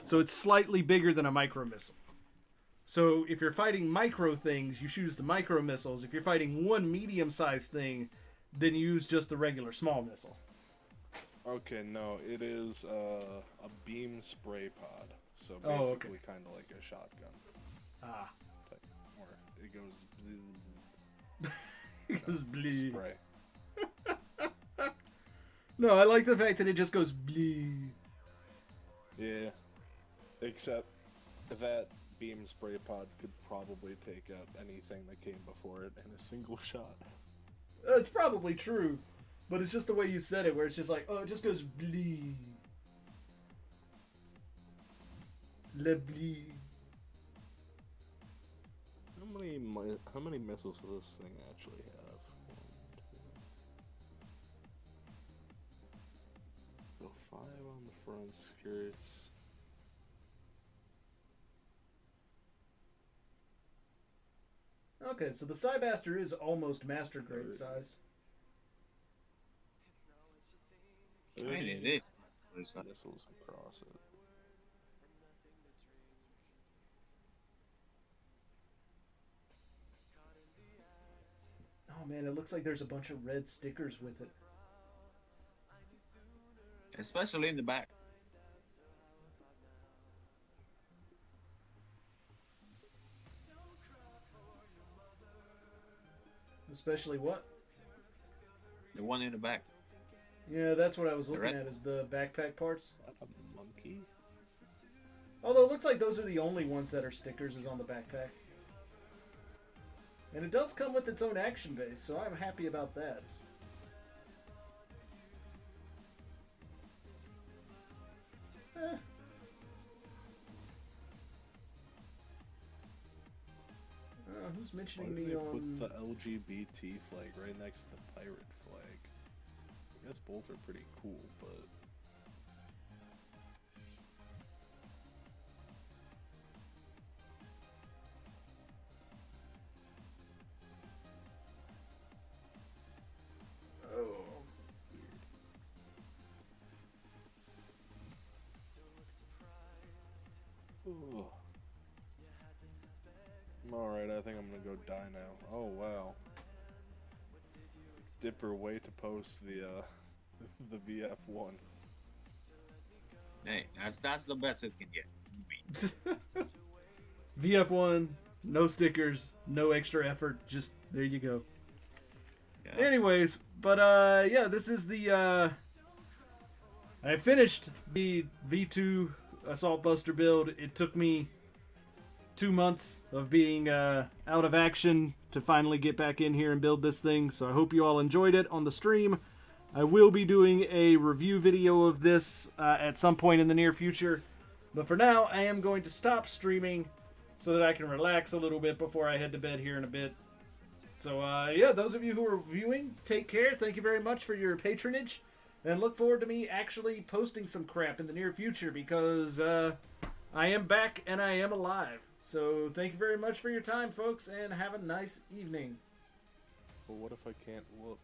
So it's slightly bigger than a micro missile. So if you're fighting micro things, you choose the micro missiles. If you're fighting one medium-sized thing, then you use just the regular small missile. Okay, no, it is a beam spray pod. So basically kind of like a shotgun. Ah. Or it goes blue. It goes blue. Spray. No, I like the fact that it just goes blue. Yeah. Except that beam spray pod could probably take out anything that came before it in a single shot. It's probably true, but it's just the way you said it, where it's just like, oh, it just goes blue. Le bleu. How many missiles does this thing actually have? 1, 2. So 5 on the front skirts. Okay, so the Cybaster is almost master grade size. I mean, it is. Missiles across it. Oh man, it looks like there's a bunch of red stickers with it. Especially in the back. Especially what? The one in the back. Yeah, that's what I was looking red- at, is the backpack parts. A monkey? Although it looks like those are the only ones that are stickers is on the backpack. And it does come with its own action base, so I'm happy about that. Who's mentioning me Why on... did they put the LGBT flag right next to the pirate flag? I guess both are pretty cool, but... Oh. Alright, I think I'm gonna go die now. Oh, wow. Dipper way to post the, the VF1. Hey, that's the best it can get. VF1, no stickers, no extra effort. Just there you go. Yeah. Anyways, but yeah, this is the I finished the V2 Assault Buster build. It took me 2 months of being out of action to finally get back in here and build this thing. So I hope you all enjoyed it on the stream. I will be doing a review video of this at some point in the near future. But for now, I am going to stop streaming so that I can relax a little bit before I head to bed here in a bit. So yeah, those of you who are viewing, take care. Thank you very much for your patronage. And look forward to me actually posting some crap in the near future because I am back and I am alive. So thank you very much for your time, folks, and have a nice evening. But what if I can't look?